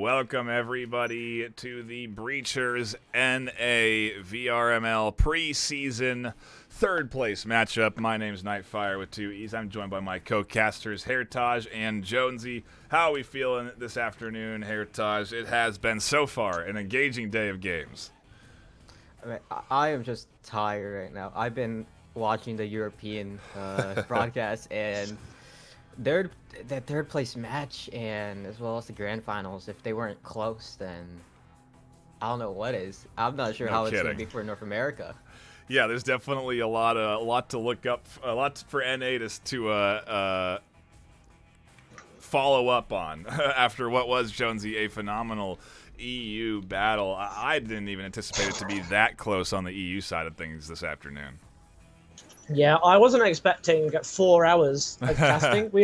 welcome everybody to the Breachers NA VRML preseason third place matchup. My name's Nightfire with two E's. I'm joined by my co-casters Heritage and Jonesy. How are we feeling this afternoon, Heritage? It has been so far an engaging day of games. I am just tired right now. I've been watching the European broadcast, and that third place match, and as well as the grand finals, if they weren't close, then I don't know what is. I'm not sure how it's going to be for North America. Yeah, there's definitely a lot to look up, a lot for NA to follow up on after what was, Jonesy, a phenomenal EU battle. I didn't even anticipate it to be that close on the EU side of things this afternoon. Yeah, I wasn't expecting 4 hours of casting. We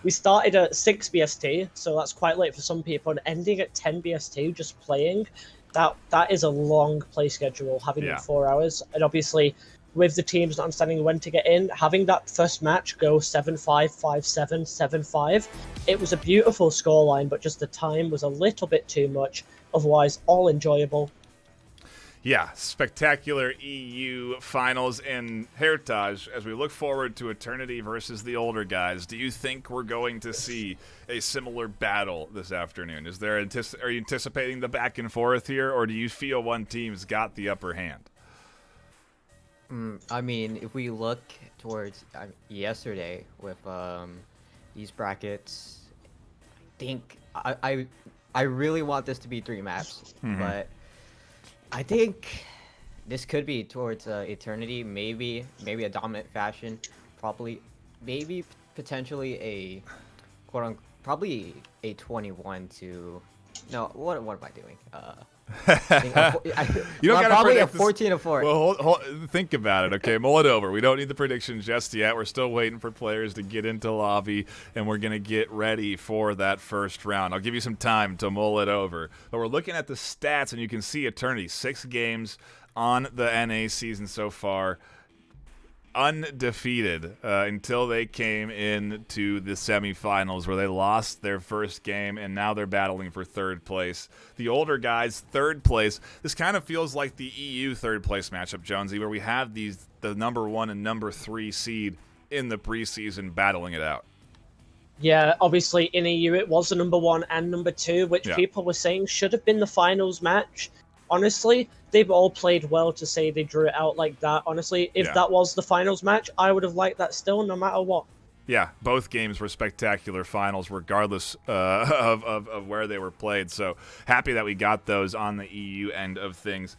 started at 6 BST, so that's quite late for some people, and ending at 10 BST just playing, that is a long play schedule, having 4 hours. And obviously, with the teams not understanding when to get in, having that first match go 7-5, 5-7, 7-5, it was a beautiful scoreline, but just the time was a little bit too much. Otherwise, all enjoyable. Yeah, spectacular EU finals. And Heritage, as we look forward to Eternity versus the older guys, do you think we're going to see a similar battle this afternoon? Are you anticipating the back and forth here, or do you feel one team's got the upper hand? I mean, if we look towards yesterday with these brackets, I think I really want this to be 3 maps, but I think this could be towards Eternity, maybe a dominant fashion, maybe potentially a probably a 21 to. No, what am I doing? You don't probably a predict 14 to 4. Well, think about it, okay? Mull it over. We don't need the predictions just yet. We're still waiting for players to get into lobby, and we're going to get ready for that first round. I'll give you some time to mull it over. But we're looking at the stats, and you can see Eternity, 6 games on the NA season so far, undefeated until they came into the semifinals, where they lost their first game, and now they're battling for third place. The older guys, third place. This kind of feels like the EU third place matchup, Jonesy, where we have the number 1 and number 3 seed in the preseason battling it out. Yeah, obviously in EU it was the number 1 and number 2, which people were saying should have been the finals match. Honestly, they've all played well to say they drew it out like that. Honestly, if that was the finals match, I would have liked that still, no matter what. Yeah, both games were spectacular finals, regardless of where they were played. So happy that we got those on the EU end of things.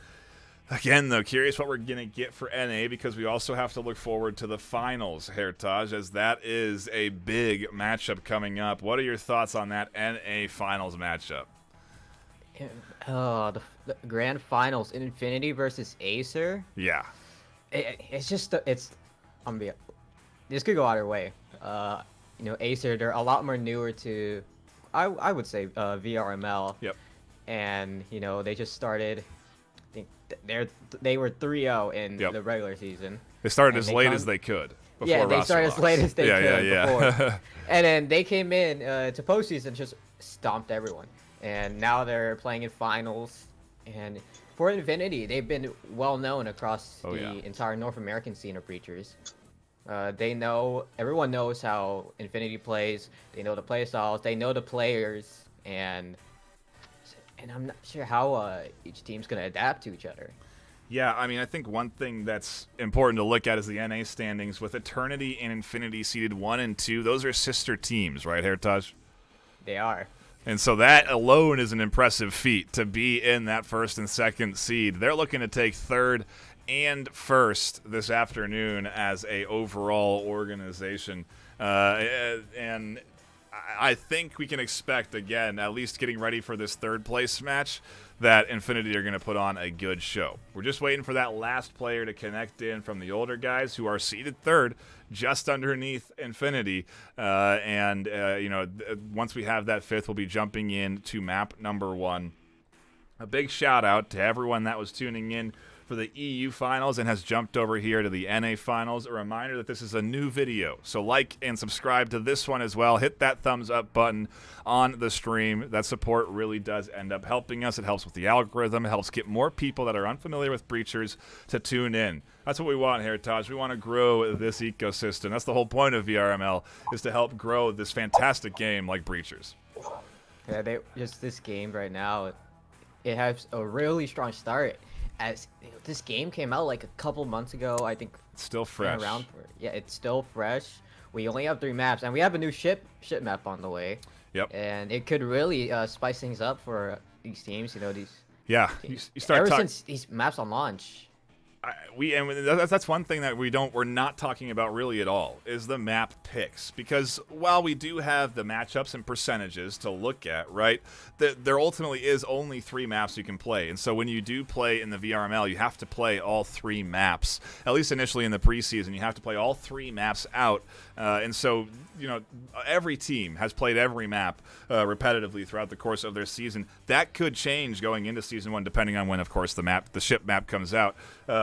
Again, though, curious what we're going to get for NA, because we also have to look forward to the finals, Heritage, as that is a big matchup coming up. What are your thoughts on that NA finals matchup? The grand finals, Infinity versus Acer. Yeah, it's just this could go either way. Acer, they're a lot more newer to, I would say, VRML. Yep. And they just started. I think they were 3-0 in the regular season. They started as late as they could. Yeah, they started as late as they could. Yeah. And then they came in to postseason and just stomped everyone. And now they're playing in finals. And for Infinity, they've been well known across the entire North American scene of Breachers. Everyone knows how Infinity plays. They know the play styles. They know the players, and I'm not sure how each team's gonna adapt to each other. Yeah, I mean, I think one thing that's important to look at is the NA standings with Eternity and Infinity seeded 1 and 2. Those are sister teams, right, Heritage? They are. And so that alone is an impressive feat to be in that first and second seed. They're looking to take third and first this afternoon as a overall organization. And I think we can expect, again, at least getting ready for this third place match, that Infinity are going to put on a good show. We're just waiting for that last player to connect in from the older guys who are seeded third, just underneath Infinity. Once we have that fifth, we'll be jumping in to map number 1. A big shout out to everyone that was tuning in for the EU finals and has jumped over here to the NA finals. A reminder that this is a new video, so like and subscribe to this one as well. Hit that thumbs up button on the stream. That support really does end up helping us. It helps with the algorithm. It helps get more people that are unfamiliar with Breachers to tune in. That's what we want here, Taj. We want to grow this ecosystem. That's the whole point of VRML, is to help grow this fantastic game like Breachers. Yeah, just this game right now, it has a really strong start. As this game came out like a couple months ago, I think. It's still fresh. Yeah, it's still fresh. We only have 3 maps, and we have a new ship map on the way. Yep. And it could really spice things up for these teams. You know, these. Yeah, you start ever since these maps on launch. That's one thing that we're not talking about really at all, is the map picks, because while we do have the matchups and percentages to look at, right, there ultimately is only 3 maps you can play, and so when you do play in the VRML, you have to play all 3 maps, at least initially in the preseason. You have to play all 3 maps out, and so every team has played every map repetitively throughout the course of their season. That could change going into season 1, depending on when, of course, the ship map comes out.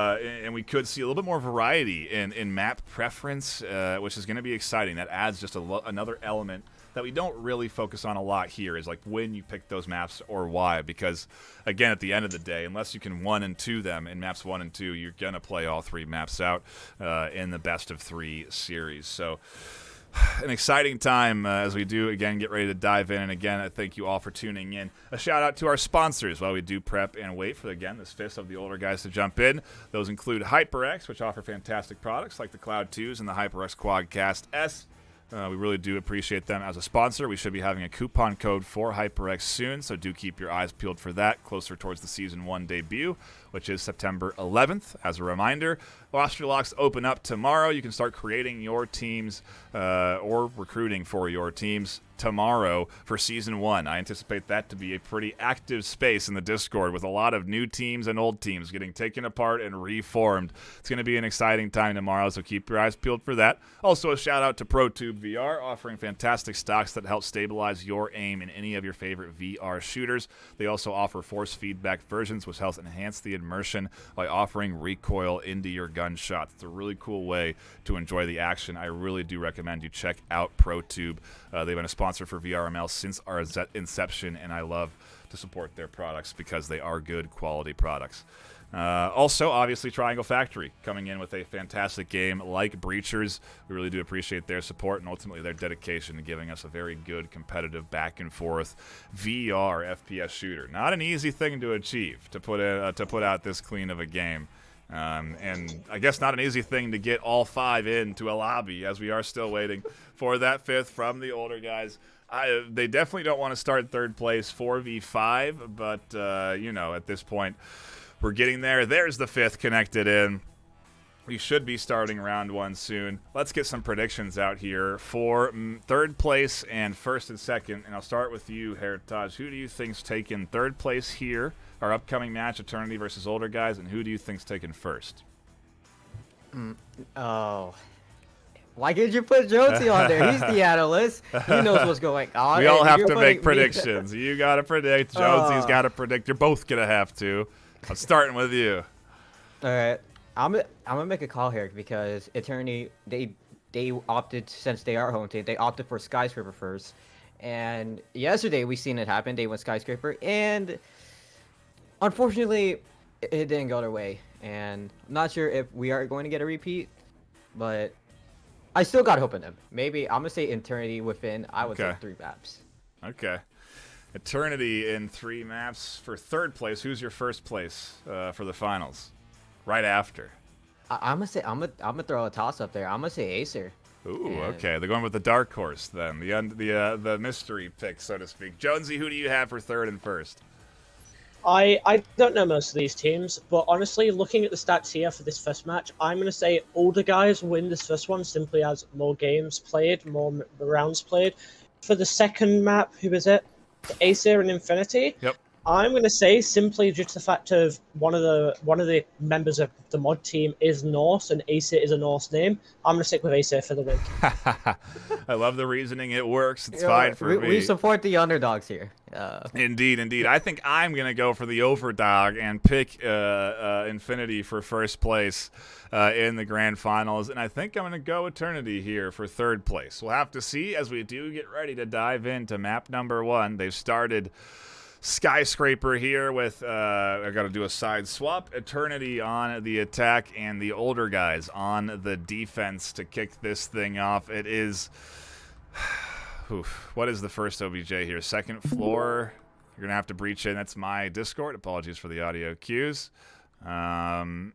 And we could see a little bit more variety in map preference, which is going to be exciting. That adds just another element that we don't really focus on a lot here, is like when you pick those maps or why. Because, again, at the end of the day, unless you can 1 and 2 them in maps 1 and 2, you're going to play all 3 maps out in the best of 3 series. So an exciting time as we do, again, get ready to dive in. And again, I thank you all for tuning in. A shout out to our sponsors while we do prep and wait for, again, this fist of the older guys to jump in. Those include HyperX, which offer fantastic products like the Cloud 2s and the HyperX Quadcast S. We really do appreciate them as a sponsor. We should be having a coupon code for HyperX soon, so do keep your eyes peeled for that closer towards the Season 1 debut, which is September 11th. As a reminder, roster locks open up tomorrow. You can start creating your teams or recruiting for your teams tomorrow for Season 1. I anticipate that to be a pretty active space in the Discord, with a lot of new teams and old teams getting taken apart and reformed. It's going to be an exciting time tomorrow, so keep your eyes peeled for that. Also, a shout out to ProTube VR, offering fantastic stocks that help stabilize your aim in any of your favorite VR shooters. They also offer force feedback versions, which helps enhance the immersion by offering recoil into your gunshots. It's a really cool way to enjoy the action. I really do recommend you check out ProTube. They've been a sponsor for VRML since our inception, and I love to support their products because they are good quality products. Also, obviously, Triangle Factory coming in with a fantastic game like Breachers. We really do appreciate their support and ultimately their dedication to giving us a very good competitive back and forth VR FPS shooter. Not an easy thing to achieve, to put out this clean of a game. And I guess not an easy thing to get all 5 into a lobby, as we are still waiting for that 5th from the older guys. They definitely don't want to start 3rd place 4v5, but, at this point, we're getting there. There's the 5th connected in. We should be starting round 1 soon. Let's get some predictions out here for 3rd place and 1st and 2nd. And I'll start with you, Heritage. Who do you think's taking 3rd place here? Our upcoming match, Eternity versus Older Guys, and who do you think's taking 1st? Oh. Why did you put Jonesy on there? He's the analyst. He knows what's going on. We all have to make predictions. You got to predict. Jonesy's got to predict. You're both going to have to. I'm starting with you. All right. I'm gonna make a call here because Eternity, they opted, since they are home team, they opted for Skyscraper first. And yesterday we seen it happen. They went Skyscraper, and unfortunately, it didn't go their way. And I'm not sure if we are going to get a repeat, but I still got hope in them. Maybe I'm gonna say Eternity within. I would say 3 maps. Okay. Eternity in 3 maps for 3rd place. Who's your 1st place for the finals? Right after. I'm gonna throw a toss up there. I'm gonna say Acer. Ooh, okay. They're going with the dark horse then, the mystery pick, so to speak. Jonesy, who do you have for 3rd and 1st? I don't know most of these teams, but honestly, looking at the stats here for this 1st match, I'm going to say older guys win this 1st one simply as more games played, more rounds played. For the 2nd map, who is it? Acer and Infinity. Yep. I'm gonna say simply due to the fact of one of the members of the mod team is Norse and Ace is a Norse name. I'm gonna stick with Ace for the win. I love the reasoning. It works. It's You know, fine for me. we support the underdogs here. Indeed, indeed. I think I'm going to go for the overdog and pick Infinity for first place in the grand finals. And I think I'm going to go Eternity here for third place. We'll have to see as we do get ready to dive into map number 1. They've started Skyscraper here with, I got to do a side swap. Eternity on the attack and the older guys on the defense to kick this thing off. It is... Oof. What is the first OBJ here? Second floor. You're going to have to breach in. That's my Discord. Apologies for the audio cues. But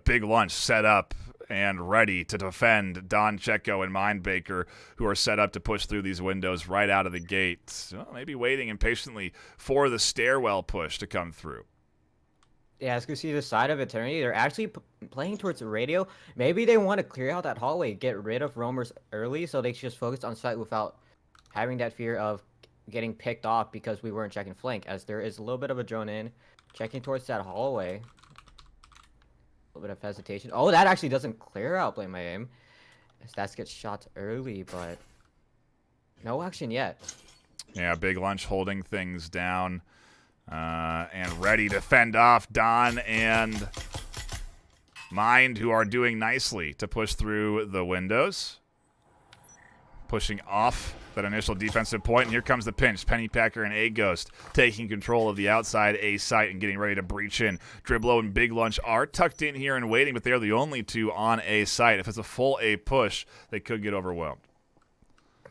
Big Lunch set up and ready to defend Don Checo and Mindbaker, who are set up to push through these windows right out of the gate. Well, maybe waiting impatiently for the stairwell push to come through. Yeah, as you can see the side of Eternity, they're actually playing towards the radio. Maybe they want to clear out that hallway, get rid of roamers early, so they can just focus on site without having that fear of getting picked off because we weren't checking flank, as there is a little bit of a drone in, checking towards that hallway. A little bit of hesitation. Oh, that actually doesn't clear out Blame My Aim. Stats gets shot early, but no action yet. Yeah, Big Lunch holding things down. And ready to fend off Don and Mind, who are doing nicely to push through the windows. Pushing off that initial defensive point, and here comes the pinch. Pennypacker and A-Ghost taking control of the outside A site and getting ready to breach in. Driblo and Big Lunch are tucked in here and waiting, but they're the only two on A site. If it's a full A push, they could get overwhelmed.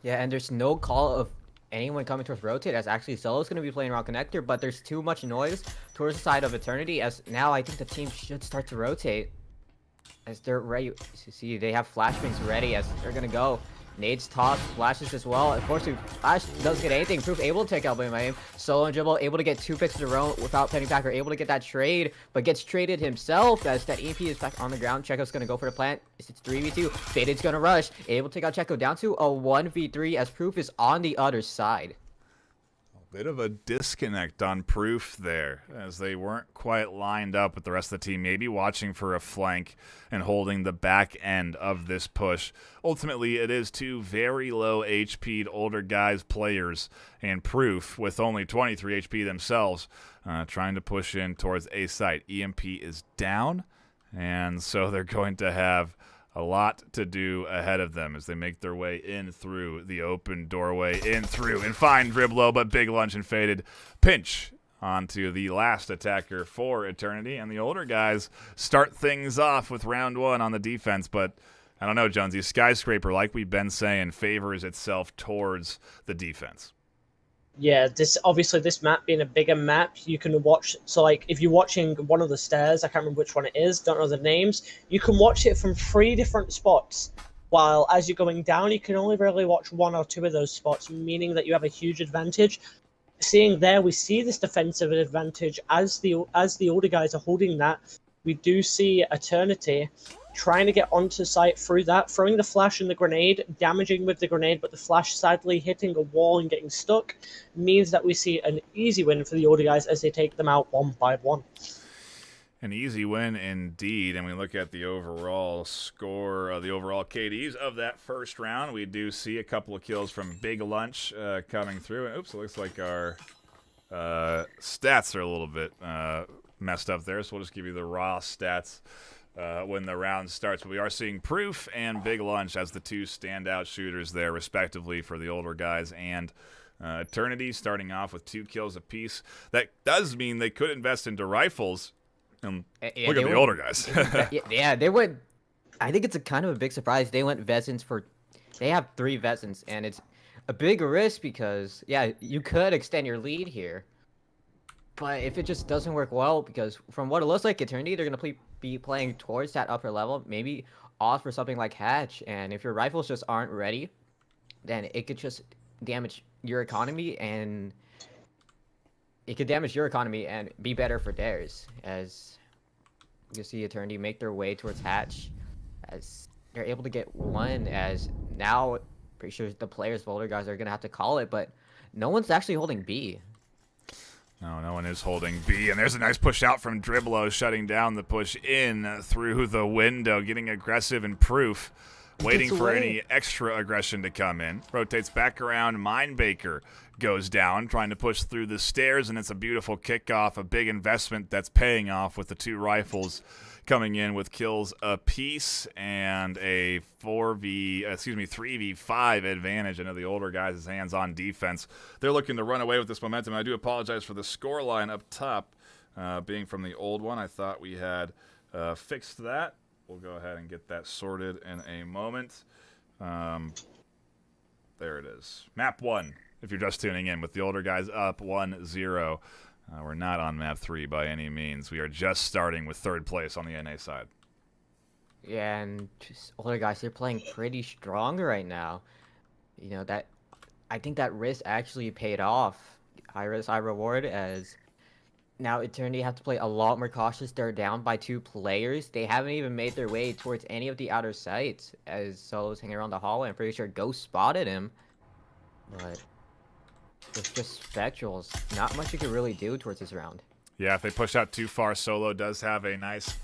Yeah, and there's no call of anyone coming towards rotate, as actually Solo's going to be playing around connector, but there's too much noise towards the side of Eternity, as now I think the team should start to rotate as they're ready. You see, they have flashbangs ready as they're going to go. Nades toss, flashes as well. Unfortunately, Flash doesn't get anything. Proof able to take out Blame My Aim. Solo and Dribble able to get 2 picks in a row without Pennypacker able to get that trade, but gets traded himself as that EMP is back on the ground. Checo's going to go for the plant. It's 3v2. Faded's going to rush. Able to take out Checo down to a 1v3 as Proof is on the other side. Bit of a disconnect on Proof there, as they weren't quite lined up with the rest of the team, maybe watching for a flank and holding the back end of this push. Ultimately, it is 2 very low HP'd older guys players, and Proof, with only 23 HP themselves, trying to push in towards A site. EMP is down, and so they're going to have a lot to do ahead of them as they make their way in through the open doorway, in through, and find Driblo, but Big Lunch and Faded pinch onto the last attacker for Eternity, and the older guys start things off with round 1 on the defense, but I don't know, Jonesy, Skyscraper, like we've been saying, favors itself towards the defense. Yeah, this map being a bigger map, you can watch. So, like, if you're watching one of the stairs, I can't remember which one it is, don't know the names. You can watch it from 3 different spots. While as you're going down, you can only really watch 1 or 2 of those spots, meaning that you have a huge advantage. Seeing there, we see this defensive advantage as the older guys are holding that. We do see Eternity trying to get onto site through that, throwing the flash and the grenade, damaging with the grenade, but the flash sadly hitting a wall and getting stuck means that we see an easy win for the older guys as they take them out 1 by 1. An easy win indeed, and we look at the overall score, the overall KDs of that first round. We do see a couple of kills from Big Lunch coming through. Oops, it looks like our stats are a little bit messed up there, so we'll just give you the raw stats when the round starts. But we are seeing Proof and Big Lunch as the 2 standout shooters there, respectively, for the older guys, and Eternity starting off with 2 kills apiece. That does mean they could invest into rifles. Look at the older guys. Yeah, they went. I think it's a kind of a big surprise. They went Vezins for. They have 3 Vezins, and it's a big risk because, yeah, you could extend your lead here. But if it just doesn't work well, because from what it looks like, Eternity, they're going to be playing towards that upper level, maybe off for something like Hatch. And if your rifles just aren't ready, then it could just damage your economy, and it could damage your economy and be better for theirs. As you see Eternity make their way towards Hatch, as they're able to get 1, as now pretty sure the players, older guys, are going to have to call it, but no one's actually holding B. No, no one is holding B, and there's a nice push out from Dribblo, shutting down the push in through the window, getting aggressive and Proof, waiting for any extra aggression to come in. Rotates back around, Mindbaker goes down, trying to push through the stairs, and it's a beautiful kickoff, a big investment that's paying off with the 2 rifles coming in with kills apiece and a 3v5 advantage. I know the older guys' hands on defense. They're looking to run away with this momentum. I do apologize for the score line up top being from the old one. I thought we had fixed that. We'll go ahead and get that sorted in a moment. There it is. Map 1, if you're just tuning in, with the older guys up 1-0. We're not on map 3 by any means. We are just starting with 3rd place on the NA side. Yeah, and just older guys, they're playing pretty strong right now. You know, that I think that risk actually paid off. High risk, high reward, as now Eternity have to play a lot more cautious. They're down by 2 players. They haven't even made their way towards any of the outer sites, as Solo's hanging around the hallway. I'm pretty sure Ghost spotted him. But it's just Spectrals. Not much you could really do towards this round. Yeah, if they push out too far, Solo does have a nice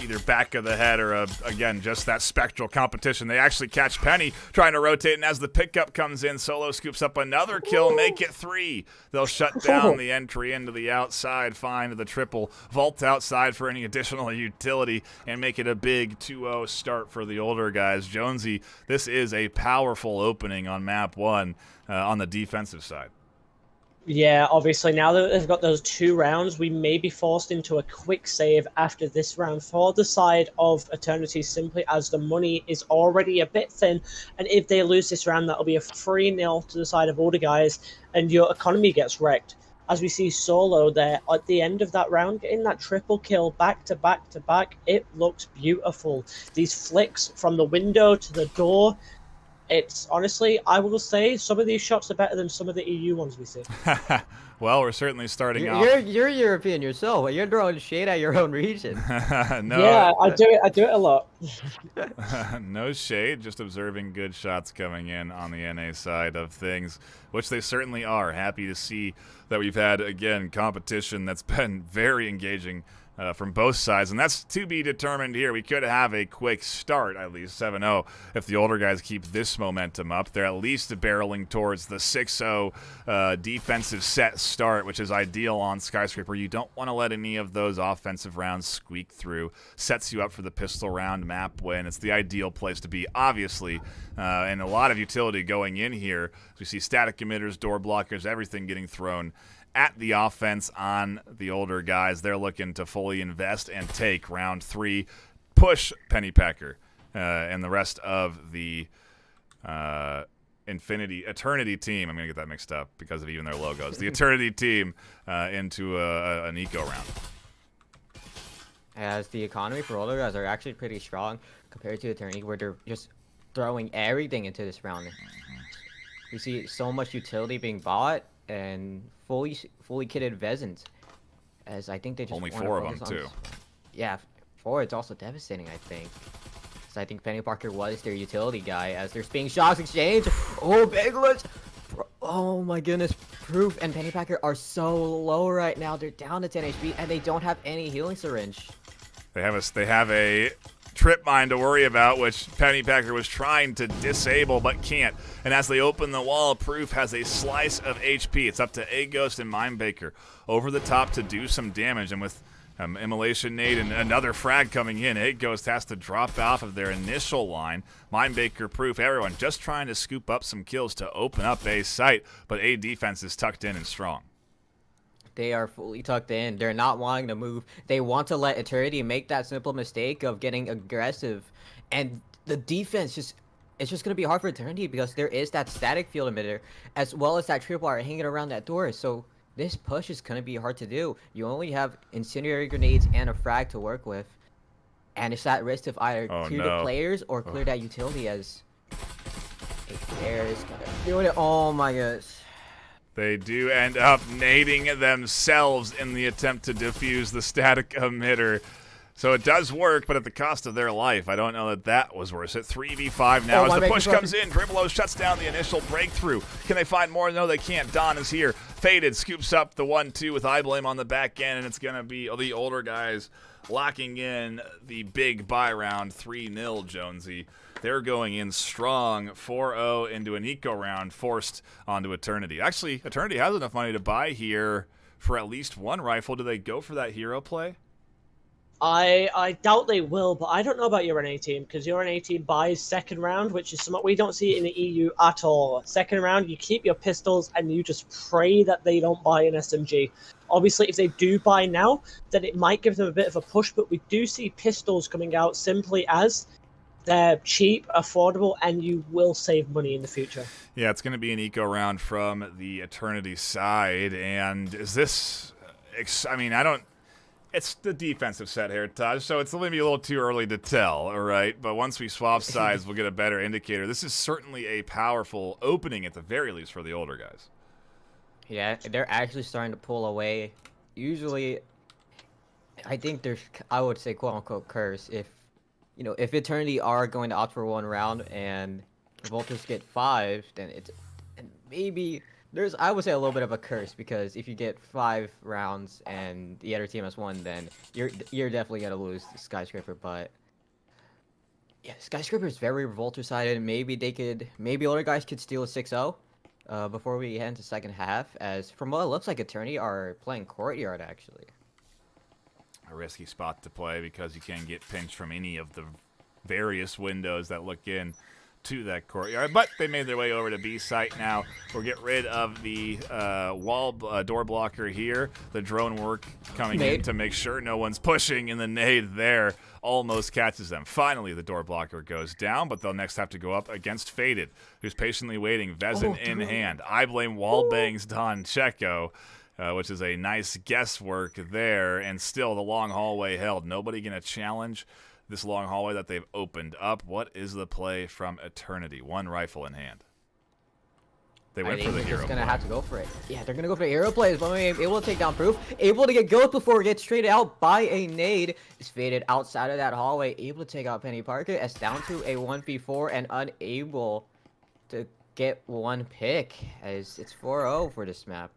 either back of the head or, again, just that Spectral competition. They actually catch Penny trying to rotate, and as the pickup comes in, Solo scoops up another kill, make it 3. They'll shut down the entry into the outside, find the triple, vault outside for any additional utility, and make it a big 2-0 start for the older guys. Jonesy, this is a powerful opening on map 1 on the defensive side. Yeah, obviously, now that they've got those 2 rounds, we may be forced into a quick save after this round for the side of Eternity, simply as the money is already a bit thin, and if they lose this round, that'll be a 3-0 to the side of older guys, and your economy gets wrecked. As we see Solo there at the end of that round, getting that triple kill back to back to back, it looks beautiful. These flicks from the window to the door, it's honestly, I will say, some of these shots are better than some of the EU ones we see. Well, we're certainly starting off. You're European yourself. You're throwing shade at your own region. No. Yeah, I do it a lot. No shade, just observing good shots coming in on the NA side of things, which they certainly are. Happy to see that we've had, again, competition that's been very engaging from both sides, and that's to be determined here. We could have a quick start, at least 7-0, if the older guys keep this momentum up. They're at least barreling towards the 6-0 defensive set start, which is ideal on Skyscraper. You don't want to let any of those offensive rounds squeak through. Sets you up for the pistol round map win. It's the ideal place to be, obviously, and a lot of utility going in here. We see static emitters, door blockers, everything getting thrown at the offense on the older guys. They're looking to fully invest and take round 3, push Pennypacker and the rest of the Eternity team. I'm going to get that mixed up because of even their logos. The Eternity team into an eco round. As the economy for older guys are actually pretty strong compared to Eternity, where they're just throwing everything into this round. We see so much utility being bought and fully kitted Vezins, as I think they just only wanna 4 of them focus on too. Yeah, 4. It's also devastating, I think. So I think Penny Parker was their utility guy, as there's being shots exchanged. Oh, Biglets! Oh my goodness, Proof and Penny Parker are so low right now. They're down to 10 HP, and they don't have any healing syringe. They have a trip mine to worry about, which Pennypacker was trying to disable but can't. And as they open the wall, Proof has a slice of HP. It's up to A Ghost and Mindbaker over the top to do some damage. And with Immolation Nade and another frag coming in, A Ghost has to drop off of their initial line. Mindbaker, Proof, everyone just trying to scoop up some kills to open up A site, but A defense is tucked in and strong. They are fully tucked in. They're not wanting to move. They want to let Eternity make that simple mistake of getting aggressive. And the defense it's just going to be hard for Eternity because there is that static field emitter as well as that triple wire hanging around that door. So this push is going to be hard to do. You only have incendiary grenades and a frag to work with. And it's that risk of either clear the players or clear that utility, as Air is going to do it. Oh my gosh. They do end up nading themselves in the attempt to defuse the static emitter. So it does work, but at the cost of their life. I don't know that that was worth it. 3v5 now Oh, as the push comes in. Grimlow shuts down the initial breakthrough. Can they find more? No, they can't. Don is here. Faded scoops up the 1-2 with iBlame on the back end, and it's going to be the older guys locking in the big buy round 3-0, Jonesy. They're going in strong, 4-0 into an eco round, forced onto Eternity. Actually, Eternity has enough money to buy here for at least one rifle. Do they go for that hero play? I doubt they will, but I don't know about your NA team, because your NA team buys second round, which is something we don't see in the EU at all. Second round, you keep your pistols and you just pray that they don't buy an SMG. Obviously, if they do buy now, then it might give them a bit of a push, but we do see pistols coming out simply as they're cheap, affordable, and you will save money in the future. Yeah, it's going to be an eco round from the Eternity side, and is this... I mean, I don't... It's the defensive set here, Taj, so it's going to be a little too early to tell, all right? But once we swap sides, we'll get a better indicator. This is certainly a powerful opening, at the very least, for the older guys. Yeah, they're actually starting to pull away. Usually, I think there's, I would say, quote-unquote, curse. If, you know, if Eternity are going to opt for one round and Revolters get 5, then it's, and maybe... There's, I would say, a little bit of a curse, because if you get 5 rounds and the other team has 1, then you're definitely gonna lose the Skyscraper. But yeah, Skyscraper is very Revolter sided. Maybe older guys could steal a 6-0 before we head into second half. As from what it looks like, Eternity are playing Courtyard actually. A risky spot to play because you can get pinched from any of the various windows that look in to that courtyard, but they made their way over to B site now. We'll get rid of the door blocker here. The drone work coming in to make sure no one's pushing, and the nade there almost catches them. Finally, the door blocker goes down, but they'll next have to go up against Faded, who's patiently waiting, Vezin in hand. iBlame wallbangs Don Checo, which is a nice guesswork there, and still the long hallway held. Nobody going to challenge this long hallway that they've opened up. What is the play from Eternity? One rifle in hand. They went for the hero play. They're going to have to go for it. Yeah, they're going to go for hero plays, but able to take down Proof. Able to get Ghost before it gets traded out by a nade. Is Faded outside of that hallway. Able to take out Penny Parker. As down to a 1v4 and unable to get one pick. As it's 4-0 for this map.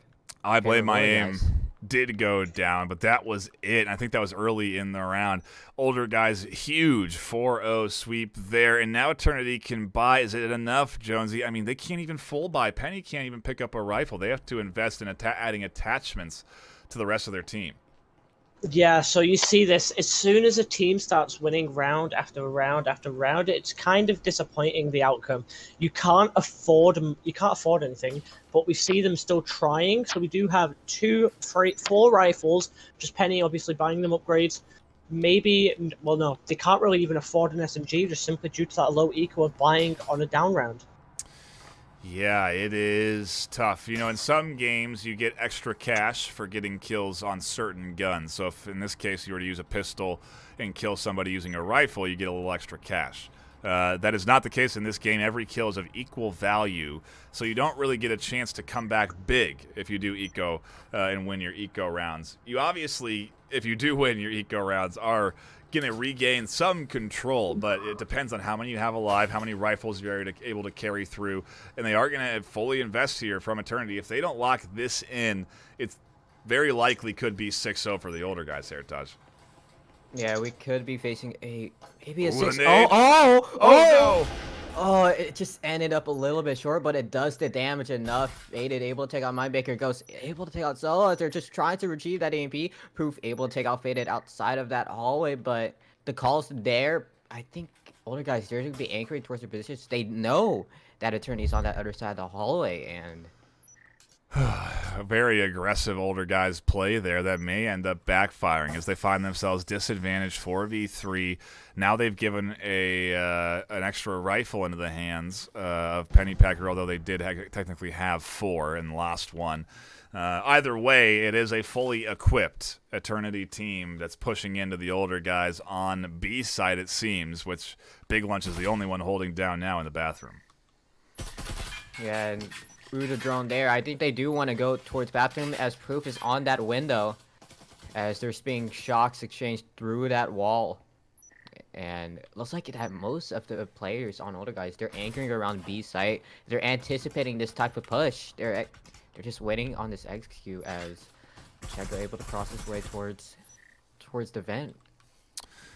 I blame my aim. Did go down, but that was it. I think that was early in the round. Older guys, huge 4-0 sweep there, and now Eternity can buy. Is it enough, Jonesy? I mean, they can't even full buy. Penny can't even pick up a rifle. They have to invest in adding attachments to the rest of their team. Yeah, so you see this, as soon as a team starts winning round after round after round, it's kind of disappointing, the outcome. You can't afford anything, but we see them still trying. So we do have 4 rifles, just Penny obviously buying them upgrades. Maybe, well no, they can't really even afford an SMG, just simply due to that low eco of buying on a down round. Yeah, it is tough. You know, in some games, you get extra cash for getting kills on certain guns. So if, in this case, you were to use a pistol and kill somebody using a rifle, you get a little extra cash. That is not the case in this game. Every kill is of equal value, so you don't really get a chance to come back big if you do eco and win your eco rounds. You obviously, if you do win your eco rounds, are going to regain some control, but it depends on how many you have alive, how many rifles you're able to carry through, and they are going to fully invest here from Eternity. If they don't lock this in, it's very likely could be 6-0 for the older guys here, Taj. Yeah, we could be facing maybe a 6. No! Oh, it just ended up a little bit short, but it does the damage enough. Faded able to take out Mindbaker, Ghost able to take out Solo. They're just trying to retrieve that AMP. Proof able to take out Faded outside of that hallway, but the calls there, I think older guys, they're going to be anchoring towards their positions. They know that Eternity's on that other side of the hallway, and very aggressive older guys play there that may end up backfiring as they find themselves disadvantaged 4v3. Now they've given an extra rifle into the hands of Pennypacker, although they did technically have 4 and lost 1. Either way, it is a fully equipped Eternity team that's pushing into the older guys on B side, it seems, which Big Lunch is the only one holding down now in the bathroom. Yeah, and through the drone there, I think they do want to go towards bathroom as Proof is on that window. as there's being shocks exchanged through that wall. And it looks like that most of the players on Older Guys, they're anchoring around B site. They're anticipating this type of push. They're just waiting on this execute as Checo able to cross his way towards the vent.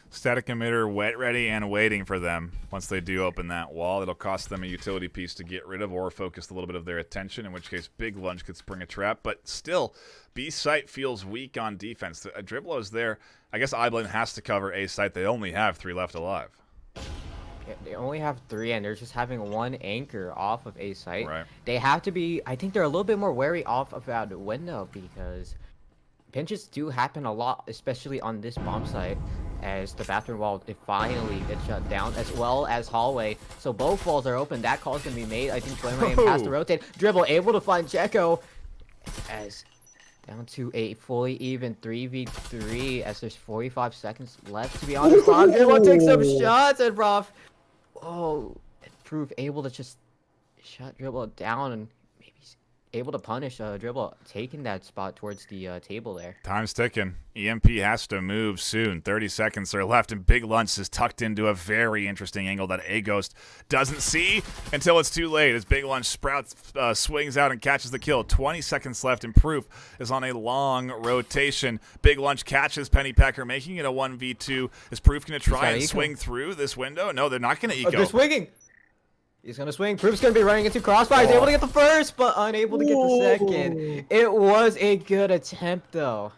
Static emitter wet ready and waiting for them. Once they do open that wall, it'll cost them a utility piece to get rid of or focus a little bit of their attention, in which case Big Lunch could spring a trap. But still, B site feels weak on defense. Dribblo's there. I guess Iblin has to cover A site. They only have 3 left alive. Yeah, they only have 3, and they're just having 1 anchor off of A site. Right. They have to be, I think they're a little bit more wary off of that window because pinches do happen a lot, especially on this bomb site, as the bathroom wall finally gets shut down, as well as hallway. So both walls are open. That call's going to be made. I think Flame has to rotate. Dribble able to find Checo as down to a fully even 3v3 as there's 45 seconds left to be honest. Dribble takes some shots and Ruff. Oh, Proof able to just shut Dribble down and maybe able to punish Dribble taking that spot towards the table there. Time's ticking. EMP has to move soon. 30 seconds are left, and Big Lunch is tucked into a very interesting angle that A-Ghost doesn't see until it's too late. As Big Lunch swings out and catches the kill. 20 seconds left, and Proof is on a long rotation. Big Lunch catches Pennypecker, making it a 1v2. Is Proof going to try and swing through this window? No, they're not going to eco. They're swinging. He's going to swing. Proof's going to be running into Crossfire. He's able to get the first, but unable to get the second. It was a good attempt, though.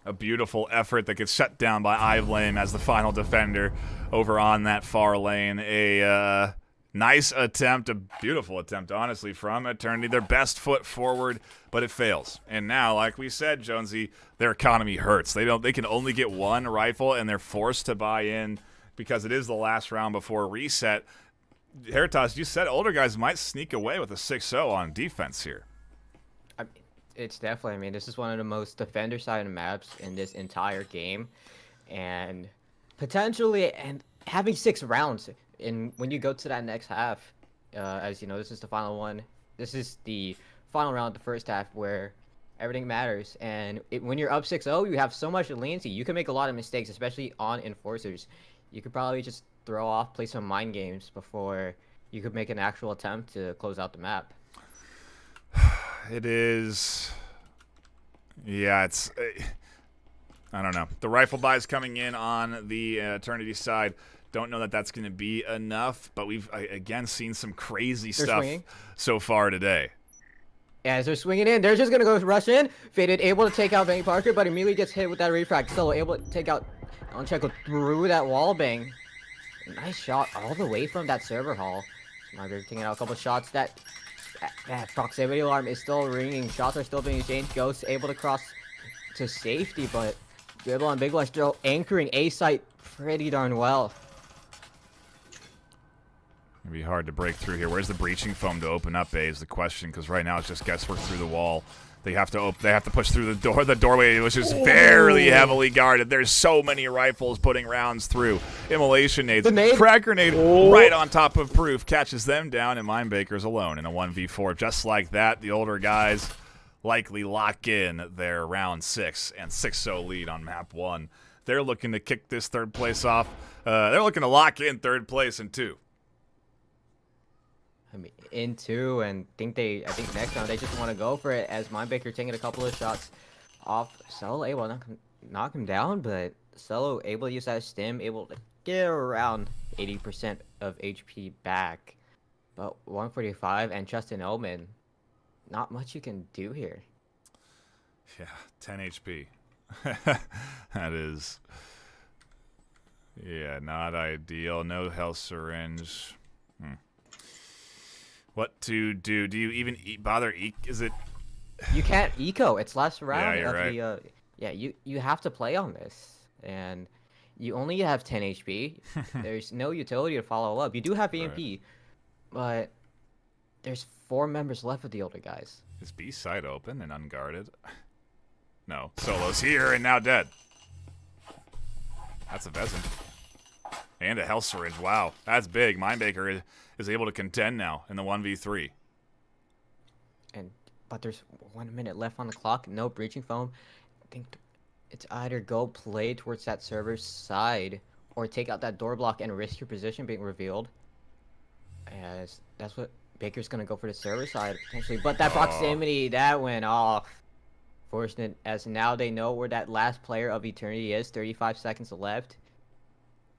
A beautiful effort that gets shut down by Ivlame as the final defender over on that far lane. A nice attempt, a beautiful attempt, honestly, from Eternity. Their best foot forward, but it fails. And now, like we said, Jonesy, their economy hurts. They can only get 1 rifle, and they're forced to buy in because it is the last round before reset. Heritas, you said Older Guys might sneak away with a 6-0 on defense here. It's definitely, I mean, this is one of the most defender-sided maps in this entire game. And potentially, and having 6 rounds, and when you go to that next half, as you know, this is the final one. This is the final round of the first half where everything matters. And when you're up 6-0, you have so much leniency. You can make a lot of mistakes, especially on Enforcers. You could probably just throw off, play some mind games before you could make an actual attempt to close out the map. It is, yeah, it's, I don't know. The rifle buys coming in on the Eternity side. Don't know that that's going to be enough, but we've, again, seen some crazy stuff so far today. Yeah, as they're swinging in, they're just going to go rush in. Faded, able to take out Benny Parker, but immediately gets hit with that refrag. Still able to take out Checo through that wall bang. Nice shot all the way from that server hall. Margaret taking out a couple shots. That proximity alarm is still ringing. Shots are still being exchanged. Ghost able to cross to safety, but Dribble and Big Lunch still anchoring A site pretty darn well. It'd be hard to break through here. Where's the breaching foam to open up A is the question, because right now it's just guesswork through the wall. They have to push through the doorway, which is very heavily guarded. There's so many rifles putting rounds through. Immolation nades, frag grenade right on top of Proof, catches them down, and Mindbaker's alone in a 1v4. Just like that, the Older Guys likely lock in their round 6 and 6-0 lead on map 1. They're looking to kick this 3rd place off. They're looking to lock in 3rd place in 2. I mean, in 2, and I think next round they just want to go for it as Mindbaker taking a couple of shots off Solo, able to knock him down, but Solo able to use that stim, able to get around 80% of HP back. But 145 and Justin Omen, not much you can do here. Yeah, 10 HP. That is, yeah, not ideal. No health syringe. What to do? Do you even bother? Is it? You can't eco. It's last round. Yeah, you're right. Yeah, you have to play on this, and you only have 10 HP. There's no utility to follow up. You do have EMP, but there's 4 members left of the Older Guys. Is B side open and unguarded? No. Solo's here and now dead. That's a Vezin. And a health syringe. Wow, that's big. Mindbaker is able to contend now in the 1v3. But there's 1 minute left on the clock. No breaching foam. think it's either go play towards that server side or take out that door block and risk your position being revealed. As that's what Baker's gonna go for the server side potentially, but that proximity that went off. Fortunate, as now they know where that last player of Eternity is. 35 seconds left.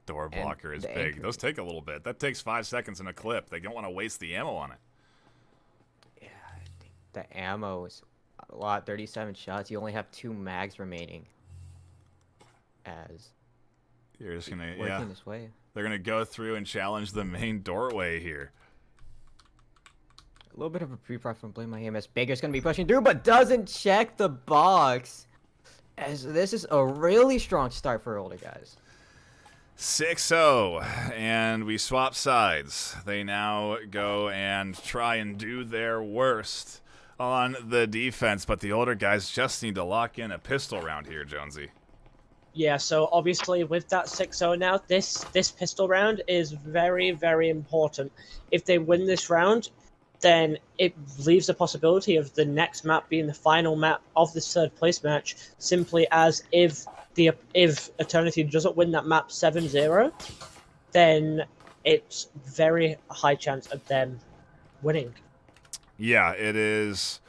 Door blocker is big. Those take a little bit. That takes 5 seconds in a clip. They don't want to waste the ammo on it. Yeah, I think the ammo is a lot. 37 shots. You only have 2 mags remaining. As you're just gonna working this way. They're gonna go through and challenge the main doorway here. A little bit of a pre-prep from Blame My Aim as Baker's gonna be pushing through, but doesn't check the box. As this is a really strong start for older guys. 6-0, and we swap sides. They now go and try and do their worst on the defense, but the older guys just need to lock in a pistol round here, Jonesy. Yeah, so obviously with that 6-0 now, this pistol round is very, very important. If they win this round, then it leaves the possibility of the next map being the final map of this third place match, simply as if Eternity doesn't win that map 7-0, then it's very high chance of them winning. Yeah, it is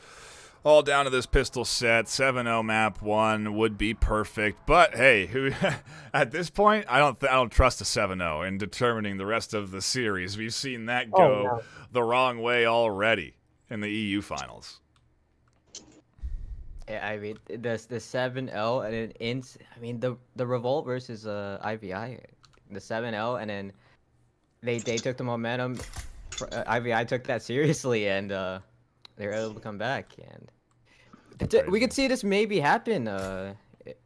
all down to this pistol set. 7-0 map 1 would be perfect, but hey, who at this point I don't trust a 7-0 in determining the rest of the series. We've seen that go the wrong way already in the EU finals. Yeah, I mean the 7-0 and then I mean the Revolt versus IVI, the 7-0, and then they took the momentum. IVI took that seriously, and they were able to come back, and we could see this maybe happen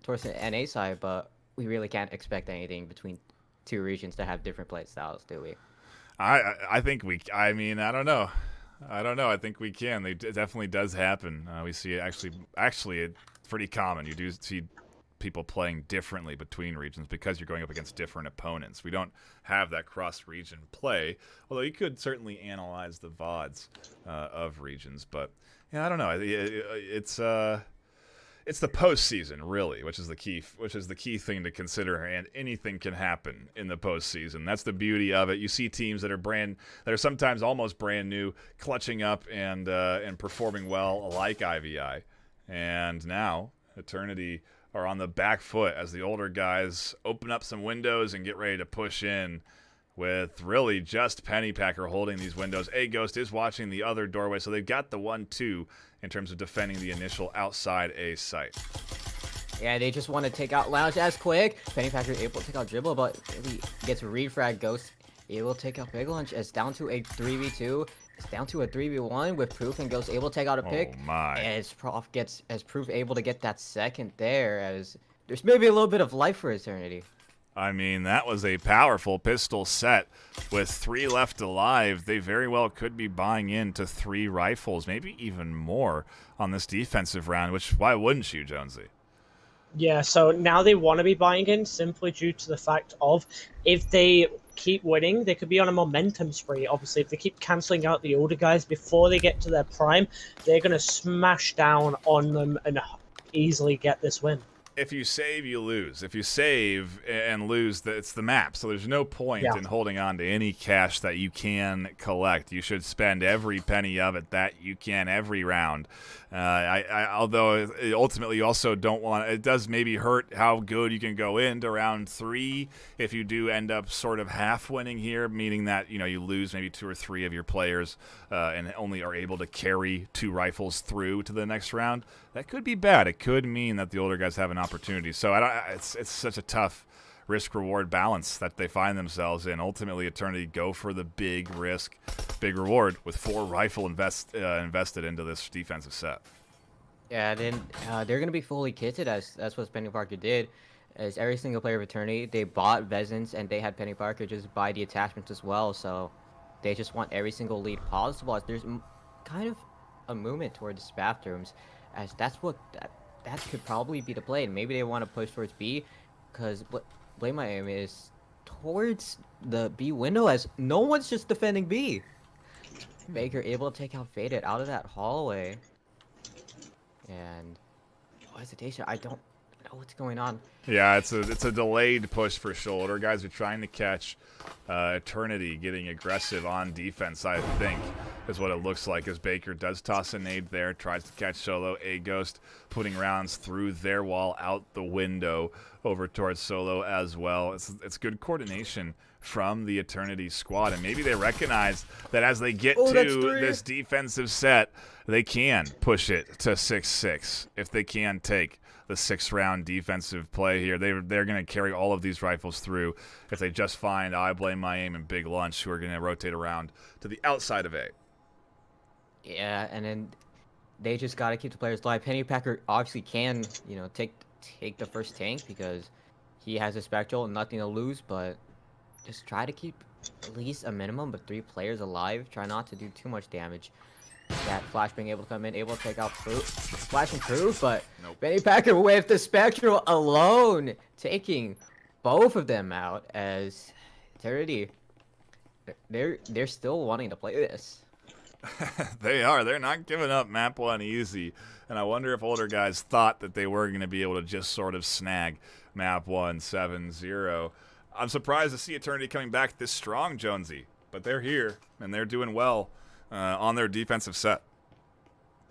towards the NA side, but we really can't expect anything between 2 regions that have different play styles, do we? I think I mean, I don't know. I think we can. It definitely does happen. We see it actually it's pretty common. You do see people playing differently between regions because you're going up against different opponents. We don't have that cross-region play, although you could certainly analyze the VODs of regions. But yeah, I don't know. It's the postseason, really, which is the key thing to consider, and anything can happen in the postseason. That's the beauty of it. You see teams that are sometimes almost brand new, clutching up and performing well, like IVI, and now Eternity are on the back foot as the older guys open up some windows and get ready to push in, with really just Pennypacker holding these windows. A-Ghost is watching the other doorway, so they've got the 1-2 in terms of defending the initial outside A site. Yeah, they just want to take out Lounge as quick. Pennypacker able to take out Dribble, but he gets refrag. Ghost able to take out Big Lunch. It's down to a 3v2. It's down to a 3v1 with Proof, and Ghost able to take out a pick. Oh my. As Proof able to get that second there, as there's maybe a little bit of life for Eternity. I mean, that was a powerful pistol set. With 3 left alive, they very well could be buying into 3 rifles, maybe even more on this defensive round, which why wouldn't you, Jonesy? Yeah, so now they want to be buying in simply due to the fact of if they keep winning, they could be on a momentum spree. Obviously, if they keep cancelling out the older guys before they get to their prime, they're going to smash down on them and easily get this win. If you save, you lose. If you save and lose, it's the map. So there's no point in holding on to any cash that you can collect. You should spend every penny of it that you can every round. Although ultimately you also don't want it does maybe hurt how good you can go into round 3 if you do end up sort of half winning here, meaning that you lose maybe 2 or 3 of your players and only are able to carry 2 rifles through to the next round. That could be bad. It could mean that the older guys have an opportunity. So it's such a tough risk-reward balance that they find themselves in. Ultimately, Eternity go for the big risk, big reward with 4 rifle invested into this defensive set. Yeah, then they're going to be fully kitted, as that's what Pennypacker did. As every single player of Eternity, they bought Vezins, and they had Pennypacker just buy the attachments as well. So they just want every single lead possible, as there's kind of a movement towards bathrooms, as that's what that could probably be the play. And maybe they want to push towards B, because Blame My Aim is towards the B window, as no one's just defending B. Baker able to take out Faded out of that hallway. And hesitation. know what's going on. Yeah, it's a delayed push for Shoulder. Guys are trying to catch Eternity getting aggressive on defense, I think, is what it looks like, as Baker does toss a nade there, tries to catch Solo. A Ghost putting rounds through their wall out the window over towards Solo as well. It's good coordination from the Eternity squad, and maybe they recognize that as they get to this defensive set, they can push it to 6-6 if they can take the 6-round defensive play here. They're going to carry all of these rifles through if they just find I Blame My Aim and Big Lunch, who are going to rotate around to the outside of A. Yeah, and then they just got to keep the players alive. Pennypacker obviously can, you know, take the first tank because he has a Spectral and nothing to lose, but just try to keep at least a minimum of 3 players alive. Try not to do too much damage. That Flash being able to come in, able to take out Flash and Proof, but nope. Pennypacker with the Spectral alone, taking both of them out as Eternity. They're still wanting to play this. They are. They're not giving up map 1 easy. And I wonder if older guys thought that they were going to be able to just sort of snag map 1 7-0. I'm surprised to see Eternity coming back this strong, Jonesy. But they're here, and they're doing well on their defensive set.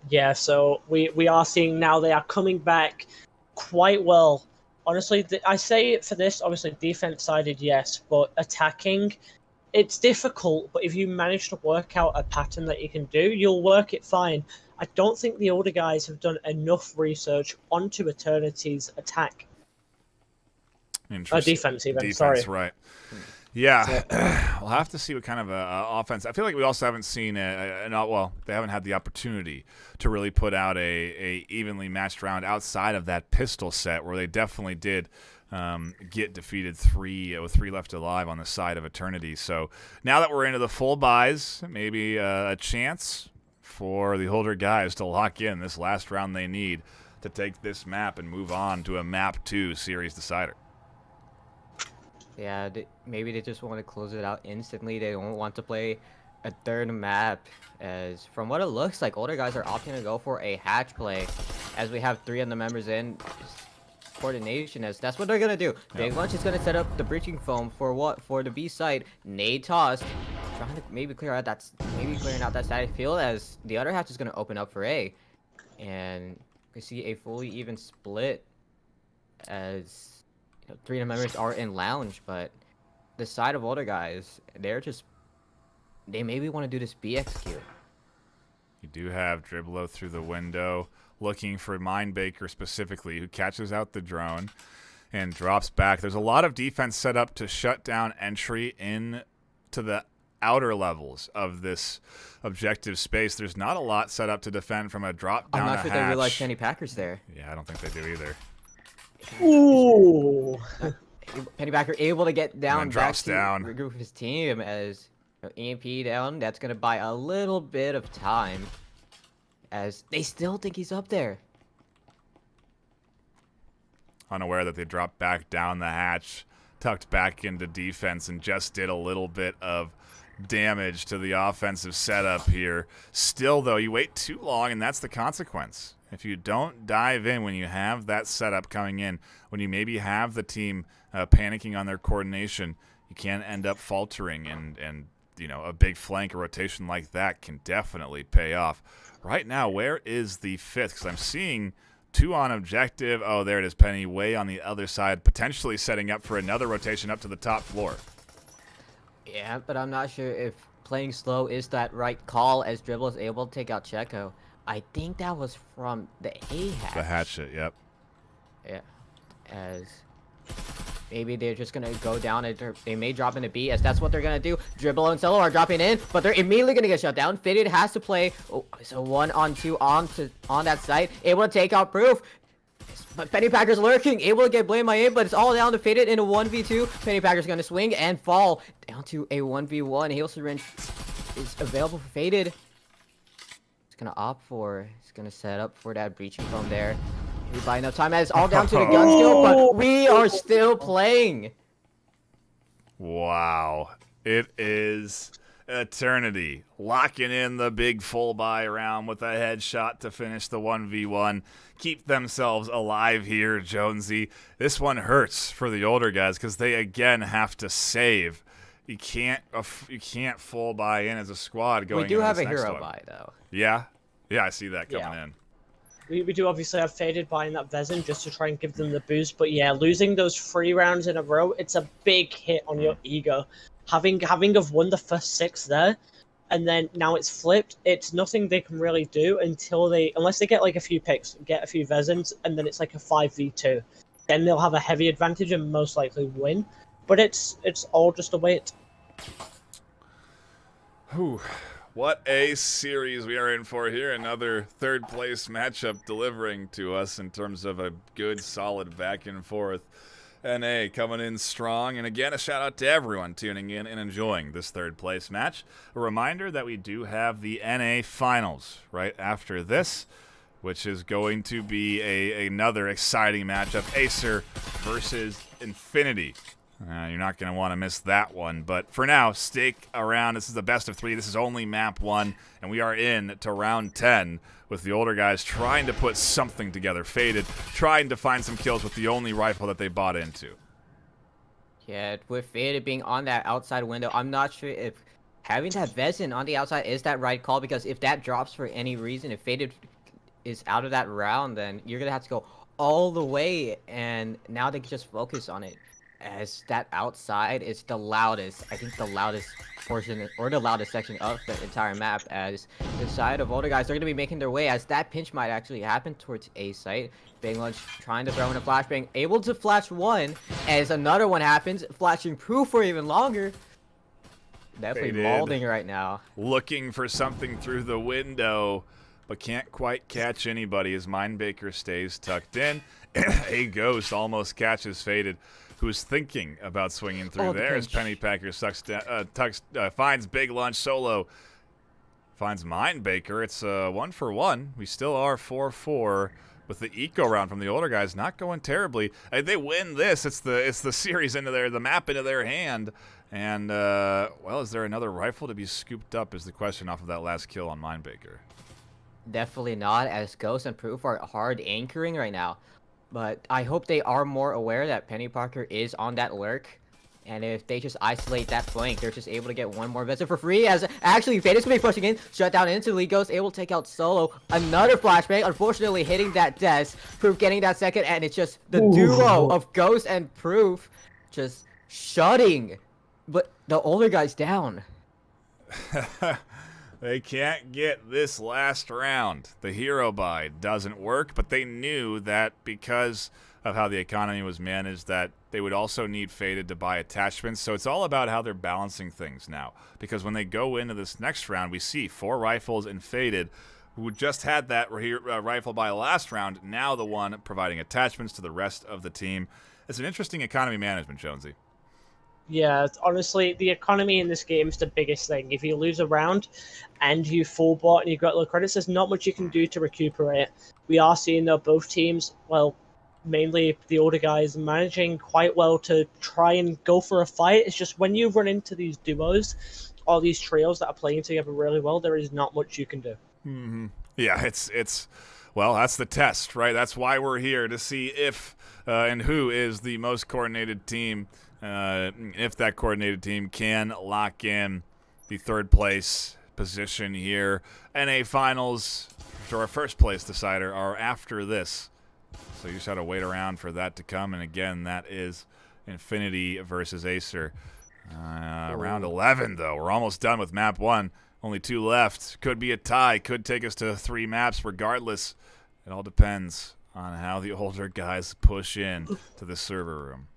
Yeah, so we are seeing now they are coming back quite well. Honestly, I say it for this, obviously defense-sided, yes, but attacking, it's difficult, but if you manage to work out a pattern that you can do, you'll work it fine. I don't think the older guys have done enough research onto Eternity's attack. Defense, even. Defense, sorry. Right. Yeah, we'll have to see what kind of offense. I feel like we also haven't seen well, they haven't had the opportunity to really put out a evenly matched round outside of that pistol set, where they definitely did get defeated 3 with 3 left alive on the side of Eternity. So now that we're into the full buys, maybe a chance for the older guys to lock in this last round they need to take this map and move on to a map 2 series decider. Yeah, maybe they just want to close it out instantly. They don't want to play a third map, as from what it looks like, older guys are opting to go for a hatch play, as we have 3 of the members in. Coordination, as that's what they're gonna do. Big Lunch is gonna set up the breaching foam for what? For the B side. Nade tossed, trying to maybe clearing out that static field, as the other hatch is gonna open up for A, and we see a fully even split, as 3 of the members are in lounge, but the side of older guys, they maybe want to do this B execute. You do have Dribblo through the window, looking for Mindbaker specifically, who catches out the drone and drops back. There's a lot of defense set up to shut down entry into the outer levels of this objective space. There's not a lot set up to defend from a drop down. I'm not sure hatch. they realize Pennypacker's there. Yeah, I don't think they do either. Ooh. Pennypacker able to get down, drops down, regroup his team, as EMP down. That's gonna buy a little bit of time, as they still think he's up there. Unaware that they dropped back down the hatch, tucked back into defense, and just did a little bit of damage to the offensive setup here. Still, though, you wait too long, and that's the consequence. If you don't dive in when you have that setup coming in, when you maybe have the team panicking on their coordination, you can end up faltering, and you know, a big flank or rotation like that can definitely pay off. Right now, where is the 5th? Because I'm seeing 2 on objective. Oh, there it is, Penny, way on the other side, potentially setting up for another rotation up to the top floor. Yeah, but I'm not sure if playing slow is that right call, as Dribblo is able to take out Checo. I think that was from the A hatch. The hatchet, yep. Yeah, as maybe they're just gonna go down and they may drop into B, as that's what they're gonna do. Dribblo and Cello are dropping in, but they're immediately gonna get shut down. Fitted has to play, so 1-on-2 on that side, able to take out Proof. But Pennypacker's lurking, able to get Blame My Aim, but it's all down to Fitted in a 1v2. Pennypacker's gonna swing and fall down to a 1v1. Hail Syringe is available for Faded. He's gonna set up for that breaching foam there. Maybe buy enough time, as all down to the gun skill, but we are still playing. Wow. It is Eternity locking in the big full buy round with a headshot to finish the 1v1. Keep themselves alive here, Jonesy. This one hurts for the older guys because they again have to save. You can't full buy in as a squad going. We do have a next hero one. buy though. Yeah, I see that coming in. We do obviously have Faded buying that Vezin just to try and give them the boost, but yeah, losing those 3 rounds in a row, it's a big hit on your ego. Having have won the first 6 there, and then now it's flipped, it's nothing they can really do unless they get like a few picks, get a few Vezins, and then it's like a 5v2. Then they'll have a heavy advantage and most likely win. But it's all just a wait. Whew. What a series we are in for here. Another third place matchup delivering to us in terms of a good, solid back and forth. NA coming in strong. And again, a shout out to everyone tuning in and enjoying this third place match. A reminder that we do have the NA finals right after this, which is going to be another exciting matchup. Acer versus Infinity. You're not going to want to miss that one. But for now, stick around. This is the best of 3. This is only map 1. And we are in to round 10 with the older guys trying to put something together. Faded, trying to find some kills with the only rifle that they bought into. Yeah, with Faded being on that outside window, I'm not sure if having that Vezin on the outside is that right call. Because if that drops for any reason, if Faded is out of that round, then you're going to have to go all the way. And now they can just focus on it. As that outside is the loudest, I think the loudest portion or the loudest section of the entire map, as the side of older guys, they're going to be making their way as that pinch might actually happen towards A site. Big Lunch trying to throw in a flashbang, able to flash one as another one happens, flashing proof for even longer. Definitely mauling right now. Looking for something through the window, but can't quite catch anybody as Mindbaker stays tucked in. A Ghost almost catches Faded, who's thinking about swinging through there as Pennypacker finds Big Lunch solo. Finds Mindbaker. It's 1-for-1. We still are 4-4 with the eco round from the older guys not going terribly. They win this. It's the series into the map into their hand. And, well, is there another rifle to be scooped up is the question off of that last kill on Mindbaker. Definitely not, as Ghost and Proof are hard anchoring right now. But I hope they are more aware that Penny Parker is on that lurk. And if they just isolate that flank, they're just able to get one more Vezin for free. As actually, Faded's going to be pushing in. Shut down instantly. Ghost able to take out Solo. Another flashbang. Unfortunately, hitting that desk. Proof getting that second. And it's just the duo of Ghost and Proof just shutting. But the older guy's down. They can't get this last round. The hero buy doesn't work, but they knew that because of how the economy was managed that they would also need Faded to buy attachments. So it's all about how they're balancing things now. Because when they go into this next round, we see 4 rifles and Faded, who just had that rifle buy last round, now the one providing attachments to the rest of the team. It's an interesting economy management, Jonesy. Yeah, honestly, the economy in this game is the biggest thing. If you lose a round and you full bot and you've got low credits, there's not much you can do to recuperate. We are seeing that both teams, well, mainly the older guys, managing quite well to try and go for a fight. It's just when you run into these duos or these trios that are playing together really well, there is not much you can do. Mm-hmm. Yeah, it's well, that's the test, right? That's why we're here, to see if and who is the most coordinated team. If that coordinated team can lock in the third place position here. NA finals for our first place decider are after this. So you just got to wait around for that to come. And again, that is Infinity versus Acer. Round 11, though. We're almost done with map 1. Only 2 left. Could be a tie. Could take us to 3 maps regardless. It all depends on how the older guys push in to the server room.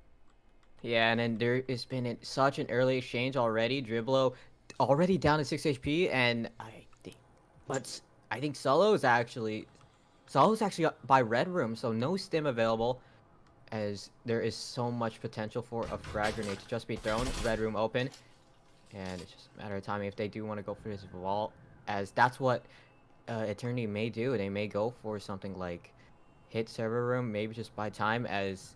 Yeah, and then there has been such an early exchange already. Dribblo already down to 6 HP, and I think Solo's actually by Red Room, so no stim available, as there is so much potential for a frag grenade to just be thrown. Red Room open, and it's just a matter of time if they do want to go for this vault, as that's what Eternity may do. They may go for something like hit server room, maybe just by time, as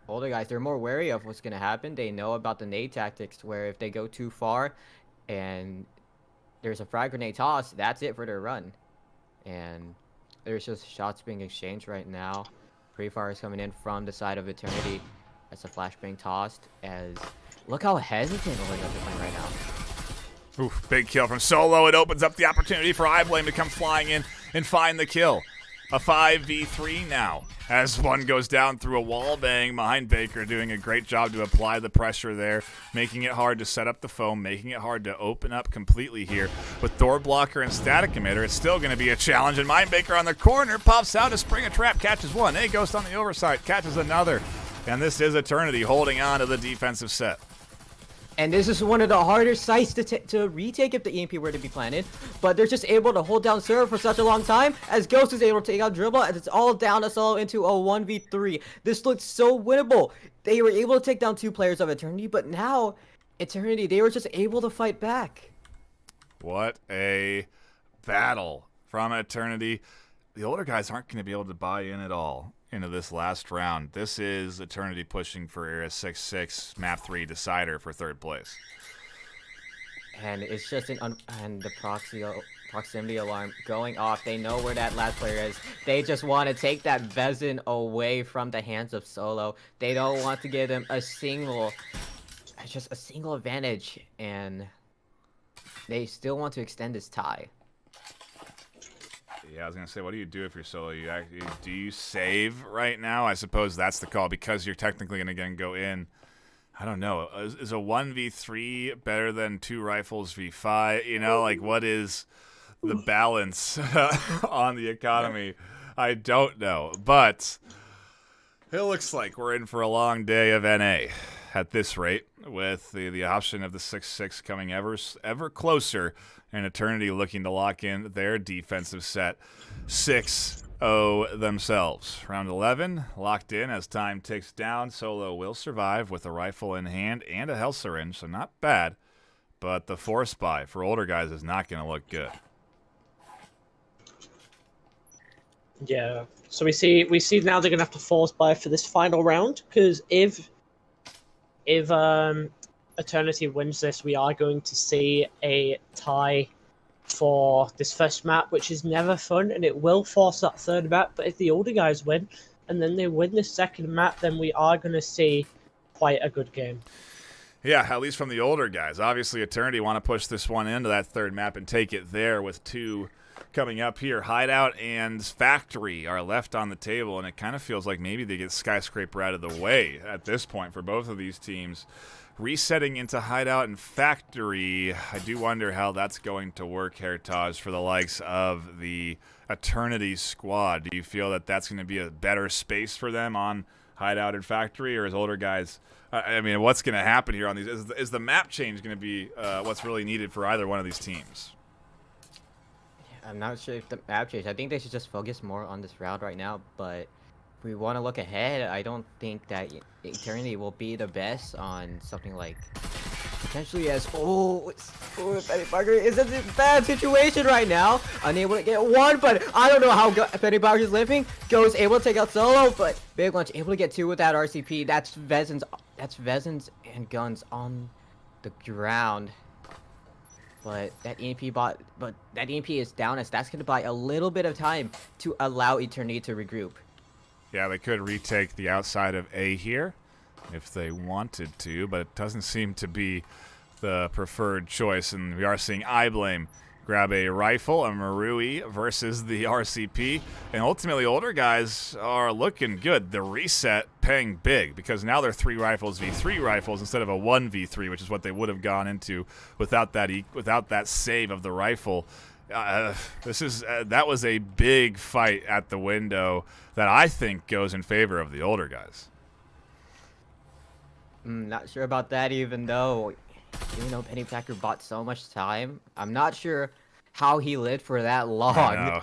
older guys, they're more wary of what's going to happen. They know about the nade tactics, where if they go too far and there's a frag grenade toss. That's it for their run. And there's just shots being exchanged right now. Pre-fire is coming in from the side of Eternity. That's a flash being tossed. As look how hesitant Oleg is playing right now. Oof, big kill from Solo. It opens up the opportunity for iBlame to come flying in and find the kill. A 5v3 now, as one goes down through a wall bang behind Baker, doing a great job to apply the pressure there, making it hard to set up the foam, making it hard to open up completely here. With door blocker and static emitter, it's still going to be a challenge, and Mindbaker on the corner pops out to spring a trap, catches one. A Ghost on the oversight, catches another, and this is Eternity holding on to the defensive set. And this is one of the harder sites to retake if the EMP were to be planted. But they're just able to hold down server for such a long time, as Ghost is able to take out Dribble, and it's all down to Solo into a 1v3. This looks so winnable. They were able to take down 2 players of Eternity, but now, Eternity, they were just able to fight back. What a battle from Eternity. The older guys aren't going to be able to buy in at all into this last round. This is Eternity pushing for a 6-6 map 3 decider for 3rd place. And it's just and the proximity alarm going off. They know where that last player is. They just want to take that Vezin away from the hands of Solo. They don't want to give him just a single advantage, and they still want to extend this tie. Yeah, I was going to say, what do you do if you're Solo? Do you save right now? I suppose that's the call, because you're technically going to go in. I don't know. Is a 1v3 better than 2 rifles v5? You know, like, what is the balance on the economy? I don't know. But it looks like we're in for a long day of NA at this rate, with the option of the 6-6 coming ever closer, and Eternity looking to lock in their defensive set. 6-0 themselves. Round 11 locked in as time ticks down. Solo will survive with a rifle in hand and a health syringe, so not bad. But the force buy for older guys is not going to look good. Yeah. So we see now they're gonna have to force buy for this final round, because if Eternity wins this, we are going to see a tie for this first map, which is never fun, and it will force that 3rd map. But if the older guys win, and then they win the 2nd map, then we are going to see quite a good game. Yeah, at least from the older guys. Obviously, Eternity want to push this one into that 3rd map and take it there, with 2 coming up here. Hideout and Factory are left on the table, and it kind of feels like maybe they get Skyscraper out of the way at this point for both of these teams. Resetting into Hideout and Factory, I do wonder how that's going to work, Hertage, for the likes of the Eternity squad. Do you feel that that's going to be a better space for them on Hideout and Factory, or as older guys? I mean, what's going to happen here on these? Is the map change going to be what's really needed for either one of these teams? I'm not sure if the map change. I think they should just focus more on this round right now, but if we want to look ahead, I don't think that Eternity will be the best on something like potentially as Petty Parker is in a bad situation right now, unable to get one, but I don't know how Petty Parker is living. Goes able to take out Solo, but Big Lunch able to get 2 with that RCP. That's Vezin's and guns on the ground. But that EMP is down, as that's going to buy a little bit of time to allow Eternity to regroup. Yeah, they could retake the outside of A here if they wanted to, but it doesn't seem to be the preferred choice. And we are seeing iBlame grab a rifle, a Marui versus the RCP. And ultimately, older guys are looking good. The reset paying big, because now they're 3 rifles v3 rifles instead of a 1v3, which is what they would have gone into without that save of the rifle. That was a big fight at the window that I think goes in favor of the older guys. Not sure about that, even though Penny Packer bought so much time. I'm not sure how he lived for that long.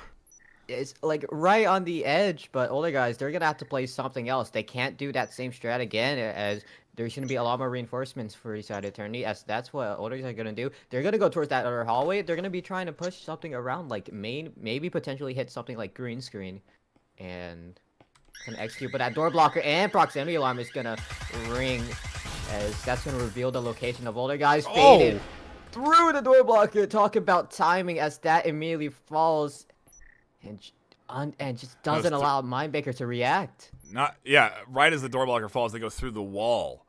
It's like right on the edge, but older guys, they're gonna have to play something else. They can't do that same strat again, as there's gonna be a lot more reinforcements for each side of Eternity, as that's what older guys are gonna do. They're gonna go towards that other hallway. They're gonna be trying to push something around, like maybe potentially hit something like green screen, and gonna execute. But that door blocker and proximity alarm is gonna ring, as that's gonna reveal the location of older guys. Faded. through the door blocker. Talk about timing as that immediately falls and just doesn't allow Mindbaker to react. Right as the door blocker falls, they go through the wall,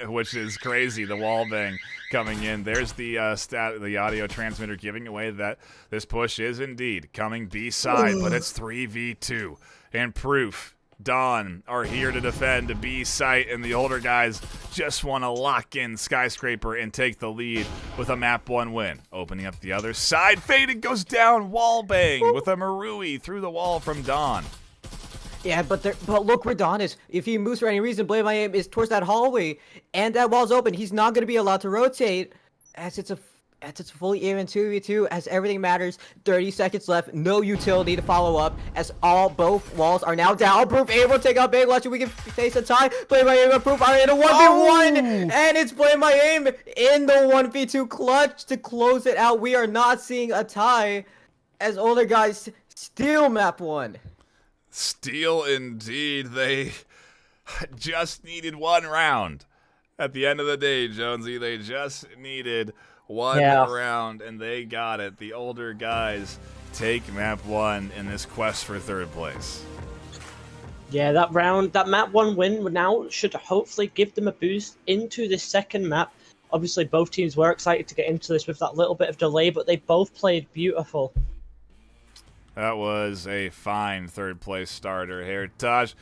which is crazy. The wall bang coming in. There's the audio transmitter giving away that this push is indeed coming B-side, but it's 3v2. And Proof, Dawn are here to defend B site, and the older guys just want to lock in Skyscraper and take the lead with a map 1 win. Opening up the other side, Faded goes down, wall bang with a Marui through the wall from Dawn. Yeah, but look where Dawn is. If he moves for any reason, Blame My Aim is towards that hallway, and that wall's open. He's not going to be allowed to rotate as it's fully even 2v2 as everything matters. 30 seconds left, no utility to follow up as both walls are now down. Proof able to take out Big Lunch. We can face a tie. Blame My Aim and Proof are in a 1v1, and it's Blame My Aim in the 1v2 clutch to close it out. We are not seeing a tie as older guys steal map 1. Steal indeed. They just needed 1 round. At the end of the day, Jonesy, they just needed 1 round, and they got it. The older guys take map 1 in this quest for 3rd place. Yeah, that map 1 win now should hopefully give them a boost into this second map. Obviously, both teams were excited to get into this with that little bit of delay, but they both played beautiful. That was a fine 3rd place starter here, Taj.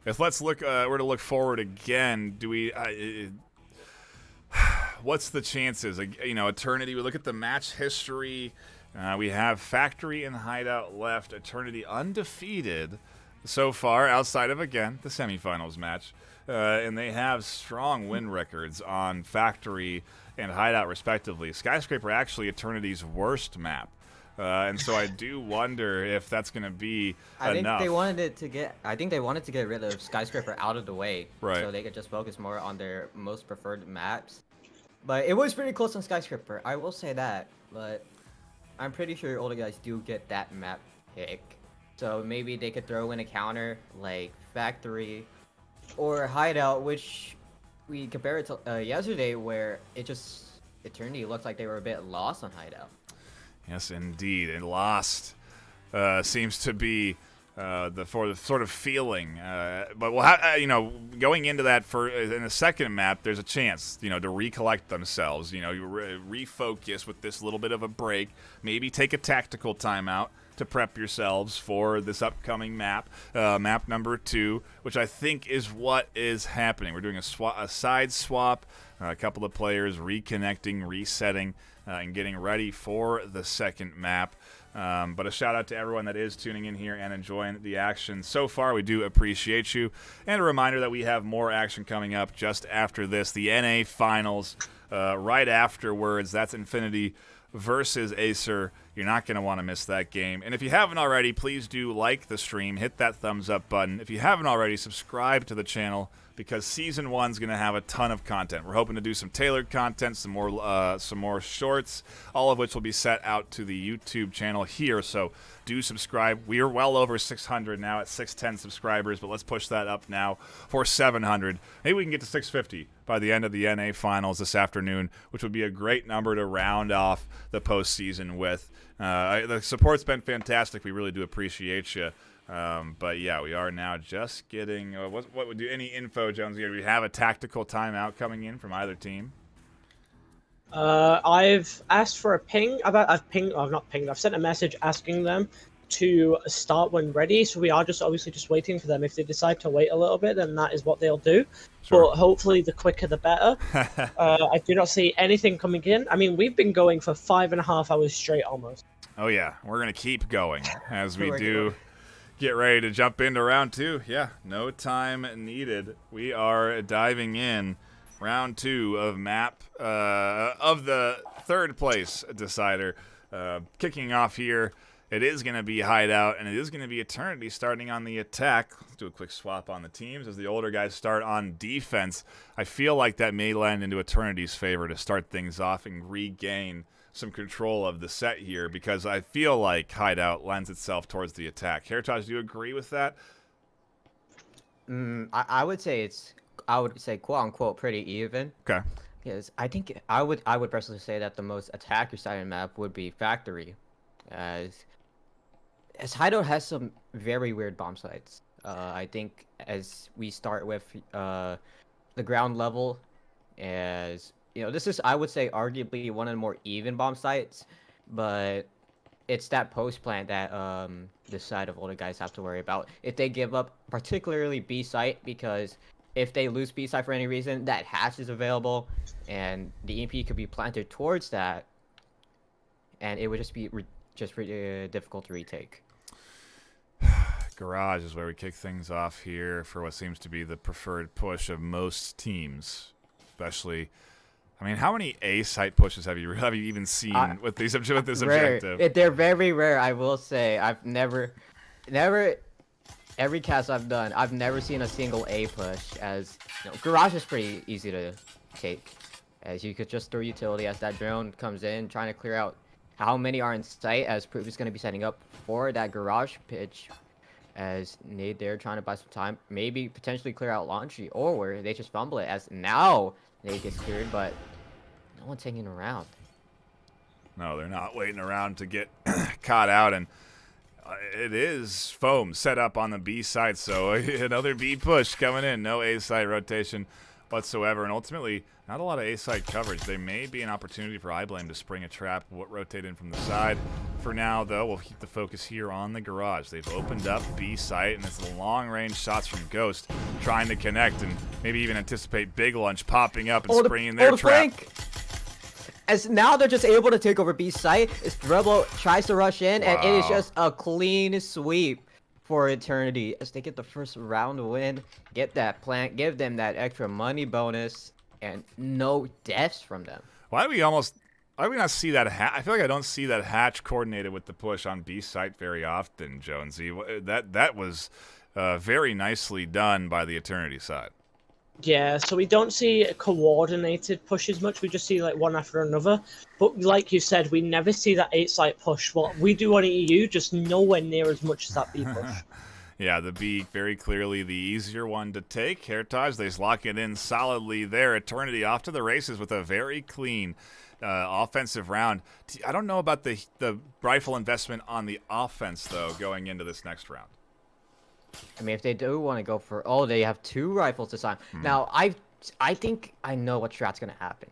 If we're to look forward again, do we? What's the chances? Eternity. We look at the match history. We have Factory and Hideout left. Eternity undefeated so far, outside of again the semifinals match, and they have strong win records on Factory and Hideout respectively. Skyscraper actually Eternity's worst map. And so I do wonder if that's going to be enough. I think they wanted to get rid of Skyscraper out of the way, right, so they could just focus more on their most preferred maps. But it was pretty close on Skyscraper, I will say that. But I'm pretty sure older guys do get that map pick. So maybe they could throw in a counter like Factory or Hideout, which we compared it to yesterday, where Eternity looked like they were a bit lost on Hideout. Yes, indeed, and lost seems to be the sort of feeling. But we'll going into that in the second map, there's a chance, to recollect themselves. Refocus with this little bit of a break. Maybe take a tactical timeout to prep yourselves for this upcoming map, map number 2, which I think is what is happening. We're doing a side swap, a couple of players reconnecting, resetting, and getting ready for the second map. But a shout out to everyone that is tuning in here and enjoying the action so far. We do appreciate you. And a reminder that we have more action coming up just after this. The NA Finals right afterwards. That's Infinity versus Acer. You're not going to want to miss that game. And if you haven't already, please do like the stream. Hit that thumbs up button. If you haven't already, subscribe to the channel, because Season 1's going to have a ton of content. We're hoping to do some tailored content, some more shorts, all of which will be set out to the YouTube channel here. So do subscribe. We are well over 600 now at 610 subscribers, but let's push that up now for 700. Maybe we can get to 650 by the end of the NA Finals this afternoon, which would be a great number to round off the postseason with. The support's been fantastic. We really do appreciate you. But yeah, we are now just getting. What would do? Any info, Jones? Do we have a tactical timeout coming in from either team? I've asked for a ping. I've sent a message asking them to start when ready. So we are obviously just waiting for them. If they decide to wait a little bit, then that is what they'll do. Sure. But hopefully, the quicker the better. I do not see anything coming in. I mean, we've been going for 5.5 hours straight almost. Oh yeah, we're gonna keep going as we do. Get ready to jump into round 2. Yeah, no time needed. We are diving in round 2 of map of the 3rd place decider. Kicking off here, it is going to be Hideout, and it is going to be Eternity starting on the attack. Let's do a quick swap on the teams as the older guys start on defense. I feel like that may land into Eternity's favor to start things off and regain some control of the set here, because I feel like Hideout lends itself towards the attack. Heritage, do you agree with that? I would say quote unquote pretty even. Okay. Yes, I think I would personally say that the most attacker-sided map would be Factory, as Hideout has some very weird bomb sites. I think as we start with the ground level, as you know, this is I would say arguably one of the more even bomb sites, but it's that post plant that this side of all the guys have to worry about. If they give up, particularly B site, because if they lose B site for any reason, that hatch is available, and the EMP could be planted towards that, and it would just be difficult to retake. Garage is where we kick things off here for what seems to be the preferred push of most teams, especially. I mean, how many A site pushes have you even seen with this objective? They're very rare, I will say. I've never, every cast I've done, I've never seen a single A push. As you know, Garage is pretty easy to take, as you could just throw utility as that drone comes in, trying to clear out how many are in sight. As Proof is going to be setting up for that Garage pitch. As Nade there trying to buy some time, maybe potentially clear out Laundry, or where they just fumble it. As now Nade gets cleared, but no one's hanging around. No, they're not waiting around to get caught out, and it is Foam set up on the B side, so another B push coming in. No A side rotation whatsoever, and ultimately not a lot of A side coverage. There may be an opportunity for iBlame to spring a trap, rotate in from the side. For now, though, we'll keep the focus here on the Garage. They've opened up B site, and it's long-range shots from Ghost trying to connect and maybe even anticipate Big Lunch popping up and springing their trap. Flank. As now they're just able to take over B site, as Dribble tries to rush in, and it is just a clean sweep for Eternity as they get the first round win, get that plant, give them that extra money bonus, and no deaths from them. Why do we not see that I feel like I don't see that hatch coordinated with the push on B site very often, Jonesy. That was very nicely done by the Eternity side. Yeah, so we don't see coordinated pushes much. We just see like one after another. But like you said, we never see that 8-site push. What we do on EU, just nowhere near as much as that B push. Yeah, the B very clearly the easier one to take. Heritage, they lock it in solidly there. Eternity off to the races with a very clean offensive round. I don't know about the rifle investment on the offense, though, going into this next round. I mean, if they do want to go for... Oh, they have 2 rifles this time. Now, I think I know what strat's going to happen.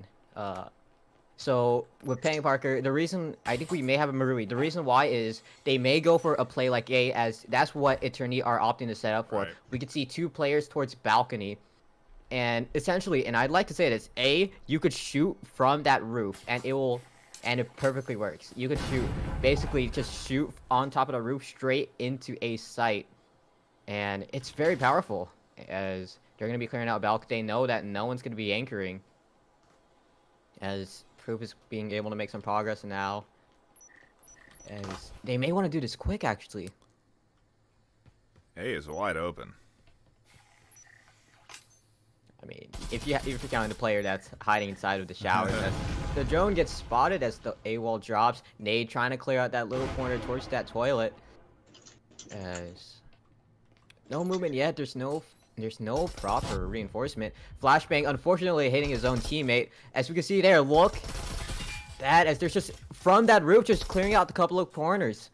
So, with Penny Parker, the reason... I think we may have a Marui. The reason why is they may go for a play like A, as that's what Eternity are opting to set up for. Right. We could see 2 players towards balcony. And essentially, and I'd like to say this, A, you could shoot from that roof, and it will... And it perfectly works. You could shoot... Basically, just shoot on top of the roof straight into a site. And it's very powerful, as they're going to be clearing out balcony. They know that no one's going to be anchoring, as Proof is being able to make some progress now. As they may want to do this quick, actually. A is wide open. I mean, if you're counting the player that's hiding inside of the shower, the drone gets spotted as the A wall drops. Nade trying to clear out that little corner towards that toilet. As no movement yet. There's no proper reinforcement. Flashbang unfortunately hitting his own teammate. As we can see there, look. That as there's just from that roof just clearing out a couple of corners.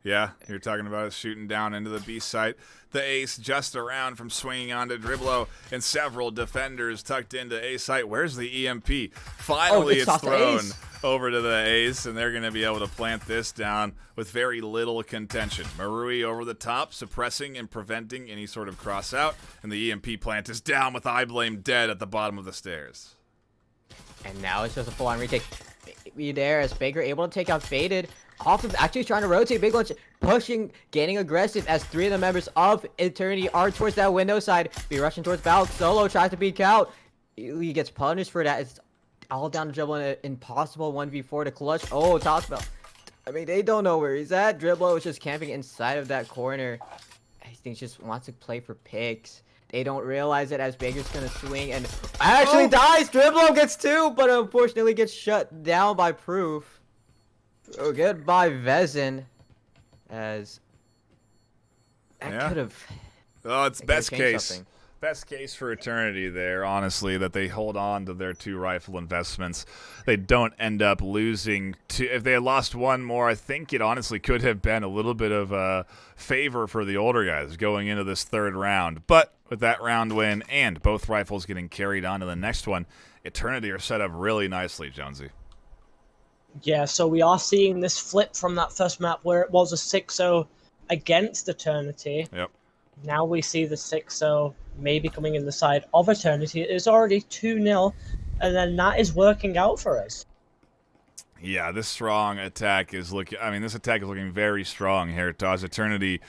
Yeah, you're talking about it shooting down into the B site. The ace just around from swinging onto Driblo, and several defenders tucked into A site. Where's the EMP? Finally, it's thrown over to the ace, and they're going to be able to plant this down with very little contention. Marui over the top, suppressing and preventing any sort of cross out, and the EMP plant is down with iBlame dead at the bottom of the stairs. And now it's just a full-on retake. Be there as Baker able to take out Faded. Off of actually trying to rotate. Big Lunch pushing, getting aggressive as 3 of the members of Eternity are towards that window side. Be rushing towards Balk. Solo tries to peek out. He gets punished for that. It's all down to Dribble in an impossible 1v4 to clutch. Oh, top spell. I mean, they don't know where he's at. Dribble is just camping inside of that corner. I think he just wants to play for picks. They don't realize it as Baker's gonna swing and actually dies. Dribble gets 2, but unfortunately gets shut down by Proof. Oh, goodbye, Vezin. As that could have. Oh, it's best case. Best case for Eternity there, honestly, that they hold on to their 2 rifle investments. They don't end up losing. If they had lost one more, I think it honestly could have been a little bit of a favor for the older guys going into this 3rd round. But with that round win and both rifles getting carried on to the next one, Eternity are set up really nicely, Jonesy. Yeah, so we are seeing this flip from that first map where it was a 6-0 against Eternity. Yep. Now we see the 6-0 maybe coming in the side of Eternity. It is already 2-0, and then that is working out for us. Yeah, this strong attack is looking. I mean, this attack is looking very strong here. Toz Eternity.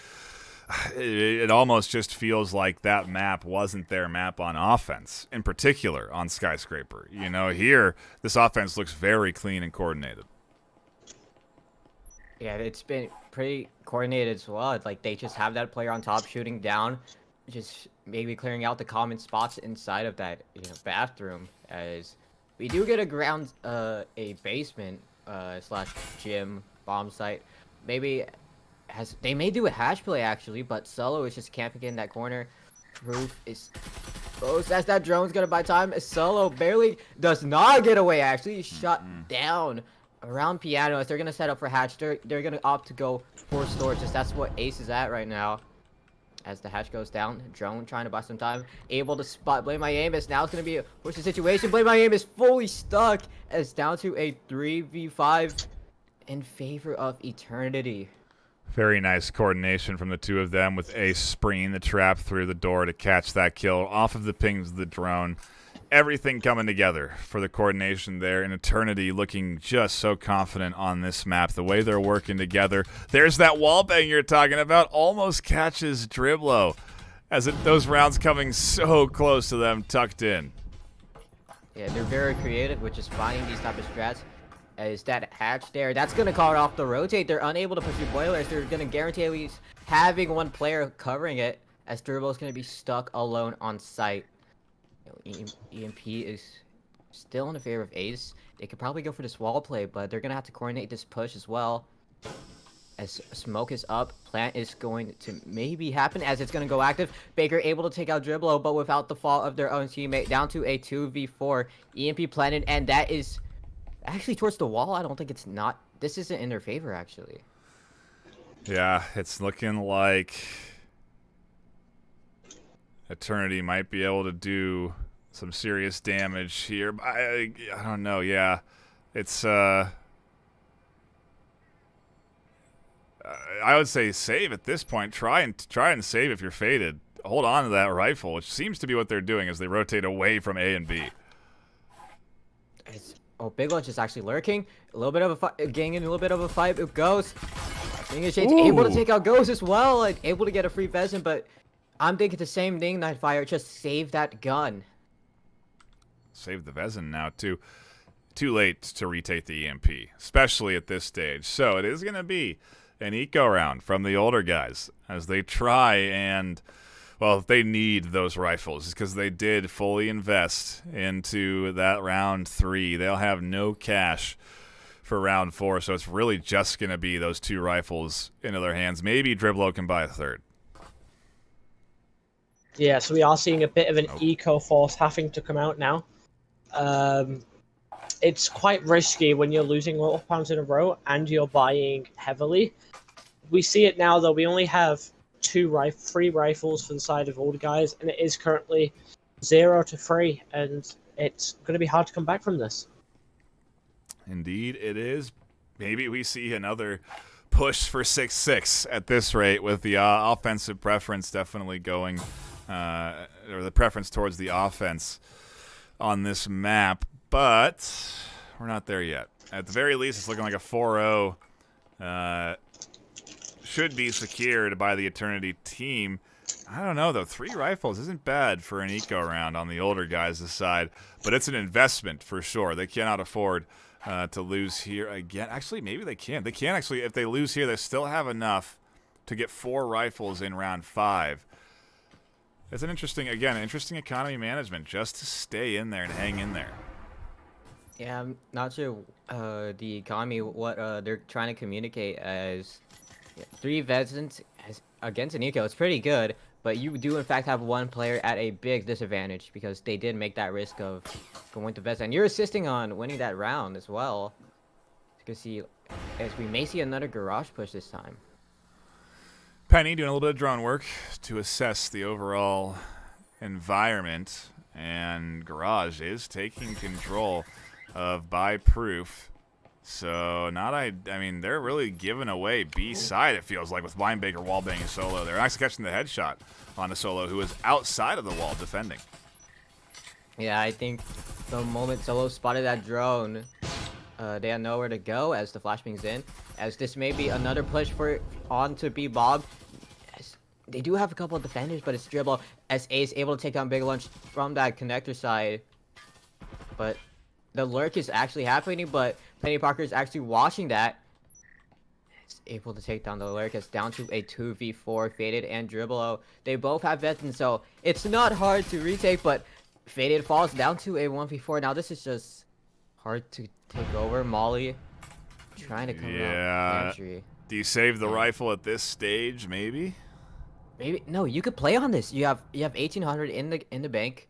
It almost just feels like that map wasn't their map on offense, in particular on Skyscraper. You know, here this offense looks very clean and coordinated. Yeah, it's been pretty coordinated as well. It's like they just have that player on top shooting down, just maybe clearing out the common spots inside of that bathroom. As we do get a basement slash gym bomb site. Maybe they may do a hash play actually, but Solo is just camping in that corner. Proof is close as that drone's gonna buy time. Solo barely does not get away. Actually, he's shot down around piano. As they're gonna set up for hatch, they're gonna opt to go for storage. As that's what Ace is at right now. As the hatch goes down, drone trying to buy some time, able to spot Blame My Aim. As now it's gonna be a push the situation. Blame My Aim is fully stuck. As down to a 3v5 in favor of Eternity. Very nice coordination from the 2 of them, with Ace springing the trap through the door to catch that kill off of the pings of the drone. Everything coming together for the coordination there, and Eternity looking just so confident on this map. The way they're working together. There's that wallbang you're talking about. Almost catches Driblo as those rounds coming so close to them tucked in. Yeah, they're very creative, which is finding these type of strats. Is that hatch there? That's going to call it off the rotate. They're unable to push the boilers. They're going to guarantee at least having one player covering it, as Durbo is going to be stuck alone on site. EMP is still in the favor of Ace. They could probably go for this wall play, but they're going to have to coordinate this push as well. As smoke is up, plant is going to maybe happen as it's going to go active. Baker able to take out Driblo, but without the fall of their own teammate. Down to a 2v4. EMP planted, and that is actually towards the wall. I don't think it's not. This isn't in their favor, actually. Yeah, it's looking like Eternity might be able to do some serious damage here. I don't know. Yeah, it's I would say save at this point. Try and save if you're faded. Hold on to that rifle, which seems to be what they're doing as they rotate away from A and B. Big Lunch is actually lurking. A little bit of a fight, getting in a little bit of a fight with Ghost. English able to take out Ghost as well, like able to get a free Vezin, but I'm thinking the same thing, Nightfire. Just save that gun. Save the Vezin now too. Too late to retake the EMP, especially at this stage. So it is going to be an eco round from the older guys as they try and, well, they need those rifles because they did fully invest into that round 3. They'll have no cash for round 4, so it's really just going to be those 2 rifles into their hands. Maybe Driblo can buy a 3rd. Yeah, so we are seeing a bit of an eco force having to come out now. It's quite risky when you're losing multiple pounds in a row and you're buying heavily. We see it now, though. We only have 3 rifles for the side of older guys, and it is currently 0-3, and it's going to be hard to come back from this. Indeed, it is. Maybe we see another push for 6-6 at this rate, with the offensive preference definitely going, or the preference towards the offense on this map, but we're not there yet. At the very least, it's looking like a 4-0 should be secured by the Eternity team. I don't know, though. 3 rifles isn't bad for an eco round on the older guys' side, but it's an investment for sure. They cannot afford to lose here again. Actually, maybe they can. They can actually. If they lose here, they still have enough to get 4 rifles in round 5. It's an interesting economy management just to stay in there and hang in there. Yeah, I'm not sure the economy, what they're trying to communicate as 3 Vezins against an eco. It's pretty good, But you do, in fact, have one player at a big disadvantage because they did make that risk of going to vest. And you're assisting on winning that round as well. You can see, as we may see another garage push this time. Penny doing a little bit of drone work to assess the overall environment. And Garage is taking control of By Proof. So I mean, they're really giving away B side, it feels like, with Linebaker wallbanging Solo. They're actually catching the headshot on a Solo who is outside of the wall defending. Yeah, I think the moment Solo spotted that drone, they had nowhere to go as the flashbang's in. As this may be another push for on to be Bob. As they do have a couple of defenders, but it's dribble as A is able to take down Big Lunch from that connector side. But the lurk is actually happening, but Penny Parker is actually watching that. Is able to take down the lurk. It's down to a 2v4. Faded and Dribblo. They both have veterans, so it's not hard to retake, but Faded falls down to a 1v4. Now this is just hard to take over. Molly trying to come out. Pantry. Do you save the rifle at this stage, maybe? Maybe no, you could play on this. You have 1800 in the bank.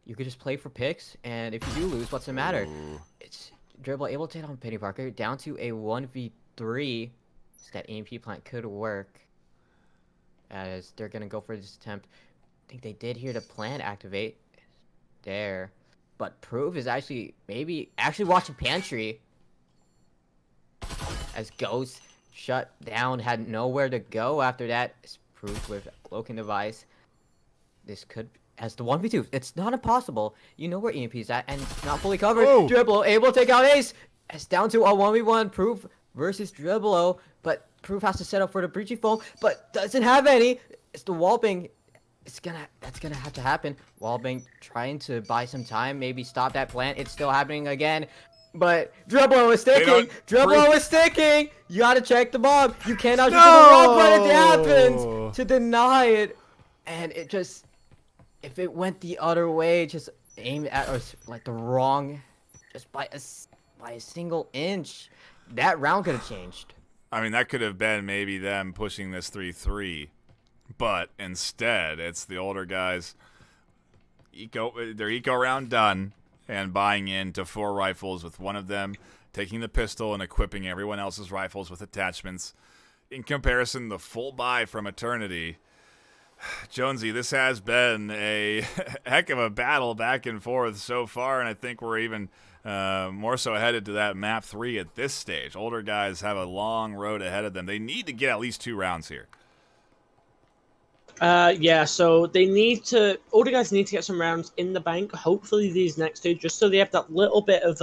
You could just play for picks, and if you do lose, what's the matter? Ooh. It's Dribble able to hit on Penny Parker down to a 1v3. So that EMP plant could work. As they're gonna go for this attempt. I think they did hear the plant activate. There. But Proof is actually watching Pantry. As Ghost shut down, had nowhere to go after that. It's Proof with cloaking device. This could as the 1v2. It's not impossible. You know where EMP's at, and it's not fully covered. Oh. Dribble able to take out Ace. It's down to a 1v1. Proof versus Dribble, but Proof has to set up for the breachy foam, but doesn't have any. It's the wallbang. That's gonna have to happen. Wallbang trying to buy some time, maybe stop that plant. It's still happening again. But Dribble is sticking. Dribble is sticking. You gotta check the bomb. You cannot just do the wrong button. It happens to deny it, and it just. If it went the other way, just aimed at or like the wrong, just by a single inch, that round could have changed. I mean, that could have been maybe them pushing this 3-3, but instead, it's the older guys. Their eco round done, and buying into 4 rifles with one of them taking the pistol and equipping everyone else's rifles with attachments. In comparison, the full buy from Eternity. Jonesy, this has been a heck of a battle back and forth so far, and I think we're even more so headed to that map 3 at this stage. Older guys have a long road ahead of them. They need to get at least 2 rounds here. Yeah, so older guys need to get some rounds in the bank, hopefully these next 2, just so they have that little bit of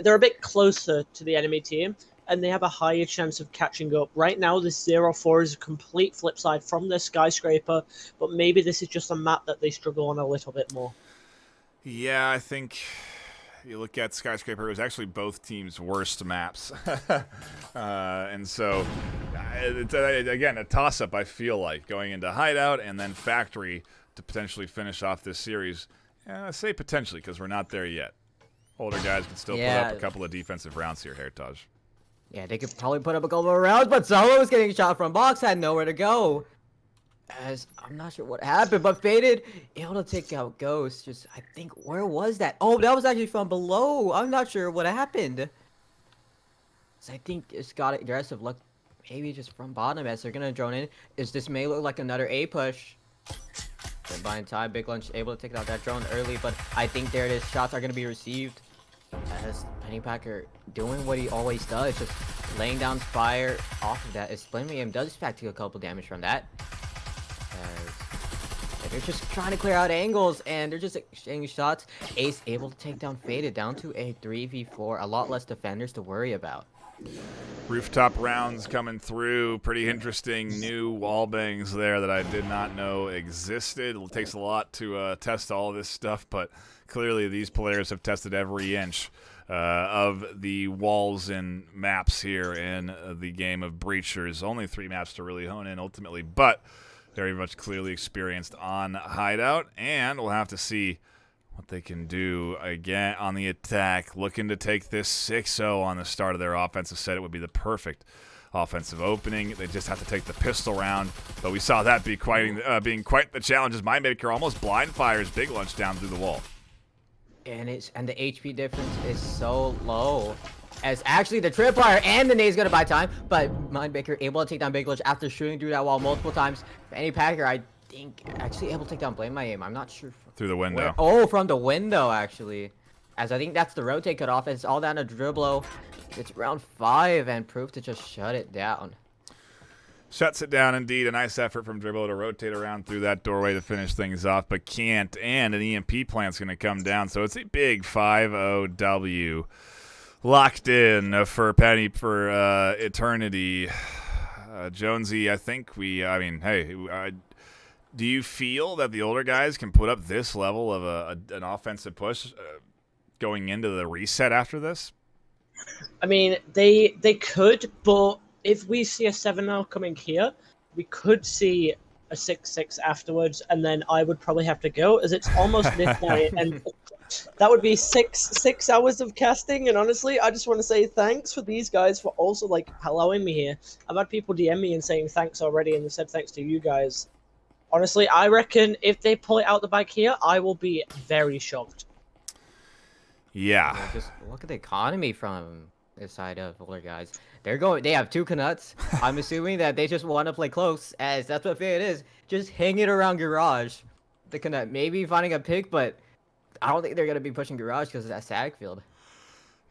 they're a bit closer to the enemy team, and they have a higher chance of catching up. Right now, this 0-4 is a complete flip side from the Skyscraper, but maybe this is just a map that they struggle on a little bit more. Yeah, I think you look at Skyscraper, it was actually both teams' worst maps. And so, it's, again, a toss-up, I feel like, going into Hideout and then Factory to potentially finish off this series. I say potentially because we're not there yet. Older guys can still put up a couple of defensive rounds here, Heritage. Yeah, they could probably put up a couple of rounds, but Solo was getting shot from box, had nowhere to go. As I'm not sure what happened, but Faded able to take out Ghost. Just I think where was that? Oh, that was actually from below. I'm not sure what happened. So I think it's got aggressive look, maybe just from bottom as they're gonna drone in. This may look like another A push. But by time, Big Lunch able to take out that drone early, but I think there it is. Shots are gonna be received. As Penny Packer doing what he always does, just laying down fire off of that. As Flaming Aim does fact take a couple damage from that. As they're just trying to clear out angles and they're just exchanging shots. Ace able to take down Faded down to a 3v4. A lot less defenders to worry about. Rooftop rounds coming through. Pretty interesting new wall bangs there that I did not know existed. It takes a lot to test all of this stuff, but clearly these players have tested every inch of the walls and maps here in the game of Breachers. Only 3 maps to really hone in ultimately, but very much clearly experienced on Hideout, and we'll have to see what they can do again on the attack, looking to take this 6-0 on the start of their offensive set. It would be the perfect offensive opening. They just have to take the pistol round. But we saw that being quite the challenge as Mindmaker almost blind fires Big Lunch down through the wall. And the HP difference is so low. As actually the tripwire and the nade is gonna buy time, but Mindmaker able to take down Big Lunch after shooting through that wall multiple times. For any Packer, I think actually able to take down Blame My Aim. I'm not sure. Through the window. Oh, from the window actually. As I think that's the rotate cut off. It's all down to Dribblo. It's round 5 and Proof to just shut it down. Shuts it down indeed. A nice effort from Dribblo to rotate around through that doorway to finish things off, but can't. And an EMP plant's going to come down. So it's a big 5-0 W. Locked in for Penny for Eternity. Jonesy, I think do you feel that the older guys can put up this level of an offensive push going into the reset after this? I mean, they could, but if we see a 7-0 coming here, we could see a 6-6 afterwards, and then I would probably have to go, as it's almost midnight, and that would be six hours of casting. And honestly, I just want to say thanks for these guys for also like allowing me here. I've had people DM me and saying thanks already, and they said thanks to you guys. Honestly, I reckon if they pull it out the bag here, I will be very shocked. Yeah. Just look at the economy from this side of older guys. They have 2 Canuts. I'm assuming that they just want to play close, as that's what it is. Just hanging around garage. The Canut maybe finding a pick, but I don't think they're gonna be pushing garage because of that sag field.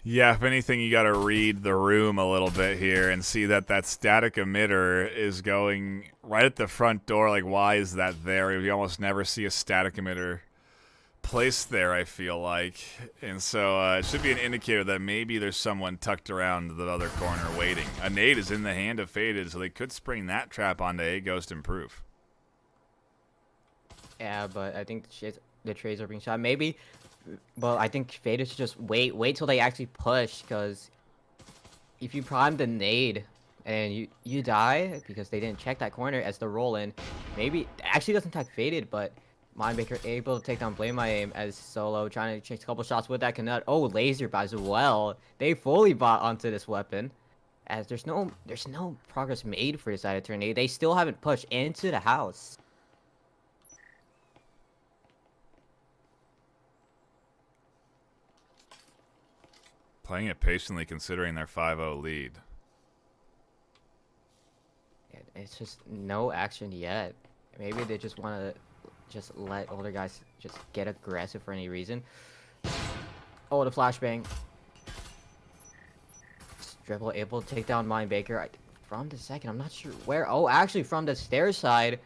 Yeah, if anything, you got to read the room a little bit here and see that static emitter is going right at the front door. Like, why is that there? We almost never see a static emitter placed there, I feel like. And so it should be an indicator that maybe there's someone tucked around the other corner waiting. A nade is in the hand of Faded, so they could spring that trap onto A Ghost and Proof. Yeah, but I think the trades are being shot. Maybe, well, I think Faded should just wait till they actually push, because if you prime the nade and you die because they didn't check that corner as the roll in, maybe actually doesn't tag Faded, but Mindmaker able to take down Blame My Aim as Solo trying to chase a couple shots with that Canut. Oh, laser as well. They fully bought onto this weapon, as there's no progress made for this side of Eternity. They still haven't pushed into the house. Playing it patiently considering their 5-0 lead. It's just no action yet. Maybe they just want to just let older guys just get aggressive for any reason. Oh, the flashbang. Dribble able to take down Mindmaker from the second. I'm not sure where. Oh, actually from the stairs side. It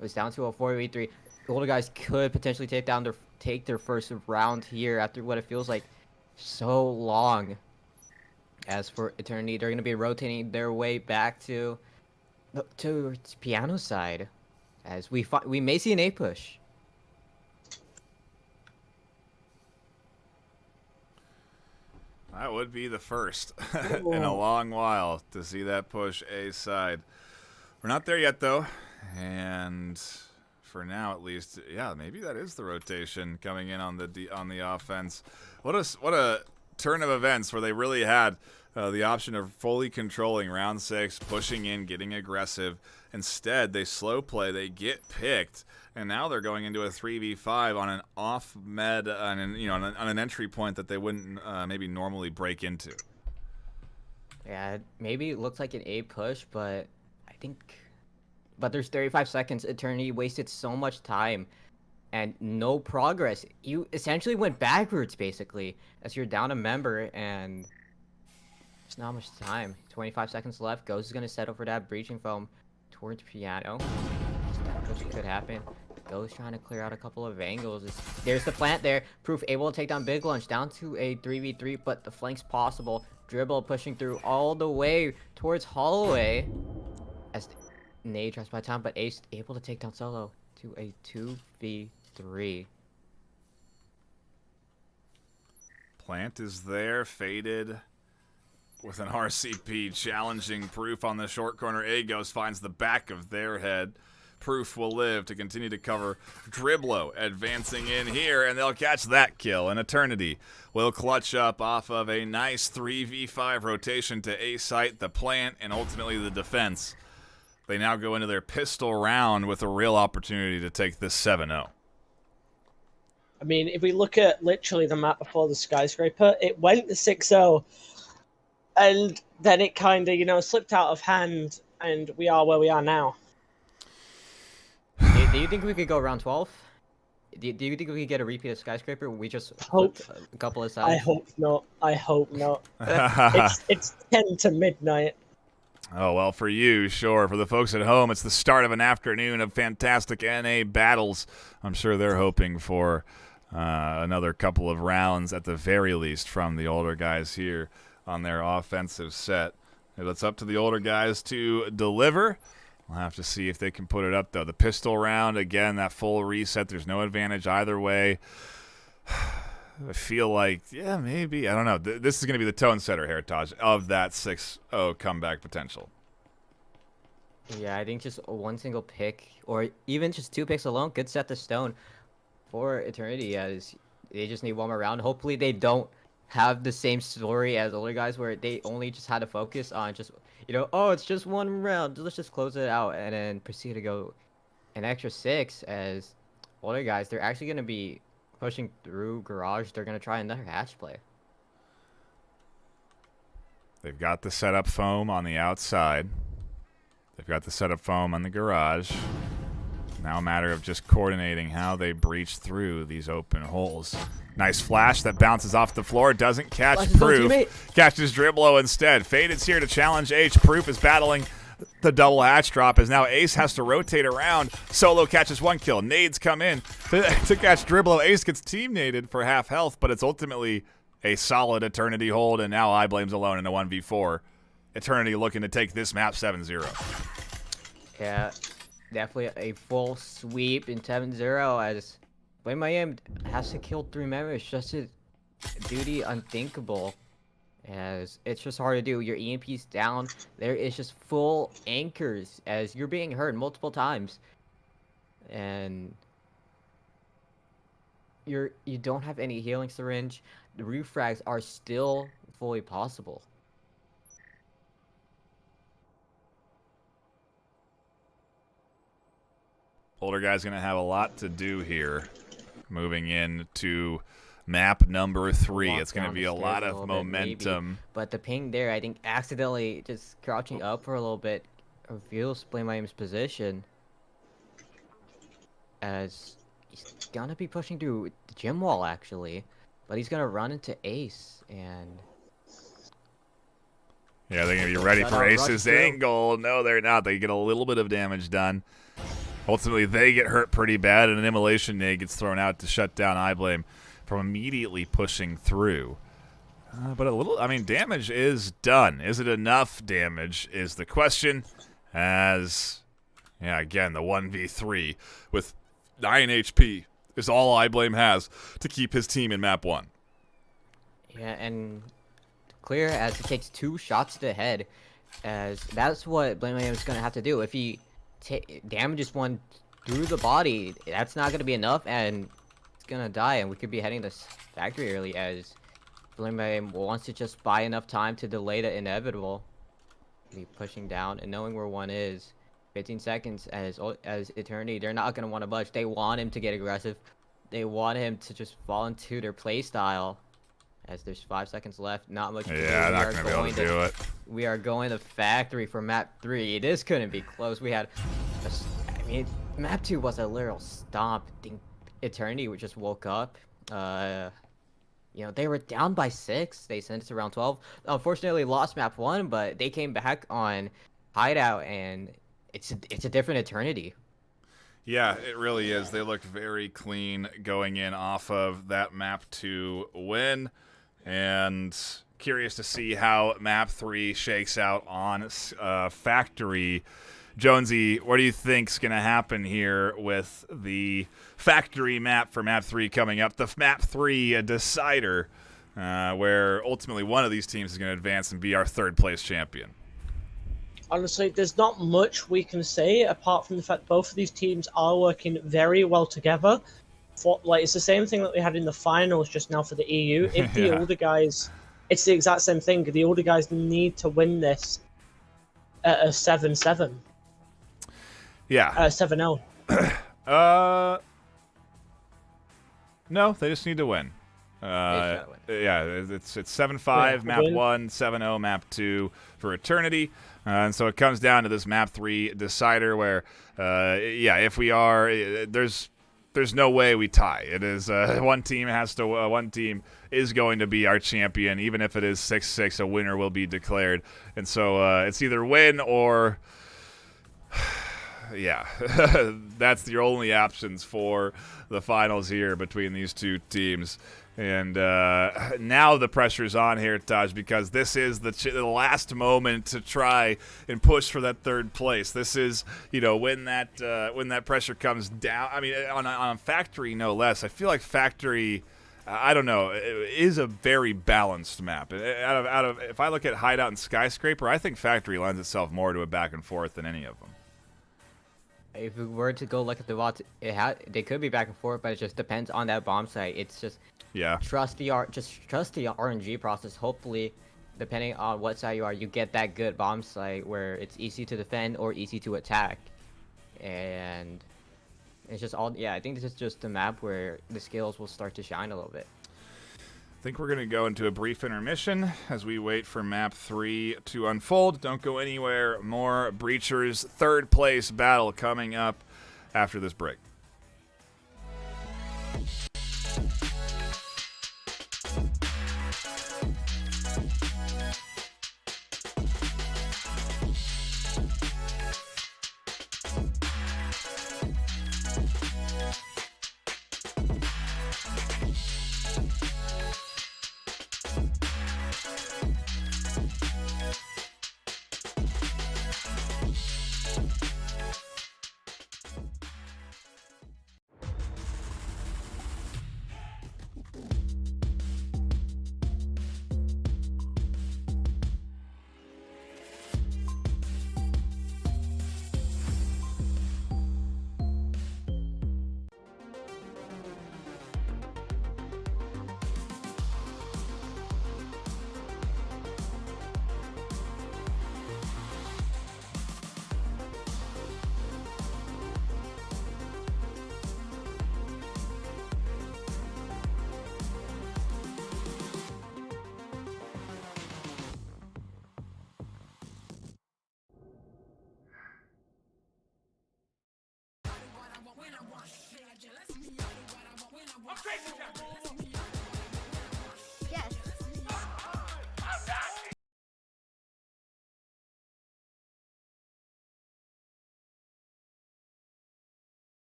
was down to a 4v3. Older guys could potentially take their first round here after what it feels like so long. As for Eternity, they're going to be rotating their way back to piano side, as we may see an A push. That would be the first in a long while to see that push A side. We're not there yet though, and for now at least, yeah, maybe that is the rotation coming in on the offense. What a turn of events where they really had the option of fully controlling round 6, pushing in, getting aggressive. Instead, they slow play, they get picked, and now they're going into a 3v5 on an off med, on an entry point that they wouldn't maybe normally break into. Yeah, maybe it looks like an A push, but there's 35 seconds. Eternity wasted so much time and no progress. You essentially went backwards, basically, as you're down a member, and there's not much time. 25 seconds left. Ghost is going to settle for that breaching foam towards piano. That push could happen. Ghost trying to clear out a couple of angles. There's the plant there. Proof able to take down Big Lunch down to a 3v3, but the flank's possible. Dribble pushing through all the way towards Holloway, as Nade tries by time, but Ace able to take down Solo to a 2v3. Plant is there, Faded with an RCP challenging Proof on the short corner. A Ghost finds the back of their head. Proof will live to continue to cover Driblo advancing in here, and they'll catch that kill. And Eternity will clutch up off of a nice 3v5 rotation to A site, the plant, and ultimately the defense. They now go into their pistol round with a real opportunity to take this 7-0. I mean, if we look at literally the map before the skyscraper, it went to 6-0, and then it kind of, slipped out of hand, and we are where we are now. Do you think we could go round 12? Do you think we could get a repeat of skyscraper? We just Hope. a couple of times. I hope not. It's 10 to midnight. Oh, well, for you, sure. For the folks at home, it's the start of an afternoon of fantastic NA battles. I'm sure they're hoping for another couple of rounds at the very least from the older guys here on their offensive set. It's up to the older guys to deliver. We'll have to see if they can put it up, though. The pistol round, again, that full reset. There's no advantage either way. I feel like, yeah, maybe. I don't know. This is going to be the tone setter, Heritage, of that 6-0 comeback potential. Yeah, I think just one single pick, or even just 2 picks alone, could set the stone for Eternity, as they just need one more round. Hopefully they don't have the same story as older guys where they only just had to focus on just, oh, it's just one round, let's just close it out, and then proceed to go an extra 6. As older guys, they're actually going to be pushing through Garage. They're going to try another hatch play. They've got the setup foam on the outside. They've got the setup foam on the Garage. Now a matter of just coordinating how they breach through these open holes. Nice flash that bounces off the floor. Doesn't catch Proof. Catches Driblo instead. Faded's here to challenge H. Proof is battling the double hatch drop as now Ace has to rotate around. Solo catches 1 kill. Nades come in to catch Driblo. Ace gets team naded for half health, but it's ultimately a solid Eternity hold, and now iBlame's alone in a 1v4. Eternity looking to take this map 7-0. Yeah, definitely a full sweep in 7-0 as Blame Miami has to kill 3 members. Just a duty unthinkable, as it's just hard to do. Your EMP's down. There is just full anchors as you're being hurt multiple times, and you don't have any healing syringe. The refrags are still fully possible. Older guy's going to have a lot to do here. Moving in map number 3. It's going to be a lot of momentum. Maybe. But the ping there, I think, accidentally just crouching up for a little bit reveals Blame Miami's position, as he's going to be pushing through the gym wall, actually. But he's going to run into Ace, and... yeah, they're going to be ready for Ace's angle. No, they're not. They get a little bit of damage done. Ultimately, they get hurt pretty bad, and an immolation nade gets thrown out to shut down iBlame from immediately pushing through. But damage is done. Is it enough damage is the question, as, yeah, again, the 1v3 with 9 HP is all iBlame has to keep his team in map 1. Yeah, and clear as he takes 2 shots to the head, as that's what Blame Miami is going to have to do. If he damages one through the body, that's not going to be enough, and it's going to die, and we could be heading this factory early, as Blame Miami wants to just buy enough time to delay the inevitable. Be pushing down and knowing where one is. 15 seconds as Eternity, they're not going to want to budge. They want him to get aggressive. They want him to just fall into their play style. As there's 5 seconds left, not much to do. Yeah, not going to be able to do it. We are going to factory for map 3. This couldn't be close. We had, map 2 was a literal stomp. I think Eternity just woke up. They were down by 6. They sent it to round 12. Unfortunately, lost map 1, but they came back on Hideout, and it's a different Eternity. Yeah, it really is. They looked very clean going in off of that map 2 win. And curious to see how map 3 shakes out on Factory. Jonesy, what do you think's going to happen here with the Factory map for map 3 coming up? The map 3 decider, where ultimately one of these teams is going to advance and be our 3rd place champion. honestly, there's not much we can say apart from the fact both of these teams are working very well together. It's the same thing that we had in the finals just now for the EU. If the Yeah. older guys, it's the exact same thing. The older guys need to win this at a 7-7, Yeah. 7-0. No, they just need to win. gotta win. Yeah, it's 7-5 Yeah, map win. 1, 7-0 map 2 for Eternity. And so it comes down to this map 3 decider where, if we are, there's no way we tie. It is one team is going to be our champion, even if it is 6-6. A winner will be declared, and so it's either win or. Yeah, that's your only options for the finals here between these two teams. And now the pressure's on here, Taj, because this is the last moment to try and push for that third place. This is, when that pressure comes down. I mean, on Factory, no less. I feel like Factory, I don't know, is a very balanced map. Out of if I look at Hideout and Skyscraper, I think Factory lends itself more to a back and forth than any of them. If we were to go look at the vault, they could be back and forth, but it just depends on that bomb site. It's just trust the RNG process. Hopefully, depending on what side you are, you get that good bomb site where it's easy to defend or easy to attack, and it's just all. Yeah, I think this is just the map where the skills will start to shine a little bit. I think we're going to go into a brief intermission as we wait for map 3 to unfold. Don't go anywhere. More Breachers' third place battle coming up after this break.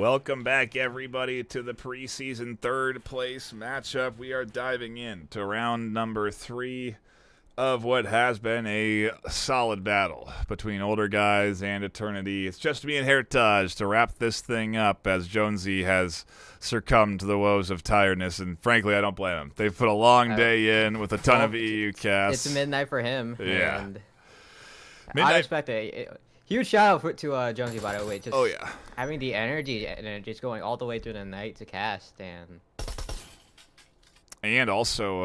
Welcome back, everybody, to the preseason third place matchup. We are diving in to round number 3 of what has been a solid battle between Older Guys and Eternity. It's just me and Heritage to wrap this thing up as Jonesy has succumbed to the woes of tiredness, and frankly, I don't blame him. They've put a long day in with a ton of EU casts. It's midnight for him. Yeah. And Midnight. I respect it. Huge shout out to Jonesy, by the way. Just Oh, yeah. having the energy and just going all the way through the night to cast And also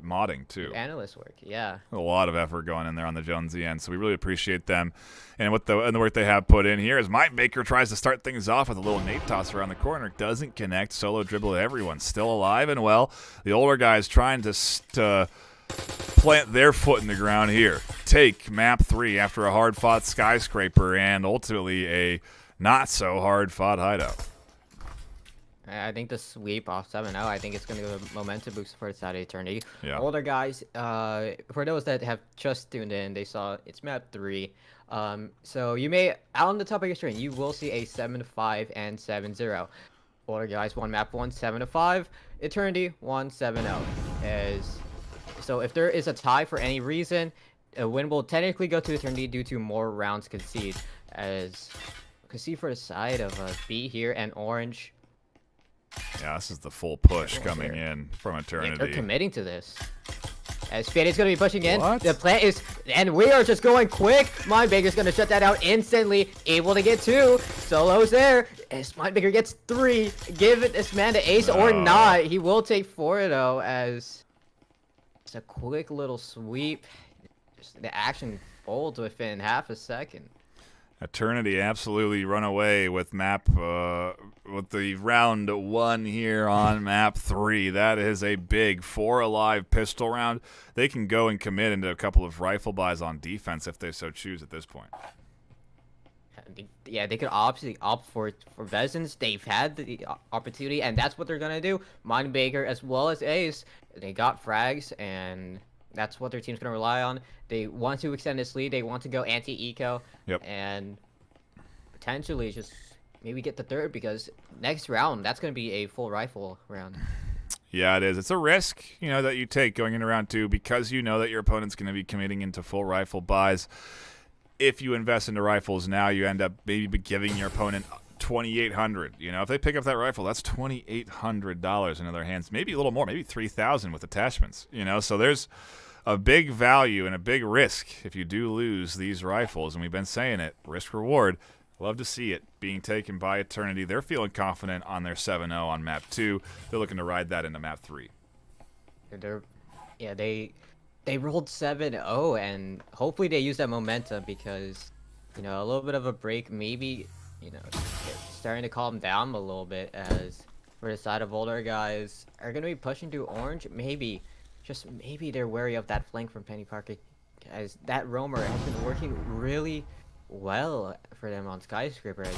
modding, too. analyst work. Yeah. A lot of effort going in there on the Jonesy end, so we really appreciate them and the work they have put in here. As Mindmaker tries to start things off with a little Nate toss around the corner, doesn't connect, solo dribble to everyone, still alive and well. The Older Guys trying to plant their foot in the ground here. Take map 3 after a hard-fought skyscraper and ultimately a not-so-hard-fought hideout. I think the sweep off 7-0, I think it's going to give a momentum boost for the side of Eternity. Yeah. Older Guys, for those that have just tuned in, they saw it's map 3. So you may, out on the top of your screen, you will see a 7-5 and 7-0. Older Guys won map 1, 7-5. Eternity won 7-0. So if there is a tie for any reason, a win will technically go to Eternity due to more rounds conceded. As you can see for the side of B here and Orange. Yeah, this is the full push coming in from Eternity. They're committing to this. As Fade's going to be pushing in. What? The plant is... And we are just going quick. Mindbreaker's going to shut that out instantly. Able to get 2. Solo's there. As Mindbreaker gets 3. Give it this man to ace or not. He will take 4 though, as... It's a quick little sweep. Just the action folds within half a second. Eternity absolutely run away with with the round 1 here on map 3. That is a big 4 alive pistol round. They can go and commit into a couple of rifle buys on defense if they so choose at this point. Yeah, they could obviously opt for Vezins. They've had the opportunity, and that's what they're gonna do. Mindbaker as well as Ace, they got frags, and that's what their team's gonna rely on. They want to extend this lead. They want to go anti-eco, and potentially just maybe get the 3rd, because next round that's gonna be a full rifle round. Yeah, it is. It's a risk, that you take going into round 2 because you know that your opponent's going to be committing into full rifle buys. If you invest into rifles now, you end up maybe giving your opponent $2,800. If they pick up that rifle, that's $2,800 in their hands. Maybe a little more, maybe $3,000 with attachments. So there's a big value and a big risk if you do lose these rifles. And we've been saying it, risk reward. Love to see it being taken by Eternity. They're feeling confident on their 7-0 on map 2. They're looking to ride that into map 3. They rolled 7-0, and hopefully they use that momentum, because a little bit of a break, maybe it's starting to calm down a little bit, as for the side of Older Guys are going to be pushing to Orange. Maybe they're wary of that flank from Penny Parker, as that roamer has been working really well for them on Skyscraper. As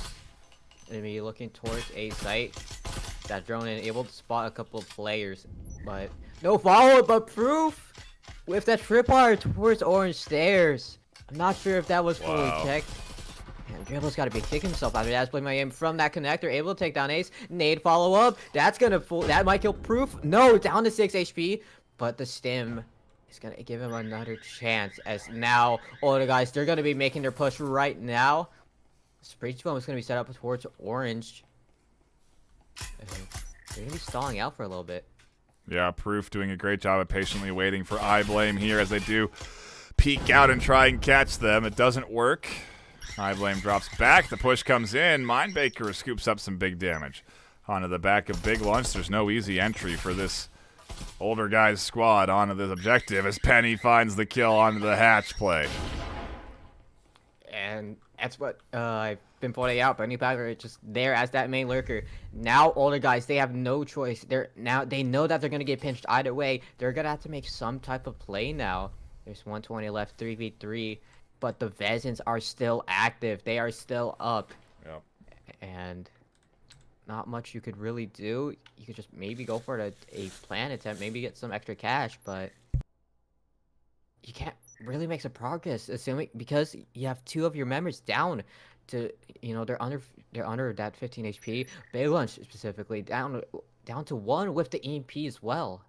they be looking towards a site, that drone and able to spot a couple of players, but no follow-up, but Proof with that tripwire towards Orange Stairs. I'm not sure if that was fully checked. And Dribble's got to be kicking himself out of that. Play my aim from that connector, able to take down Ace. Nade follow up. That might kill Proof. No, down to 6 HP. But the stim is gonna give him another chance. As now, Older Guys, they're gonna be making their push right now. Breach bomb is gonna be set up towards Orange. They're gonna be stalling out for a little bit. Yeah, Proof doing a great job of patiently waiting for I Blame here as they do peek out and try and catch them. It doesn't work. I Blame drops back. The push comes in. Mindbaker scoops up some big damage. Onto the back of Big Lunch. There's no easy entry for this Older Guys squad onto this objective as Penny finds the kill onto the hatch play. And that's what I've been pointing out. Penny Parker is just there as that main lurker. Now Older Guys, they have no choice. They know that they're gonna get pinched either way. They're gonna have to make some type of play now. There's 120 left, 3v3, but the Vezins are still active. They are still up. Yep. And not much you could really do. You could just maybe go for a plan attempt, maybe get some extra cash, but you can't really make some progress, assuming, because you have 2 of your members down. to, they're under that 15 HP. Big Lunch specifically down to 1 with the EMP as well.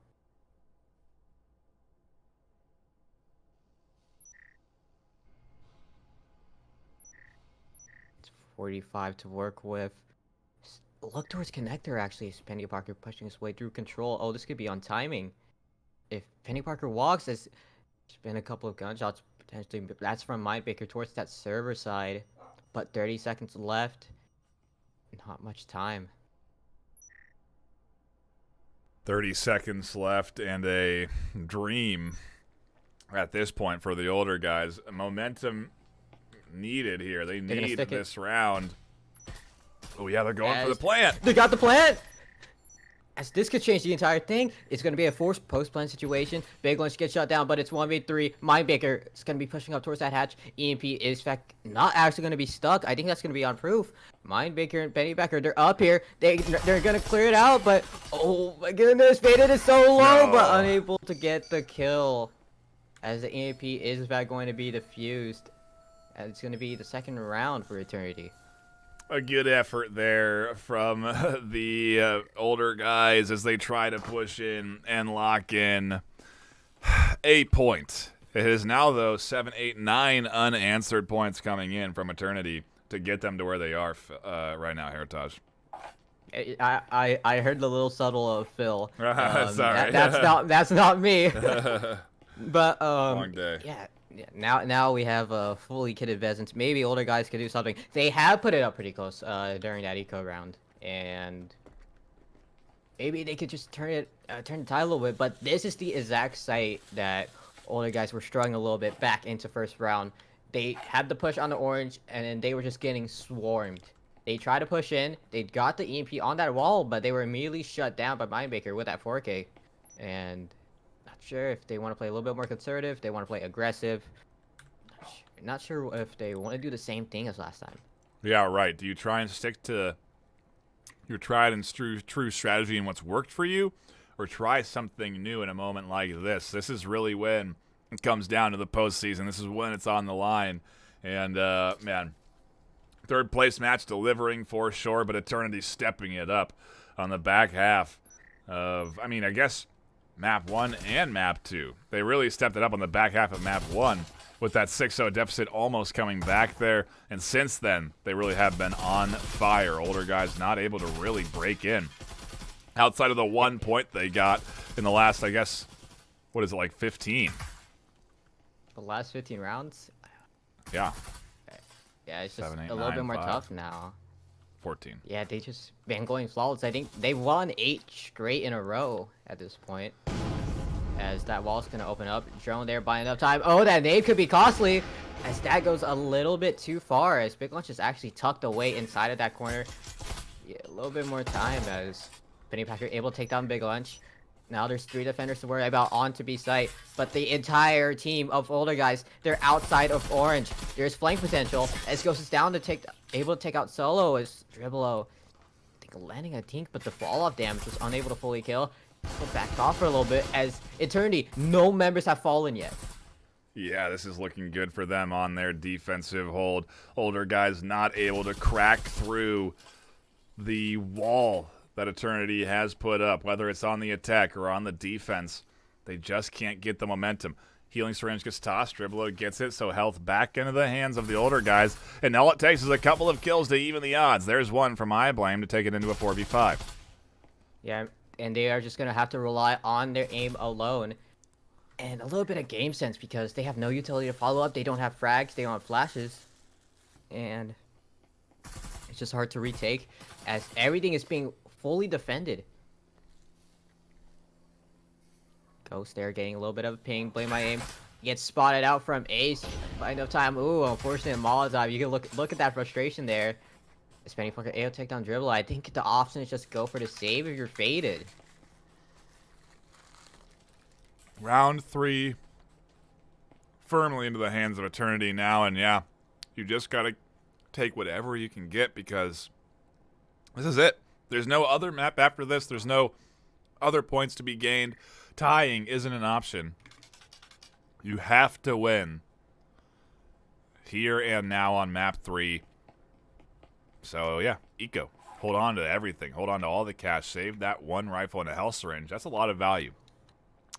It's 45 to work with. Look towards connector actually. Penny Parker pushing his way through control. Oh, this could be on timing. If Penny Parker walks, there's been a couple of gunshots potentially. But that's from Mindbaker towards that server side. But 30 seconds left. Not much time. 30 seconds left and a dream at this point for the older guys. Momentum needed here. They need this round. Oh, yeah, they're going for the plant. They got the plant! As this could change the entire thing, it's going to be a forced post-plant situation. Big Lunch gets shut down, but it's 1v3. Mindbaker is going to be pushing up towards that hatch. EMP is, in fact, not actually going to be stuck. I think that's going to be on proof. Mindbaker and Pennybacker, they're up here. They're going to clear it out, but... Oh, my goodness. Faded is so low, but unable to get the kill. As the EMP is, in fact, going to be defused. And it's going to be the second round for Eternity. A good effort there from the older guys as they try to push in and lock in a point. It is now, though, 7, 8, 9 unanswered points coming in from Eternity to get them to where they are right now, Heritage. I heard the little subtle of Phil. Sorry. That's not me. But long day. Yeah. Now we have fully kitted Vezins. Maybe older guys could do something. They have put it up pretty close during that eco round, and maybe they could just turn the tide a little bit. But this is the exact site that older guys were struggling a little bit back into first round. They had the push on the orange, and then they were just getting swarmed. They tried to push in. They got the EMP on that wall, but they were immediately shut down by Mindbaker with that 4K, and. Sure if they want to play a little bit more conservative, they want to play aggressive. Not sure if they want to do the same thing as last time. Yeah, right. Do you try and stick to your tried and true strategy and what's worked for you, or try something new in a moment like this? This is really when it comes down to the postseason. This is when it's on the line. And, man, third place match delivering for sure, but Eternity stepping it up on the back half of, I mean, I guess... Map 1 and Map 2. They really stepped it up on the back half of Map 1 with that 6-0 deficit almost coming back there. And since then, they really have been on fire. Older guys not able to really break in. Outside of the 1 point they got in the last, I guess, what is it, like 15? The last 15 rounds? Yeah. Yeah, it's just 7, 8, a little bit more tough now. 14. Yeah, they just been going flawless. I think they won 8 straight in a row at this point. As that wall's going to open up. Drone there buying enough time. Oh, that nade could be costly. As that goes a little bit too far. As Big Lunch is actually tucked away inside of that corner. Yeah, a little bit more time as Pennypacker able to take down Big Lunch. Now there's 3 defenders to worry about onto B site, but the entire team of older guys, they're outside of orange. There's flank potential as Ghost is down to able to take out Solo as Dribblo. I think landing a tink, but the fall off damage was unable to fully kill. But backed off for a little bit as Eternity, no members have fallen yet. Yeah, this is looking good for them on their defensive hold. Older guys not able to crack through the wall that Eternity has put up, whether it's on the attack or on the defense. They just can't get the momentum. Healing Syringe gets tossed, Dribblo gets it, so health back into the hands of the older guys, and all it takes is a couple of kills to even the odds. There's one from iBlame to take it into a 4v5. Yeah, and they are just going to have to rely on their aim alone, and a little bit of game sense because they have no utility to follow up, they don't have frags, they don't have flashes, and it's just hard to retake as everything is being fully defended. Ghost there getting a little bit of a ping. Blame my aim. Gets spotted out from Ace. By enough time. Ooh, unfortunate Molotov. You can look at that frustration there. Spending fucking AO take down Dribble. I think the option is just go for the save if you're faded. Round 3. Firmly into the hands of Eternity now, and yeah, you just gotta take whatever you can get because this is it. There's no other map after this. There's no other points to be gained. Tying isn't an option. You have to win here and now on map 3 So, yeah, Eco. Hold on to everything. Hold on to all the cash. Save that one rifle and a health syringe. That's a lot of value.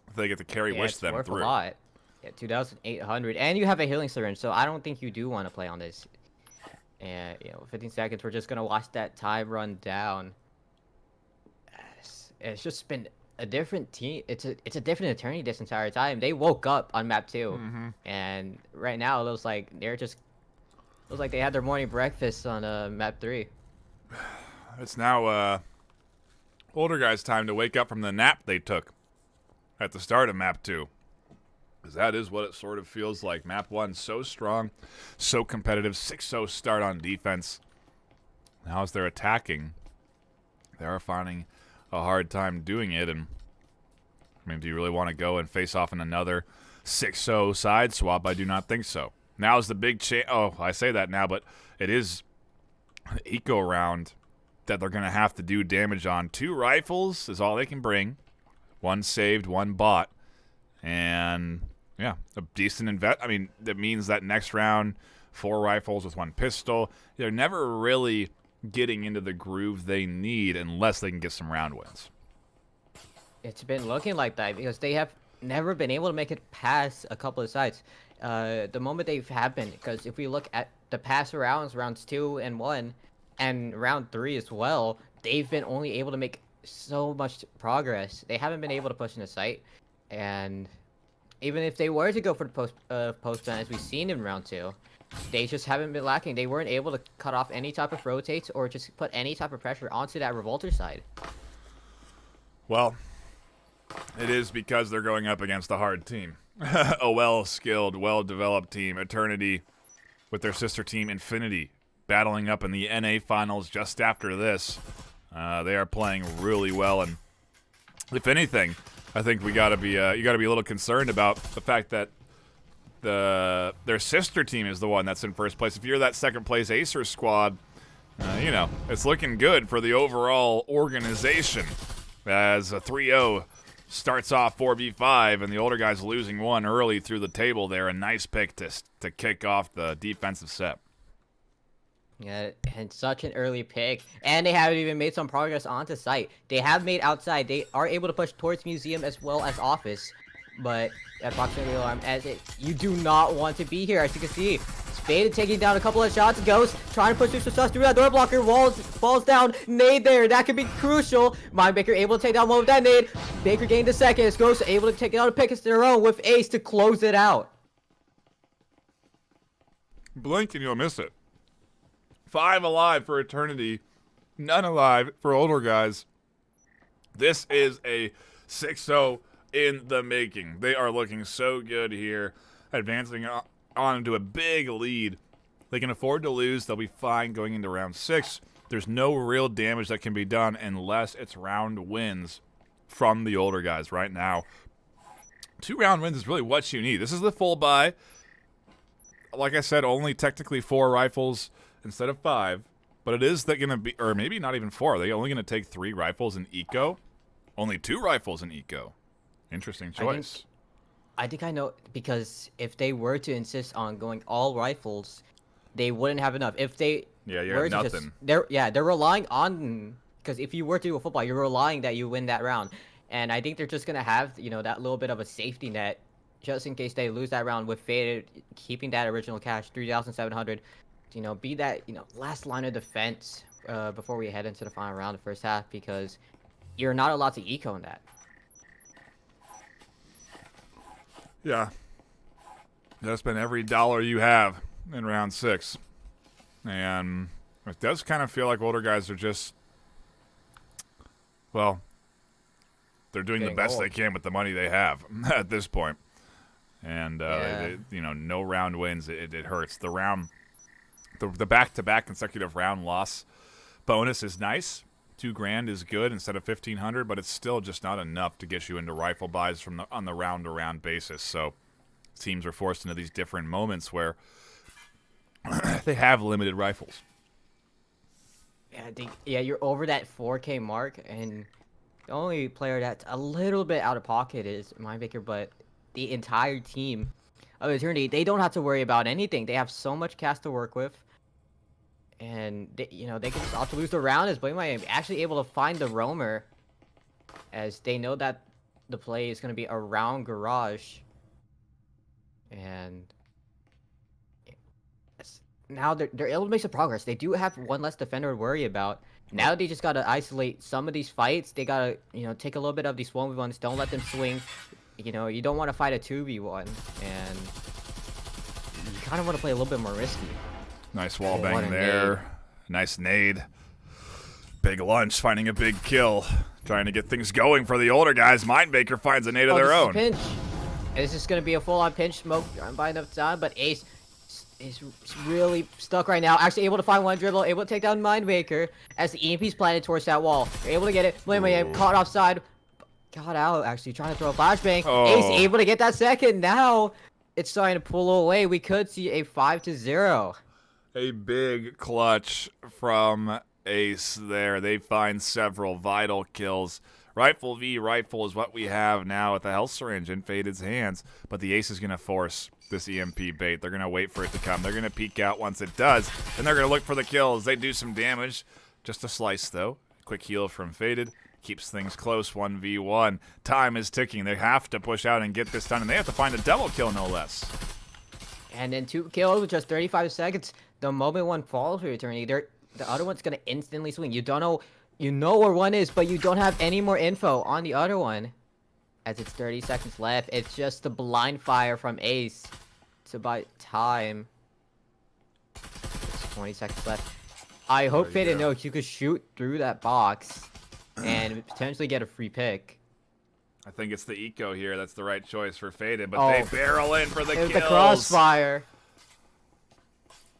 If they get to carry wish it's them worth through. a lot. Yeah, 2,800, and you have a healing syringe, so I don't think you do want to play on this. And 15 seconds. We're just gonna watch that time run down. It's just been a different team. It's a different eternity this entire time. They woke up on map 2, and right now it looks like they had their morning breakfast on map 3. It's now older guys' time to wake up from the nap they took at the start of map 2. Because that is what it sort of feels like. Map 1, so strong, so competitive, 6-0 start on defense. Now as they're attacking, they are finding a hard time doing it. And I mean, do you really want to go and face off in another 6-0 side swap? I do not think so. Now is the big chance. Oh, I say that now, but it is an eco round that they're going to have to do damage on. 2 rifles is all they can bring. 1 saved, 1 bought. And, yeah, a decent invest. I mean, that means that next round, 4 rifles with 1 pistol. They're never really getting into the groove they need unless they can get some round wins. It's been looking like that because they have never been able to make it past a couple of sides. The moment they've happened, because if we look at the past rounds 2 and 1, and round 3 as well, they've been only able to make so much progress. They haven't been able to push in the site. And even if they were to go for the post ban, as we've seen in round 2, they just haven't been lacking. They weren't able to cut off any type of rotates or just put any type of pressure onto that revolter side. Well, it is because they're going up against a hard team. A well-skilled, well-developed team. Eternity with their sister team Infinity battling up in the NA finals just after this. They are playing really well, and if anything, I think we gotta be you gotta be a little concerned about the fact that their sister team is the one that's in first place. If you're that second place Acer squad, it's looking good for the overall organization as a 3-0 starts off 4v5 and the older guys losing 1 early through the table there. A nice pick to kick off the defensive set. Yeah, and such an early pick. And they haven't even made some progress onto site. They have made outside. They are able to push towards museum as well as office. But at proximity alarm, you do not want to be here, as you can see. Spade taking down a couple of shots. Ghost trying to push through success through that door blocker. Falls down. Nade there. That could be crucial. Mindbaker able to take down one with that nade. Baker gained the second. Ghost able to take down a pick of their own with Ace to close it out. Blink and you'll miss it. 5 alive for Eternity. None alive for older guys. This is a 6-0 in the making. They are looking so good here. Advancing on into a big lead. They can afford to lose. They'll be fine going into round 6. There's no real damage that can be done unless it's round wins from the older guys right now. 2 round wins is really what you need. This is the full buy. Like I said, only technically 4 rifles instead of 5, but it is going to be, or maybe not even 4. Are they only going to take 3 rifles in eco? Only 2 rifles in eco. Interesting choice. I think I know, because if they were to insist on going all rifles, they wouldn't have enough. If they you're nothing. They're relying on, because if you were to do a football, you're relying that you win that round, and I think they're just gonna have that little bit of a safety net just in case they lose that round with Faded keeping that original cash 3,700. Be that last line of defense before we head into the final round of the first half, because you're not allowed to eco in that. Yeah. That's been every dollar you have in round 6. And it does kind of feel like older guys are just, well, they're doing the best they can with the money they have at this point. And, no round wins. It hurts. The back-to-back consecutive round loss bonus is nice. $2,000 is good instead of 1,500, but it's still just not enough to get you into rifle buys on the round-to-round basis. So teams are forced into these different moments where they have limited rifles. Yeah, you're over that 4K mark, and the only player that's a little bit out of pocket is Mindbaker, but the entire team of Eternity, they don't have to worry about anything. They have so much cash to work with. And they can just opt to lose the round as Blame My actually able to find the roamer, as they know that the play is going to be around garage. And now they're able to make some progress. They do have one less defender to worry about. Now they just gotta isolate some of these fights. They gotta, take a little bit of these 1v1s. Don't let them swing. You don't want to fight a 2v1, and you kind of want to play a little bit more risky. Nice wall bang there. Nice nade. Big lunch, finding a big kill. Trying to get things going for the older guys. Mindmaker finds a nade of their own. Pinch. This is going to be a full-on pinch smoke by enough time, but Ace is really stuck right now. Actually able to find one dribble, able to take down Mindmaker as the EMP's planted towards that wall. They're able to get it. Blame caught offside. Got out, actually trying to throw a flashbang. Ace able to get that second. Now it's starting to pull away. We could see a 5-0. A big clutch from Ace there. They find several vital kills. Rifle v Rifle is what we have now with the health syringe in Faded's hands, but the Ace is going to force this EMP bait. They're going to wait for it to come. They're going to peek out once it does, and they're going to look for the kills. They do some damage. Just a slice, though. Quick heal from Faded. Keeps things close, 1v1. Time is ticking. They have to push out and get this done, and they have to find a double kill, no less. And then 2 kills with just 35 seconds. The moment one falls for Eternity, the other one's going to instantly swing. You don't know... You know where one is, but you don't have any more info on the other one. As it's 30 seconds left, it's just the blind fire from Ace to buy time. It's 20 seconds left. I hope Faded knows you could shoot through that box and potentially get a free pick. I think it's the eco here. That's the right choice for Faded, but they barrel in for the kills. The crossfire.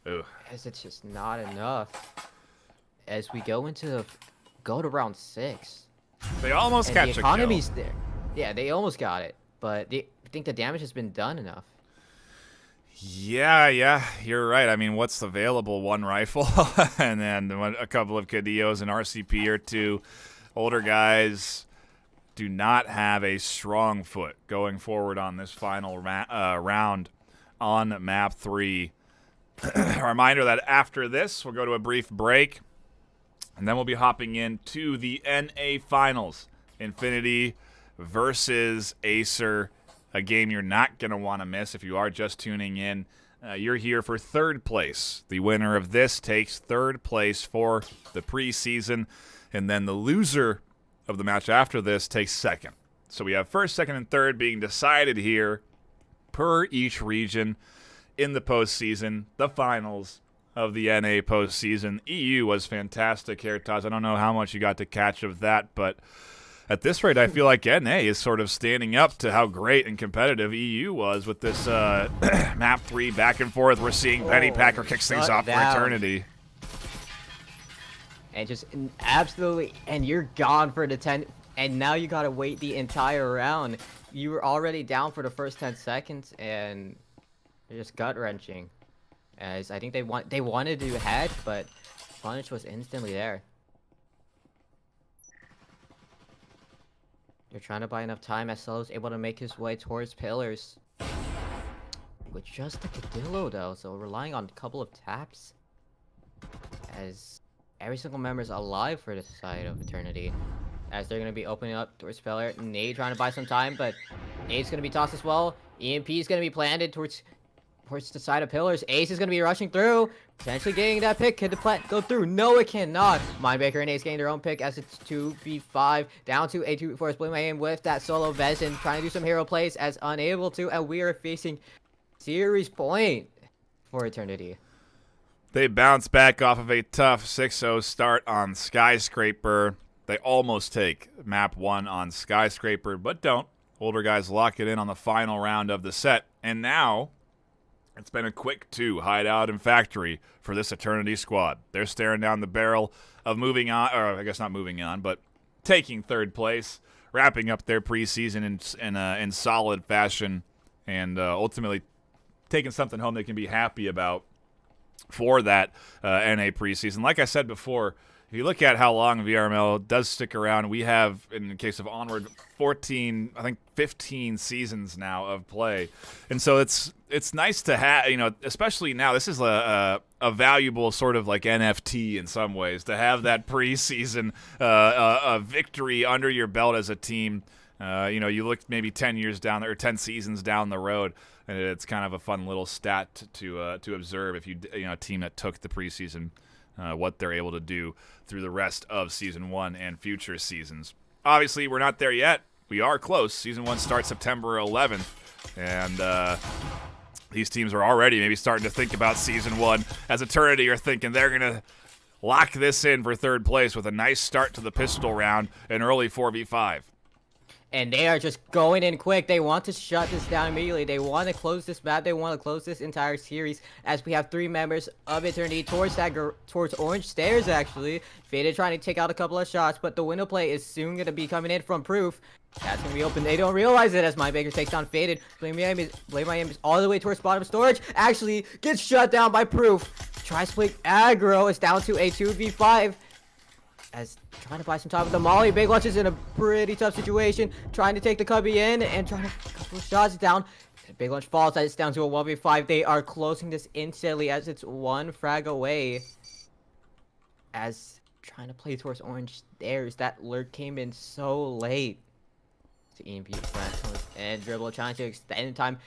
Ooh. As it's just not enough. As we go to round 6. They almost catch a kill. The economy's there. Yeah, they almost got it, but I think the damage has been done enough. Yeah, you're right. I mean, what's available? One rifle, and then a couple of Cadillos, an RCP or two. Older guys do not have a strong foot going forward on this final round on map 3. A reminder that after this, we'll go to a brief break, and then we'll be hopping into the NA Finals. Infinity versus Acer, a game you're not going to want to miss if you are just tuning in. You're here for third place. The winner of this takes third place for the preseason, and then the loser of the match after this takes second. So we have first, second, and third being decided here per each region in the postseason, the finals of the NA postseason. EU was fantastic here, Taz. I don't know how much you got to catch of that, but at this rate, I feel like NA is sort of standing up to how great and competitive EU was with this map 3 back and forth. We're seeing Penny Packer kicks things off for Eternity. And just absolutely, and you're gone for the 10, and now you gotta wait the entire round. You were already down for the first 10 seconds, and you're just gut-wrenching. As I think they wanted to head, but punish was instantly there. They're trying to buy enough time as Solo's able to make his way towards pillars. With just a Cadillo though, so relying on a couple of taps. As every single member is alive for the side of Eternity. As they're going to be opening up towards pillar. Nade trying to buy some time, but Nade's going to be tossed as well. EMP is going to be planted towards the side of pillars. Ace is going to be rushing through, potentially getting that pick. Can the plant go through? No, it cannot. Mindmaker and Ace getting their own pick as it's 2v5 down to a 2v4. Blame My Aim with that solo Vezin trying to do some hero plays as unable to, and we are facing series point for Eternity. They bounce back off of a tough 6-0 start on Skyscraper. They almost take map 1 on Skyscraper, but don't. Older guys lock it in on the final round of the set, and now it's been a quick 2 hideout and factory for this Eternity squad. They're staring down the barrel of moving on, or I guess not moving on, but taking third place, wrapping up their preseason in solid fashion, and ultimately taking something home they can be happy about for that NA preseason. Like I said before, if you look at how long VRML does stick around, we have, in the case of Onward, 14, I think 15 seasons now of play. And so it's nice to have, especially now, this is a a valuable sort of like NFT in some ways to have that preseason victory under your belt as a team. You look maybe 10 years down or 10 seasons down the road, and it's kind of a fun little stat to observe if a team that took the preseason, what they're able to do through the rest of season 1 and future seasons. Obviously, we're not there yet. We are close. Season 1 starts September 11th, and these teams are already maybe starting to think about season 1 as Eternity are thinking they're going to lock this in for third place with a nice start to the pistol round, an early 4v5. And they are just going in quick. They want to shut this down immediately. They want to close this map. They want to close this entire series as we have 3 members of Eternity towards Orange Stairs, actually. Faded trying to take out a couple of shots, but the window play is soon going to be coming in from Proof. That's going to be open. They don't realize it as My Baker takes down Faded. Blame My Aim is all the way towards bottom storage. Actually gets shut down by Proof. Tries to play aggro. It's down to a 2v5. As trying to buy some time with the Molly. Big Lunch is in a pretty tough situation. Trying to take the Cubby in and trying to a couple of shots down. Big Lunch falls as it's down to a 1v5. They are closing this instantly as it's 1 frag away. As trying to play towards Orange Stairs. That lurk came in so late. To EMP front and dribble trying to extend time.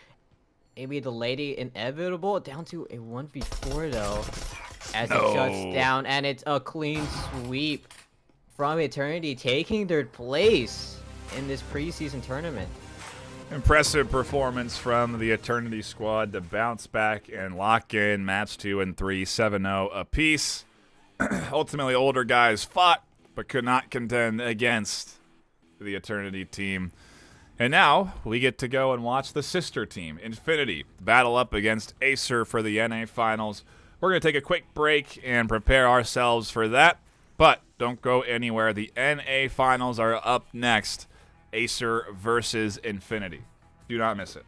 Maybe the lady inevitable down to a 1v4 though. As it shuts down, and it's a clean sweep from Eternity, taking third place in this preseason tournament. Impressive performance from the Eternity squad to bounce back and lock in maps 2 and 3, 7-0 apiece. Ultimately, older guys fought, but could not contend against the Eternity team. And now, we get to go and watch the sister team, Infinity, battle up against Acer for the NA Finals. We're going to take a quick break and prepare ourselves for that, but don't go anywhere. The NA Finals are up next. Acer versus Infinity. Do not miss it.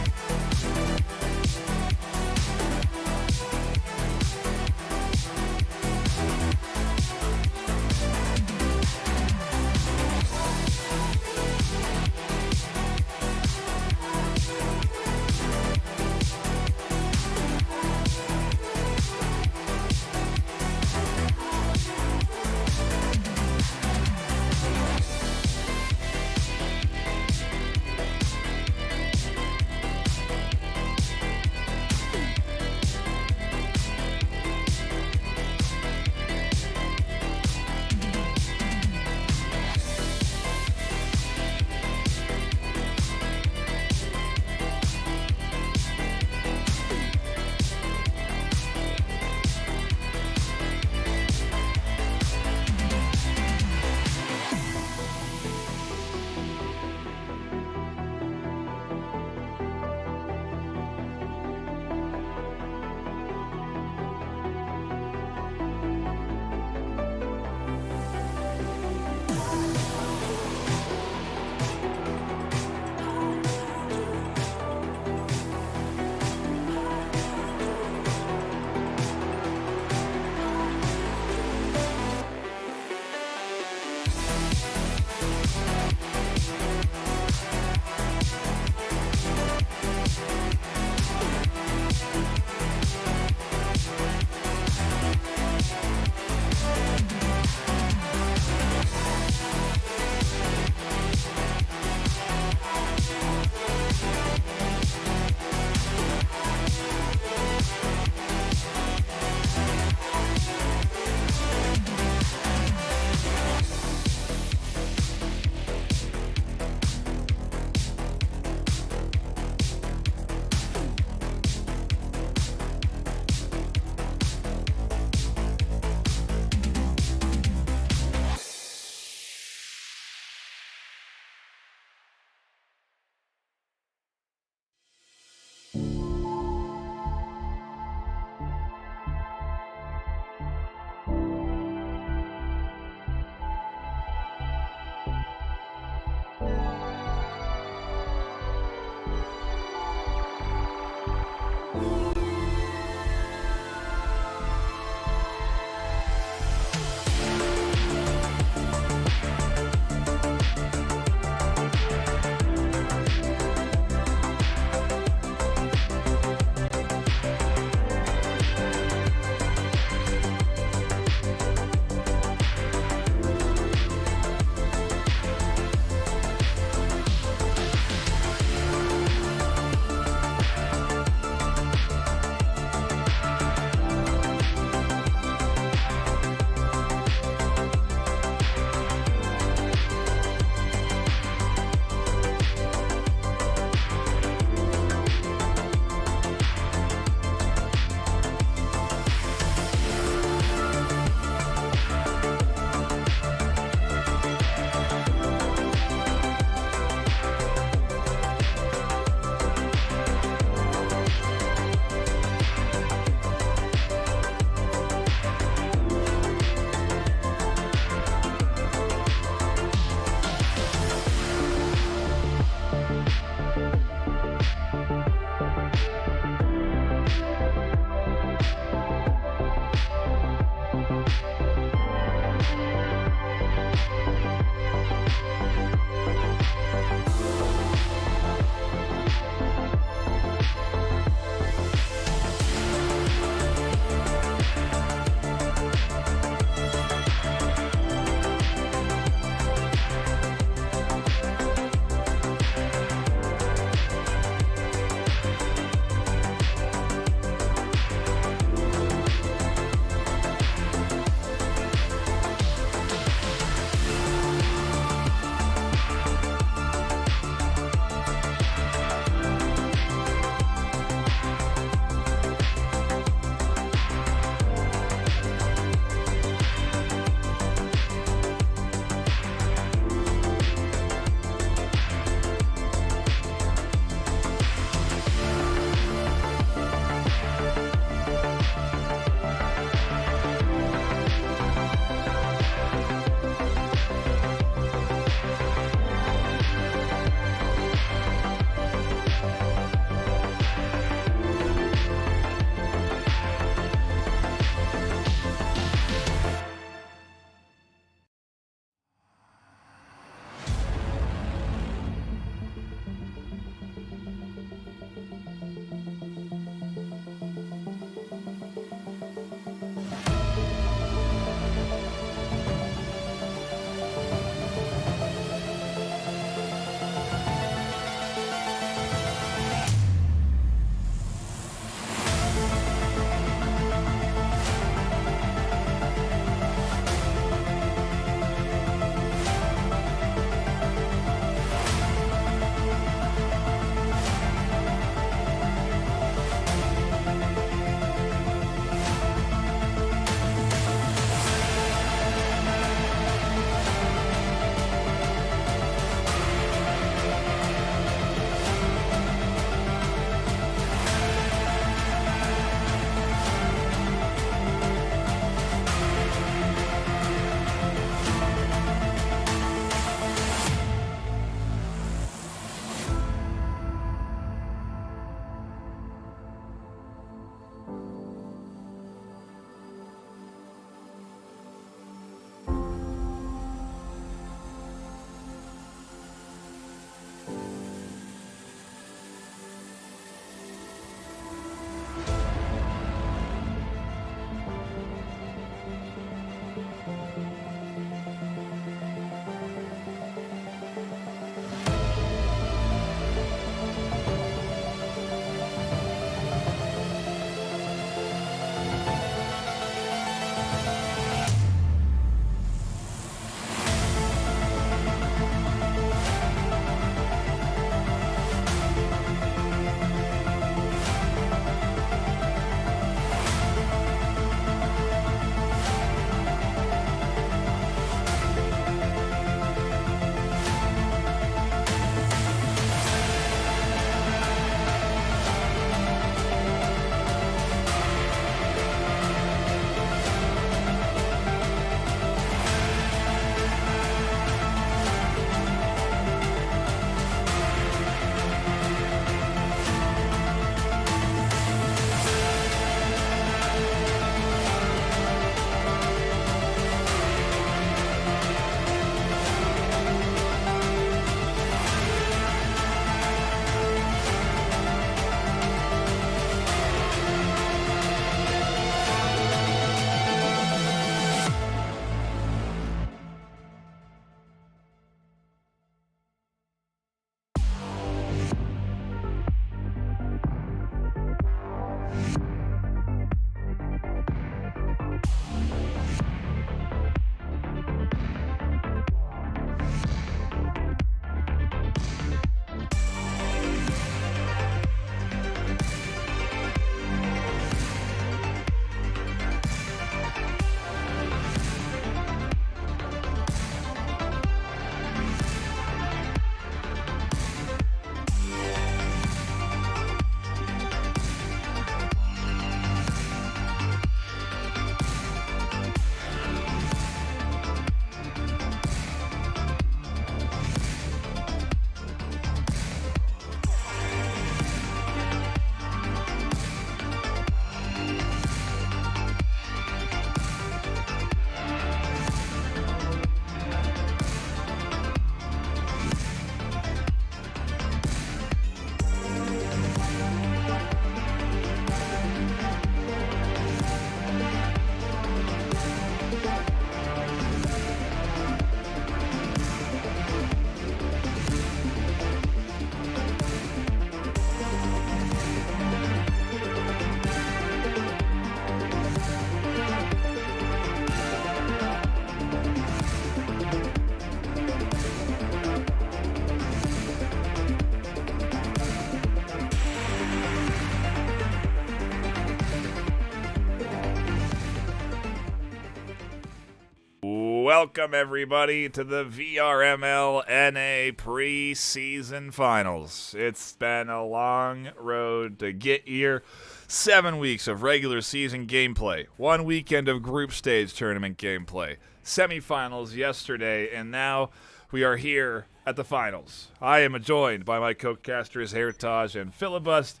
Welcome, everybody, to the VRML NA preseason finals. It's been a long road to get here. 7 weeks of regular season gameplay, 1 weekend of group stage tournament gameplay, semifinals yesterday, and now we are here at the finals. I am joined by my co-casters Heritage and Filibust.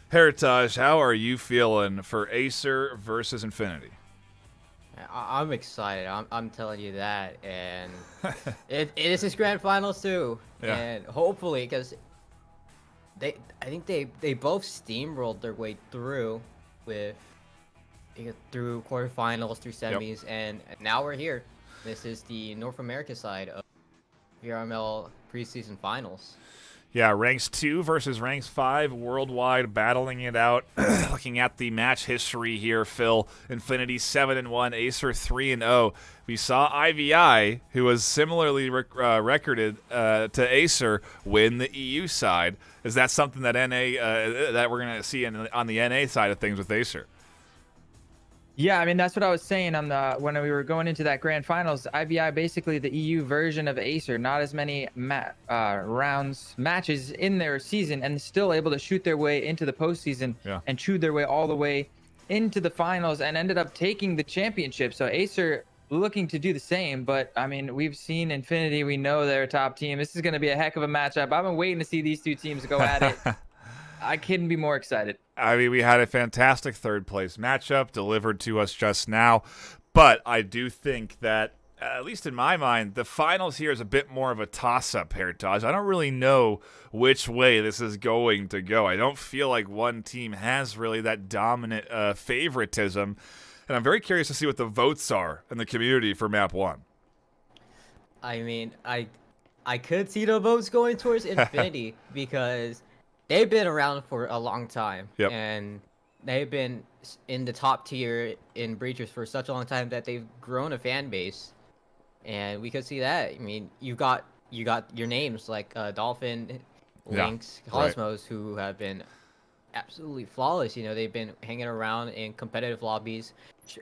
Heritage, how are you feeling for Acer versus Infinity? I'm excited. I'm telling you that, and it is his grand finals too. Yeah. And hopefully, because I think they both steamrolled their way through through quarterfinals, through semis, and now we're here. This is the North America side of VRML preseason finals. Yeah, ranks 2 versus ranks 5 worldwide, battling it out. Looking at the match history here, Phil, Infinity 7-1, Acer 3-0. We saw IVI, who was similarly recorded to Acer, win the EU side. Is that something that that we're going to see on the NA side of things with Acer? Yeah, I mean, that's what I was saying on when we were going into that grand finals. IVI, basically the EU version of Acer, not as many matches in their season, and still able to shoot their way into the postseason and chew their way all the way into the finals, and ended up taking the championship. So Acer looking to do the same, but I mean, we've seen Infinity. We know they're a top team. This is going to be a heck of a matchup. I've been waiting to see these two teams go at it. I couldn't be more excited. I mean, we had a fantastic third-place matchup delivered to us just now, but I do think that, at least in my mind, the finals here is a bit more of a toss-up, Heritage. I don't really know which way this is going to go. I don't feel like one team has really that dominant favoritism, and I'm very curious to see what the votes are in the community for Map 1. I mean, I could see the votes going towards Infinity because they've been around for a long time, and they've been in the top tier in Breachers for such a long time that they've grown a fan base, and we could see that. I mean, you got your names like Dolphin, Lynx, Cosmos, who have been absolutely flawless. You know, they've been hanging around in competitive lobbies,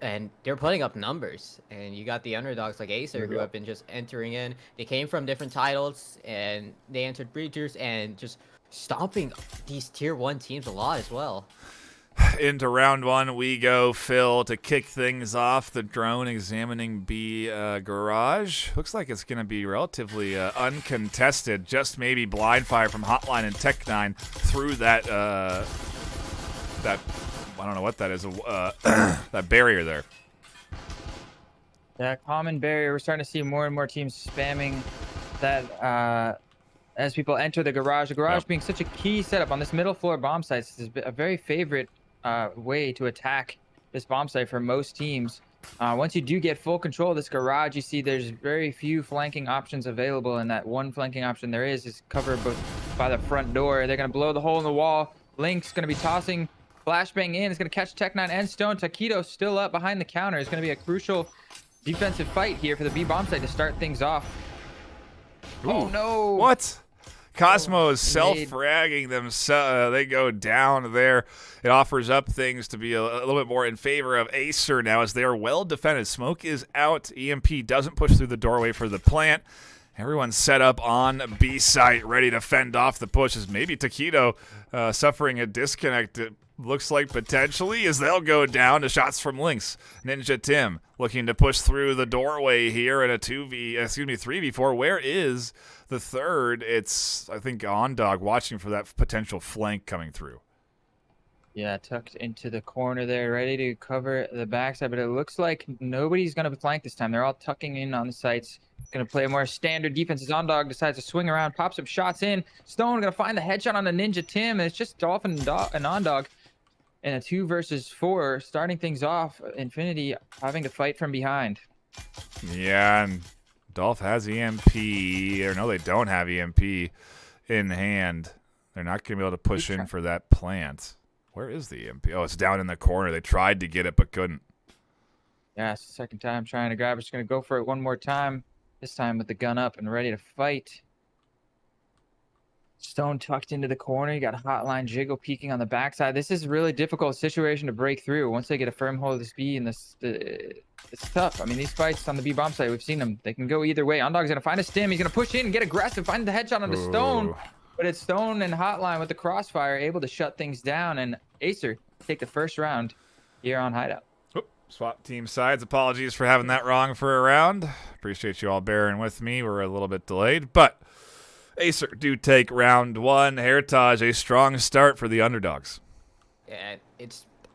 and they're putting up numbers. And you got the underdogs like Acer, who have been just entering in. They came from different titles, and they entered Breachers and just stomping these tier 1 teams a lot as well. Into round 1 we go, Phil, to kick things off. The drone examining B garage. Looks like it's going to be relatively uncontested. Just maybe blind fire from Hotline and Tech9 through that I don't know what that is, that barrier there. Yeah, common barrier. We're starting to see more and more teams spamming that as people enter the garage. The garage being such a key setup on this middle floor bomb site. This is a very favorite way to attack this bomb site for most teams. Once you do get full control of this garage, you see there's very few flanking options available, and that one flanking option there is covered by the front door. They're going to blow the hole in the wall. Link's going to be tossing Flashbang in. It's going to catch Tech9 and Stone. Taquito still up behind the counter. It's going to be a crucial defensive fight here for the B bomb site to start things off. Ooh. Oh, no. What? Cosmos made- self-fragging them. They go down there. It offers up things to be a little bit more in favor of Acer now as they are well defended. Smoke is out. EMP doesn't push through the doorway for the plant. Everyone's set up on B site, ready to fend off the pushes. Maybe Taquito suffering a disconnect. It looks like potentially as they'll go down to shots from Lynx. Ninja Tim looking to push through the doorway here in a 3v4. Where is the third? It's, I think, OnDog watching for that potential flank coming through. Yeah, tucked into the corner there, ready to cover the backside, but it looks like nobody's going to flank this time. They're all tucking in on the sites. Going to play a more standard defense as OnDog decides to swing around, pop some shots in. Stone going to find the headshot on the Ninja Tim, and it's just Dolphin and OnDog in a 2 versus 4, starting things off. Infinity having to fight from behind. Yeah, and Dolph has EMP, or no, they don't have EMP in hand. They're not going to be able to push in for that plant. Where is the EMP? Oh, it's down in the corner. They tried to get it, but couldn't. Yeah, it's the second time trying to grab it. Just going to go for it one more time. This time with the gun up and ready to fight. Stone tucked into the corner. You got Hotline Jiggle peeking on the backside. This is a really difficult situation to break through. Once they get a firm hold of this B, and it's tough. I mean, these fights on the B bomb site, we've seen them. They can go either way. OnDog's going to find a stim. He's going to push in and get aggressive, find the headshot onto Stone. But it's Stone and Hotline with the crossfire able to shut things down, and Acer take the first round here on Hideout. Swap team sides. Apologies for having that wrong for a round. Appreciate you all bearing with me. We're a little bit delayed, but Acer do take round 1. Heritage, a strong start for the underdogs. Yeah,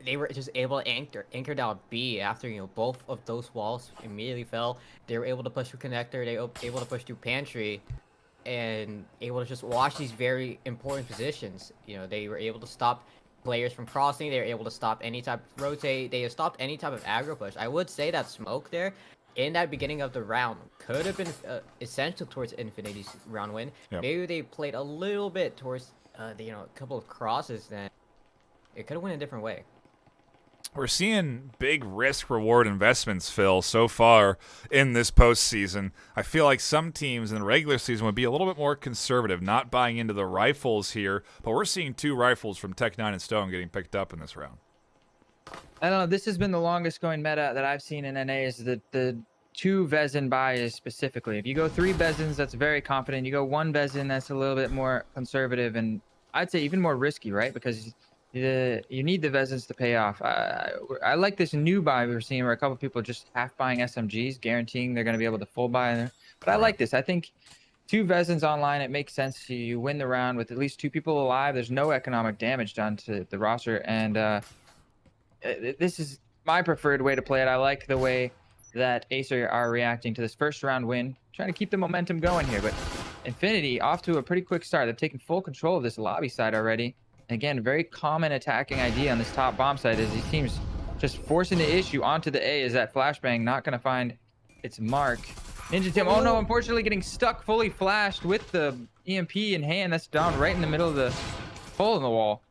they were just able to anchor down B after both of those walls immediately fell. They were able to push through connector. They were able to push through pantry, and able to just watch these very important positions. They were able to stop players from crossing. They were able to stop any type of rotate. They stopped any type of aggro push. I would say that smoke there in that beginning of the round could have been essential towards Infinity's round win. Yep. Maybe they played a little bit towards a couple of crosses, then it could have went a different way. We're seeing big risk-reward investments, Phil, so far in this postseason. I feel like some teams in the regular season would be a little bit more conservative, not buying into the rifles here, but we're seeing 2 rifles from Tech9 and Stone getting picked up in this round. I don't know. This has been the longest going meta that I've seen in NA is the 2 Vezin buys specifically. If you go 3 Vezins, that's very confident. You go 1 Vezin, that's a little bit more conservative, and I'd say even more risky, right? Because you need the Vezins to pay off. I like this new buy we're seeing where a couple people just half buying SMGs, guaranteeing they're going to be able to full buy there. But I like this. I think 2 Vezins online, it makes sense. You win the round with at least 2 people alive. There's no economic damage done to the roster, and this is my preferred way to play it. I like the way that Acer are reacting to this first round win, trying to keep the momentum going here. But Infinity off to a pretty quick start. They've taken full control of this lobby side already. Again, very common attacking idea on this top bomb site is these teams just forcing the issue onto the A. Is that flashbang not going to find its mark? Ninja Tim, oh no, unfortunately getting stuck fully flashed with the EMP in hand. That's down right in the middle of the hole in the wall.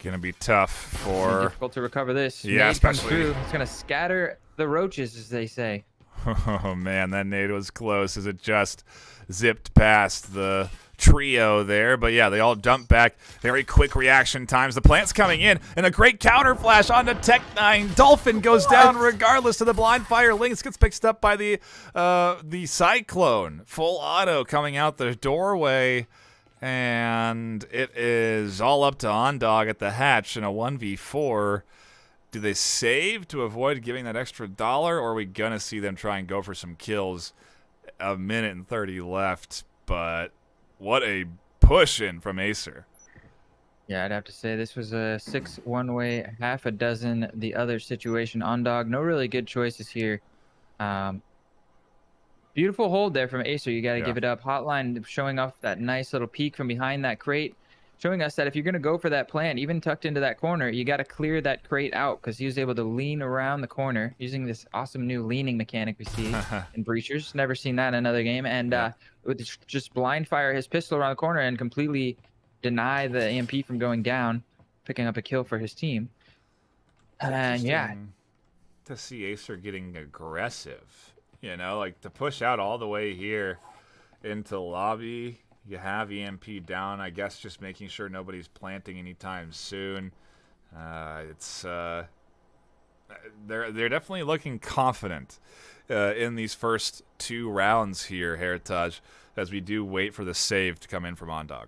Gonna be tough for... difficult to recover this. Yeah, Nade comes especially... through. It's going to scatter the roaches, as they say. Oh man, that nade was close as it just zipped past the trio there. But yeah, they all dump back. Very quick reaction times. The plant's coming in, and a great counter flash onto Tech9. Dolphin goes down regardless of the blind fire. Lynx gets picked up by the Cyclone. Full auto coming out the doorway. And it is all up to OnDog at the hatch in a 1v4. Do they save to avoid giving that extra $1, or are we going to see them try and go for some kills? A minute and 30 left, but what a push in from Acer. Yeah, I'd have to say this was a 6 one-way, half a dozen the other situation. OnDog, no really good choices here. Beautiful hold there from Acer. You got to give it up. Hotline showing off that nice little peek from behind that crate, showing us that if you're going to go for that plant, even tucked into that corner, you got to clear that crate out because he was able to lean around the corner using this awesome new leaning mechanic we see in Breachers. Never seen that in another game. And with just blind fire his pistol around the corner and completely deny the AMP from going down, picking up a kill for his team. And yeah, Interesting to see Acer getting aggressive, like to push out all the way here into lobby. You have EMP down, I guess, just making sure nobody's planting anytime soon. They're definitely looking confident in these first 2 rounds here, Heritage, as we do wait for the save to come in from Ondog.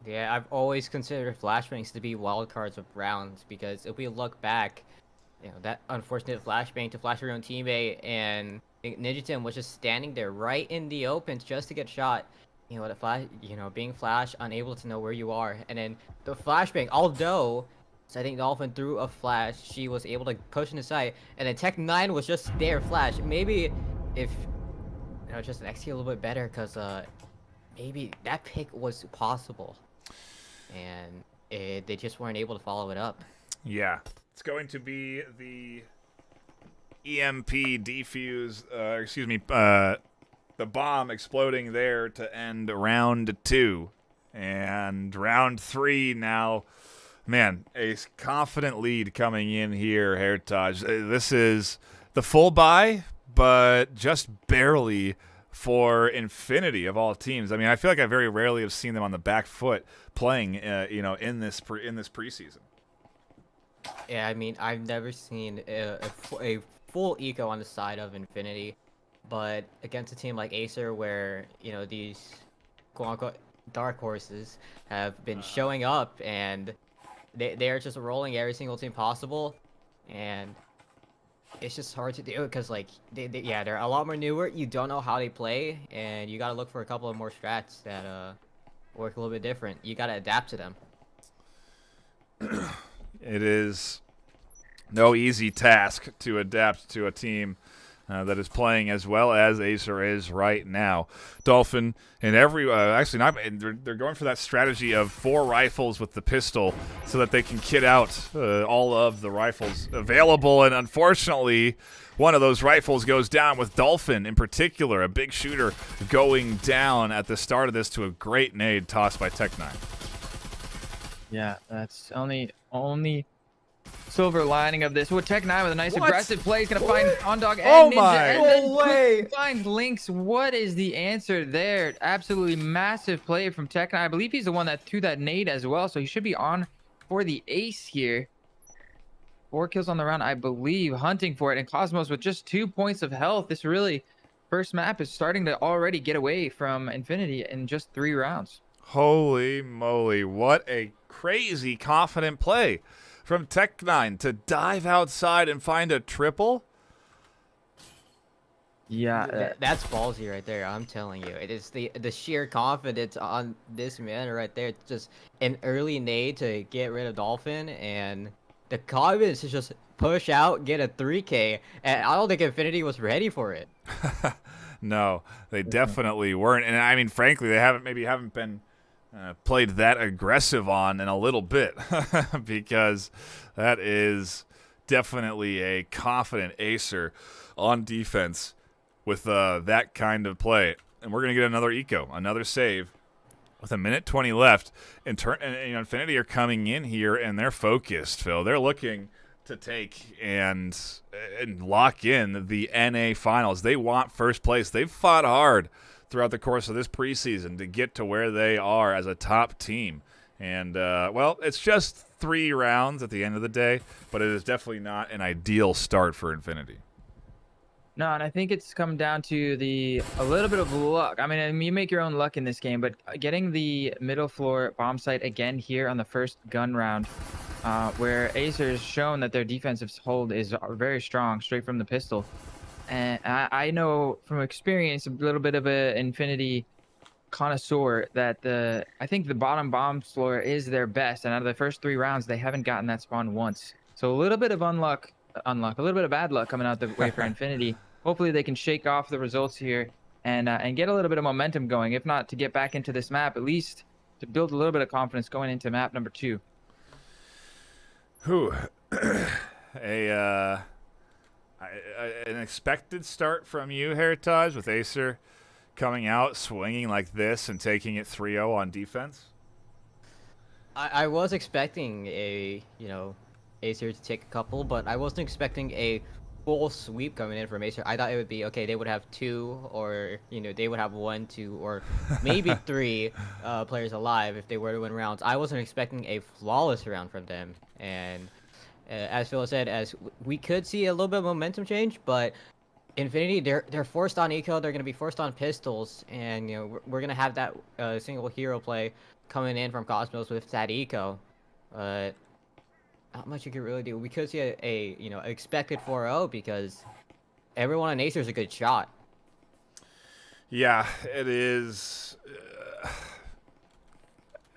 Yeah, I've always considered flashbangs to be wildcards of rounds because if we look back, that unfortunate flashbang to flash your own teammate, and I think Ninja was just standing there right in the open just to get shot. The flash, being flash, unable to know where you are, and then the flashbang, although so I think Dolphin threw a flash, she was able to push in the side, and then Tech9 was just there flash. Maybe if just execute a little bit better, because maybe that pick was possible, and they just weren't able to follow it up. Yeah, it's going to be the EMP defuse, the bomb exploding there to end round 2. And round 3 now, man, a confident lead coming in here, Heritage. This is the full buy, but just barely for Infinity of all teams. I mean, I feel like I very rarely have seen them on the back foot playing, in this preseason. Yeah, I mean, I've never seen a full eco on the side of Infinity, but against a team like Acer, where these quote-unquote dark horses have been showing up, and they're just rolling every single team possible, and it's just hard to do because they're a lot more newer. You don't know how they play, and you gotta look for a couple of more strats that work a little bit different. You gotta adapt to them. It is no easy task to adapt to a team that is playing as well as Acer is right now. Dolphin and they're going for that strategy of 4 rifles with the pistol so that they can kit out all of the rifles available, and unfortunately one of those rifles goes down, with Dolphin in particular, a big shooter, going down at the start of this to a great nade tossed by Tech9. yeah, that's only silver lining of this. Well, Tech9 with a nice aggressive play is going to find Ondog and Ninja. My. And then No way. Find Lynx. What is the answer there? Absolutely massive play from Tech9. I believe he's the one that threw that nade as well, so he should be on for the ace here. 4 kills on the round, I believe, hunting for it. And Cosmos with just 2 points of health. This really, first map is starting to already get away from Infinity in just 3 rounds. Holy moly, what a crazy confident play from Tech9 to dive outside and find a triple. Yeah, That's ballsy right there. I'm telling you, it is the sheer confidence on this man right there. It's just an early nade to get rid of Dolphin, and the confidence to just push out, get a 3K, and I don't think Infinity was ready for it. No, they definitely weren't. And I mean, frankly, they haven't been played that aggressive on in a little bit because that is definitely a confident Acer on defense with that kind of play. And we're going to get another eco, another save with 1:20 left. And Infinity are coming in here, and they're focused, Phil. They're looking to take and lock in the NA finals. They want first place. They've fought hard throughout the course of this preseason to get to where they are as a top team. And, it's just 3 rounds at the end of the day, but it is definitely not an ideal start for Infinity. No, and I think it's come down to a little bit of luck. I mean, you make your own luck in this game, but getting the middle floor bomb site again here on the first gun round, where Acer has shown that their defensive hold is very strong, straight from the pistol. And I know from experience, a little bit of an Infinity connoisseur, that I think the bottom bomb floor is their best. And out of the first 3 rounds, they haven't gotten that spawn once. So a little bit of a little bit of bad luck coming out the way for Infinity. Hopefully they can shake off the results here and get a little bit of momentum going. If not to get back into this map, at least to build a little bit of confidence going into map number 2. An expected start from you, Heritage, with Acer coming out swinging like this and taking it 3-0 on defense? I was expecting Acer to take a couple, but I wasn't expecting a full sweep coming in from Acer. I thought it would be okay. They would have two, or they would have one, two, or maybe three players alive if they were to win rounds. I wasn't expecting a flawless round from them, and as Phil said, as we could see a little bit of momentum change, but Infinity, they're forced on eco. They're gonna be forced on pistols, and we're gonna have that single hero play coming in from Cosmos with that eco. Not much you could really do. We could see a expected 4-0 because everyone on Acer is a good shot. Yeah, it is.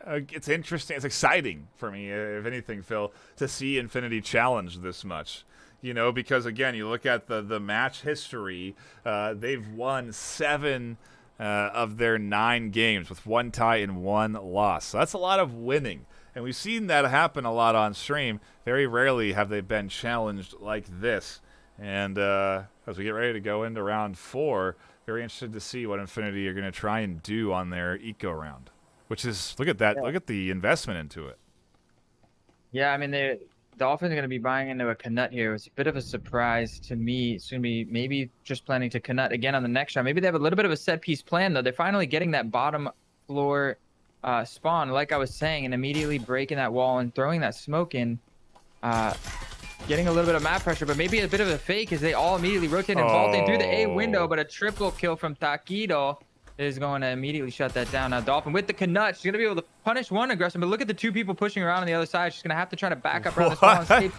It's interesting. It's exciting for me, if anything, Phil, to see Infinity challenge this much. Because again, you look at the match history. They've won 7 of their 9 games with 1 tie and 1 loss. So that's a lot of winning. And we've seen that happen a lot on stream. Very rarely have they been challenged like this. And as we get ready to go into round 4, very interested to see what Infinity are going to try and do on their eco round. Which is, look at that. Yeah. Look at the investment into it. Yeah, I mean, the Dolphins are going to be buying into a Knut here. It was a bit of a surprise to me. It's going to be maybe just planning to Knut again on the next round. Maybe they have a little bit of a set-piece plan, though. They're finally getting that bottom floor spawn, like I was saying, and immediately breaking that wall and throwing that smoke in. Getting a little bit of map pressure, but maybe a bit of a fake as they all immediately rotate and vault in through the A window, but a triple kill from Taquito is going to immediately shut that down. Now Dolphin with the Knut, she's going to be able to punish one aggressor, but look at the 2 people pushing around on the other side. She's going to have to try to back up around the spawn escape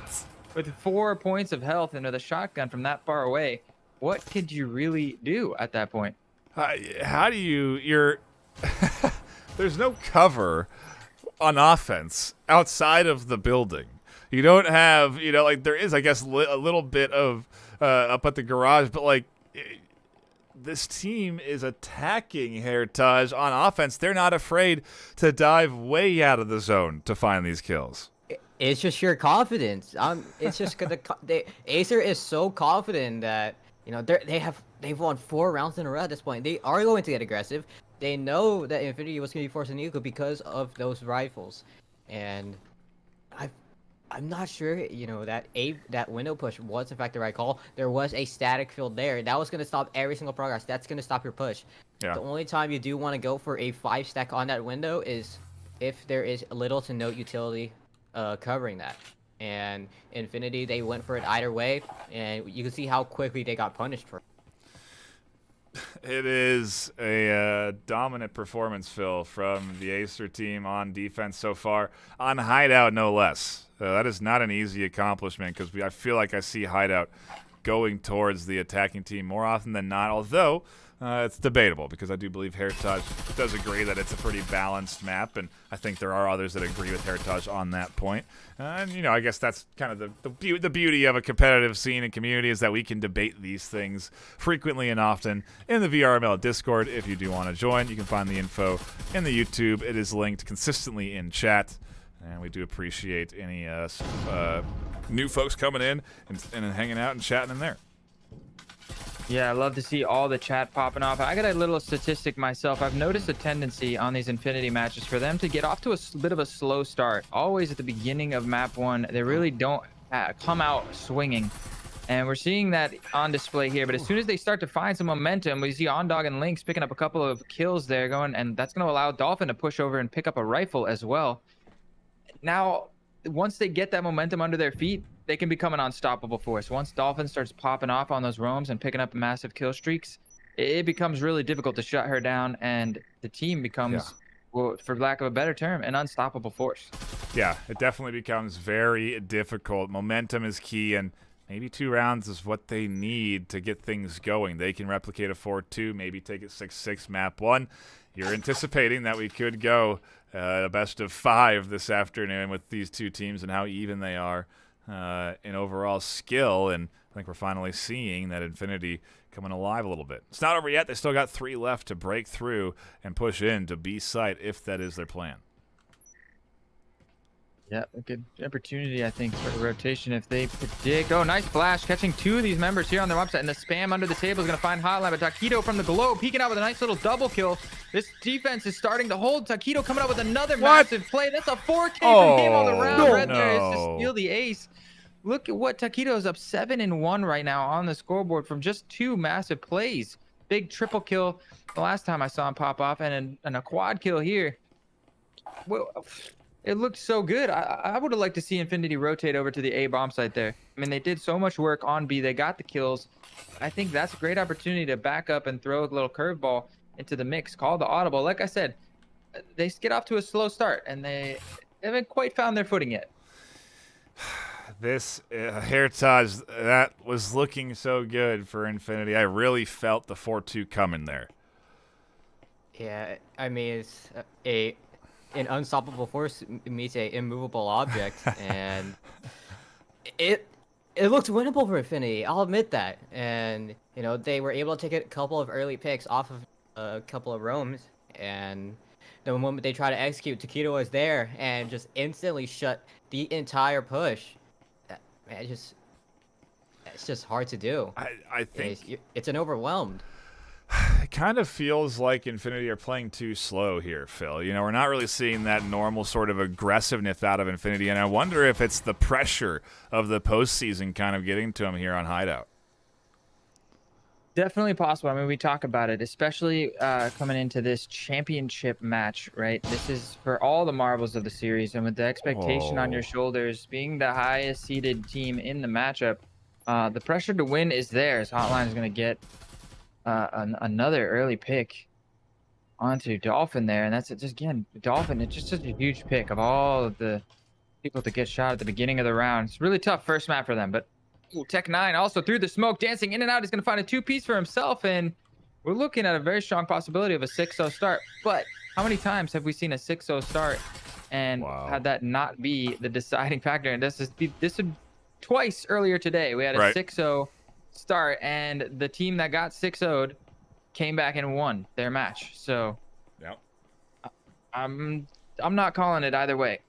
with 4 points of health and with a shotgun from that far away. What could you really do at that point? How do you're there's no cover on offense outside of the building. You don't have, like there is, I guess, a little bit of up at the garage, but like this team is attacking Heritage on offense. They're not afraid to dive way out of the zone to find these kills. It's just sheer confidence. It's just because Acer is so confident that they've won 4 rounds in a row at this point. They are going to get aggressive. They know that Infinity was going to be forcing eco because of those rifles, and I'm not sure, that window push was in fact the right call. There was a static field there. That was going to stop every single progress. That's going to stop your push. Yeah. The only time you do want to go for a 5 stack on that window is if there is little to no utility covering that. And Infinity, they went for it either way, and you can see how quickly they got punished for it. It is a dominant performance, Phil, from the Acer team on defense so far, on Hideout no less. That is not an easy accomplishment because I feel like I see Hideout going towards the attacking team more often than not, although it's debatable because I do believe Heritage does agree that it's a pretty balanced map, and I think there are others that agree with Heritage on that point. And, I guess that's kind of the beauty of a competitive scene and community is that we can debate these things frequently and often in the VRML Discord. If you do want to join, you can find the info in the YouTube. It is linked consistently in chat, and we do appreciate any new folks coming in and hanging out and chatting in there. Yeah, I love to see all the chat popping off. I got a little statistic myself. I've noticed a tendency on these Infinity matches for them to get off to a bit of a slow start. Always at the beginning of map 1, they really don't come out swinging. And we're seeing that on display here. But as soon as they start to find some momentum, we see Ondog and Lynx picking up a couple of kills there going, and that's going to allow Dolphin to push over and pick up a rifle as well. Now, once they get that momentum under their feet, they can become an unstoppable force. Once Dolphin starts popping off on those roams and picking up massive kill streaks, it becomes really difficult to shut her down, and the team becomes, well, for lack of a better term, an unstoppable force. Yeah, it definitely becomes very difficult. Momentum is key, and maybe 2 rounds is what they need to get things going. They can replicate a 4-2, maybe take it 6-6 map 1. You're anticipating that we could go a best of 5 this afternoon with these 2 teams and how even they are in overall skill, and I think we're finally seeing that Infinity coming alive a little bit. It's not over yet. They still got 3 left to break through and push in to B site if that is their plan. Yeah, a good opportunity, I think, for the rotation if they predict. Oh, nice flash, catching 2 of these members here on their website. And the spam under the table is going to find Hotline, but Taquito from the globe peeking out with a nice little double kill. This defense is starting to hold. Taquito coming out with another massive play. That's a 4K from him on the round. Red there is to steal the ace. Look at what Taquito's up 7-1 right now on the scoreboard from just 2 massive plays. Big triple kill the last time I saw him pop off, and a quad kill here. Well, it looked so good. I would have liked to see Infinity rotate over to the A bomb site there. I mean, they did so much work on B. They got the kills. I think that's a great opportunity to back up and throw a little curveball into the mix. Call the audible. Like I said, they get off to a slow start, and they haven't quite found their footing yet. This Heritage, that was looking so good for Infinity. I really felt the 4-2 coming there. Yeah, I mean, it's an unstoppable force meets a immovable object, and it looked winnable for Infinity. I'll admit that. And you know, they were able to take a couple of early picks off of a couple of roams, and the moment they try to execute, Taquito was there and just instantly shut the entire push. Man, it's just hard to do. I think it's an overwhelmed. it kind of feels like Infinity are playing too slow here, Phil. You know, we're not really seeing that normal sort of aggressiveness out of Infinity, and I wonder if it's the pressure of the postseason kind of getting to them here on Hideout. Definitely possible. I mean, we talk about it, especially coming into this championship match, right? This is for all the marbles of the series, and with the expectation on your shoulders, being the highest seeded team in the matchup, the pressure to win is there. As Hotline is going to get another early pick onto Dolphin there, and that's it. Just again, Dolphin, it's just such a huge pick of all of the people to get shot at the beginning of the round. It's really tough first map for them, but ooh, Tech9 also through the smoke, dancing in and out. He's going to find a 2-piece for himself, and we're looking at a very strong possibility of a 6-0 start. But how many times have we seen a 6-0 start and had that not be the deciding factor? And this is twice earlier today. We had a 6-0 start, and the team that got 6-0'd came back and won their match. So yep. I'm not calling it either way.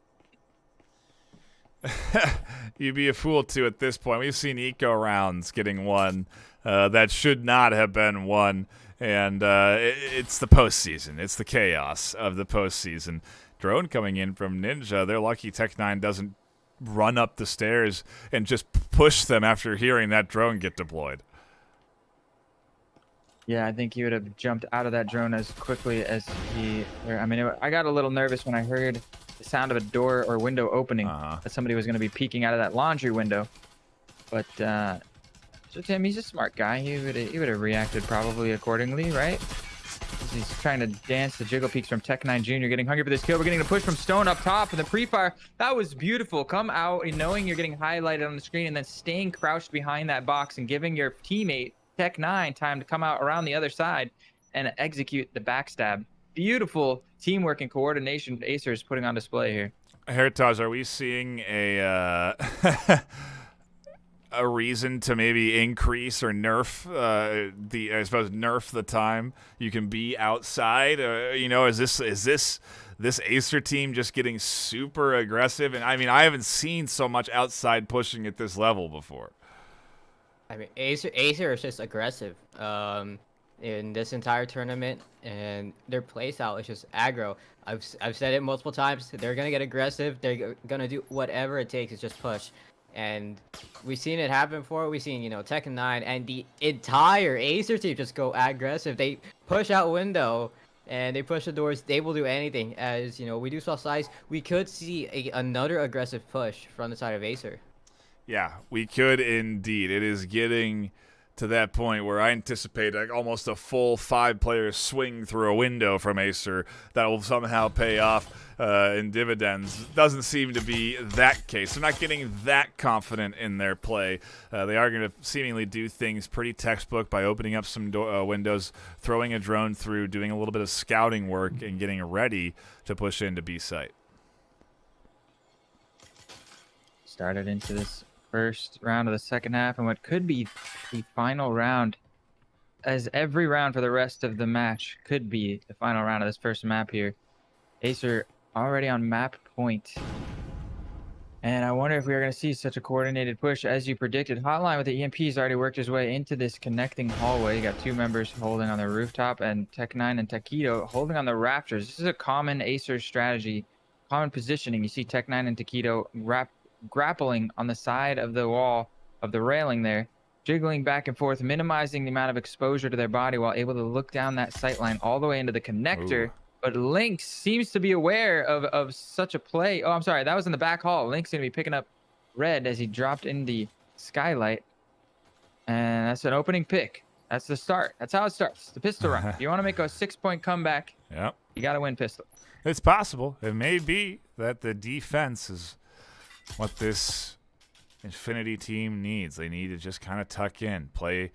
You'd be a fool to at this point. We've seen eco rounds getting won that should not have been won, and it's the postseason. It's the chaos of the postseason. Drone coming in from Ninja. They're lucky Tech9 doesn't run up the stairs and just push them after hearing that drone get deployed. Yeah, I think he would have jumped out of that drone as quickly as he... I mean, I got a little nervous when I heard the sound of a door or window opening, that somebody was going to be peeking out of that laundry window. But so Tim, he's a smart guy. He would have reacted probably accordingly, right? He's trying to dance the jiggle peaks from Tech9 Jr. getting hungry for this kill. We're getting a push from Stone up top, and the pre-fire, that was beautiful. Come out and knowing you're getting highlighted on the screen, and then staying crouched behind that box and giving your teammate Tech9 time to come out around the other side and execute the backstab. Beautiful teamwork and coordination Acer is putting on display here. Heritage, are we seeing a a reason to maybe increase or nerf nerf the time you can be outside? You know, is this Acer team just getting super aggressive? And I mean, I haven't seen so much outside pushing at this level before. I mean, Acer is just aggressive in this entire tournament, and their playstyle is just aggro. I've said it multiple times. They're gonna get aggressive. They're gonna do whatever it takes to just push. And we've seen it happen before. We've seen, you know, Tekken 9 and the entire Acer team just go aggressive. They push out window and they push the doors. They will do anything. As you know, we do saw size. We could see another aggressive push from the side of Acer. Yeah, we could indeed. It is getting to that point where I anticipate like almost a full 5-player swing through a window from Acer that will somehow pay off in dividends. Doesn't seem to be that case. They're not getting that confident in their play. They are going to seemingly do things pretty textbook by opening up some windows, throwing a drone through, doing a little bit of scouting work, and getting ready to push into B site. Started into this first round of the second half, and what could be the final round, as every round for the rest of the match could be the final round of this first map here. Acer already on map point. And I wonder if we are going to see such a coordinated push as you predicted. Hotline with the EMP's already worked his way into this connecting hallway. You got 2 members holding on the rooftop, and Tech9 and Taquito holding on the rafters. This is a common Acer strategy, common positioning. You see Tech9 and Taquito grappling on the side of the wall of the railing there, jiggling back and forth, minimizing the amount of exposure to their body while able to look down that sight line all the way into the connector. Ooh. But Lynx seems to be aware of such a play. Oh, I'm sorry. That was in the back hall. Lynx going to be picking up red as he dropped in the skylight. And that's an opening pick. That's the start. That's how it starts. The pistol round. If you want to make a 6-point comeback, Yep. you got to win pistol. It's possible. It may be that the defense is what this Infinity team needs. They need to just kind of tuck in, play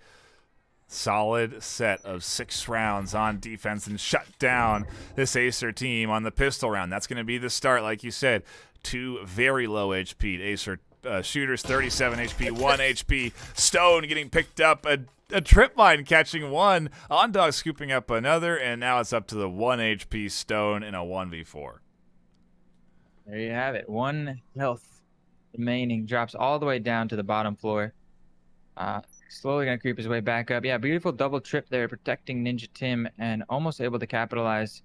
solid set of 6 rounds on defense and shut down this Acer team on the pistol round. That's going to be the start, like you said. 2 very low HP Acer shooters, 37 HP, 1 HP. Stone getting picked up, a trip line catching 1, Ondog scooping up another, and now it's up to the 1 HP Stone in a 1v4. There you have it. 1 health remaining. Drops all the way down to the bottom floor. Slowly going to creep his way back up. Yeah, beautiful double trip there, protecting Ninja Tim and almost able to capitalize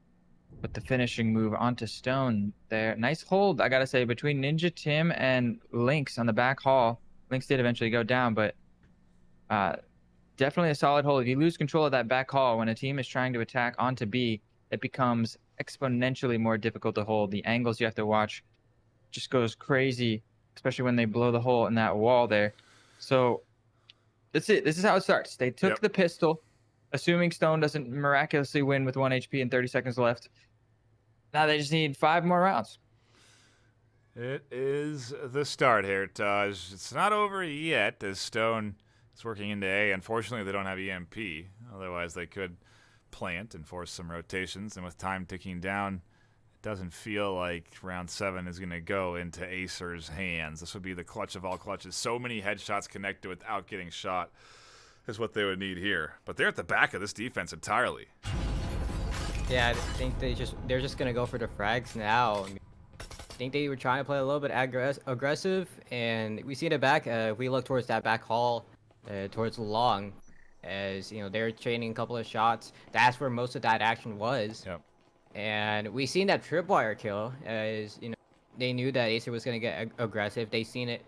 with the finishing move onto Stone there. Nice hold, I got to say, between Ninja Tim and Lynx on the back hall. Lynx did eventually go down, but definitely a solid hold. If you lose control of that back hall when a team is trying to attack onto B, it becomes exponentially more difficult to hold. The angles you have to watch just goes crazy, especially when they blow the hole in that wall there. So that's it. This is how it starts. They took the pistol, assuming Stone doesn't miraculously win with 1 HP and 30 seconds left. Now they just need 5 more rounds. It is the start here, Taj. It's not over yet as Stone is working into A. Unfortunately, they don't have EMP. Otherwise, they could plant and force some rotations. And with time ticking down, it doesn't feel like round 7 is going to go into Acer's hands. This would be the clutch of all clutches. So many headshots connected without getting shot is what they would need here. But they're at the back of this defense entirely. Yeah, I think they're just gonna go for the frags now. I think they were trying to play a little bit aggressive, and we see in the back. If we look towards that back hall, towards long, as you know, they're trading a couple of shots. That's where most of that action was. Yep. And we seen that tripwire kill, as you know, they knew that Acer was gonna get aggressive. They seen it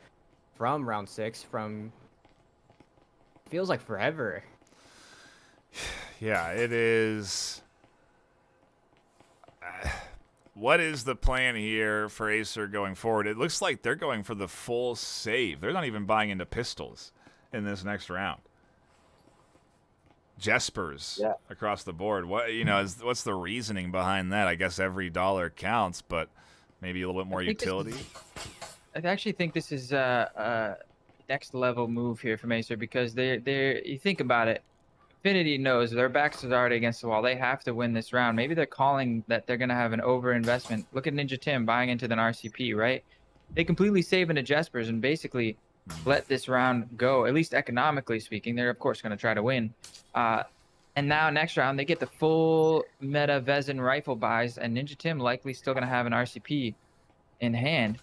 from round 6, from feels like forever. Yeah, it is. What is the plan here for Acer going forward? It looks like they're going for the full save. They're not even buying into pistols in this next round. Jespers across the board. What's the reasoning behind that? I guess every dollar counts, but maybe a little bit more utility. I actually think this is a next level move here from Acer, because you think about it. Infinity knows their backs is already against the wall. They have to win this round. Maybe they're calling that they're going to have an over-investment. Look at Ninja Tim buying into the RCP, right? They completely save into Jespers and basically let this round go, at least economically speaking. They're, of course, going to try to win. And now next round, they get the full meta Vezin rifle buys, and Ninja Tim likely still going to have an RCP in hand.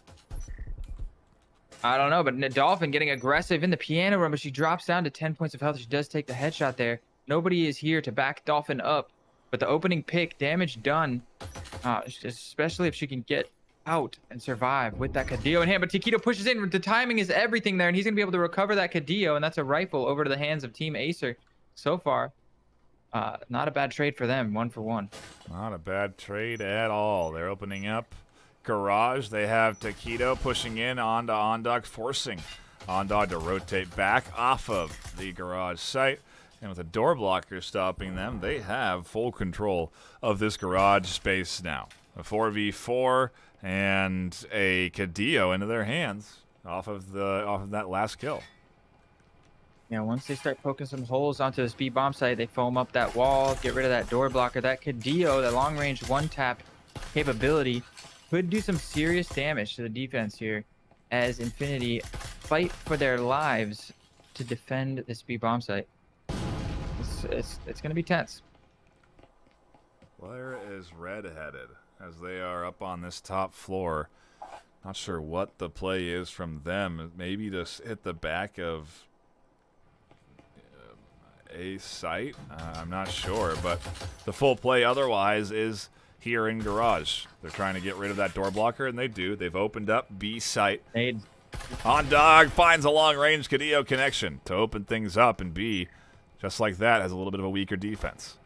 I don't know, but Dolphin getting aggressive in the piano room, but she drops down to 10 points of health. She does take the headshot there. Nobody is here to back Dolphin up, but the opening pick, damage done, especially if she can get out and survive with that Cadillo in hand. But Taquito pushes in. The timing is everything there, and he's going to be able to recover that Cadillo, and that's a rifle over to the hands of Team Acer. So far, not a bad trade for them, 1 for 1. Not a bad trade at all. They're opening up garage. They have Taquito pushing in onto Ondog, forcing Ondog to rotate back off of the garage site. And with a door blocker stopping them, they have full control of this garage space now. A 4v4 and a Cadillo into their hands off of that last kill. Yeah, once they start poking some holes onto the speed bomb site, they foam up that wall, get rid of that door blocker. That Cadillo, that long-range one-tap capability, could do some serious damage to the defense here as Infinity fight for their lives to defend the speed bomb site. It's going to be tense. Where is Red headed as they are up on this top floor? Not sure what the play is from them. Maybe just hit the back of a site. I'm not sure, but the full play otherwise is here in garage. They're trying to get rid of that door blocker, and they do. They've opened up B site. Nade. On Dog finds a long-range Cadillo connection to open things up, and B, just like that, has a little bit of a weaker defense.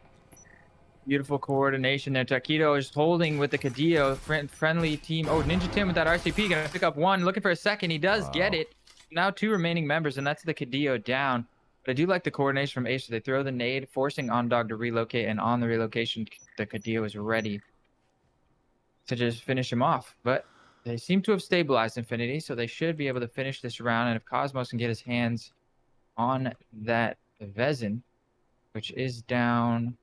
Beautiful coordination there. Taquito is holding with the Cadillo friendly team. Oh, Ninja Tim with that RCP gonna pick up one, looking for a second. He does get it. Now 2 remaining members, and that's the Cadillo down. But I do like the coordination from Acer. They throw the nade, forcing OnDog to relocate, and on the relocation, the Cadillo is ready to just finish him off. But they seem to have stabilized Infinity, so they should be able to finish this round. And if Cosmos can get his hands on that Vezin, which is down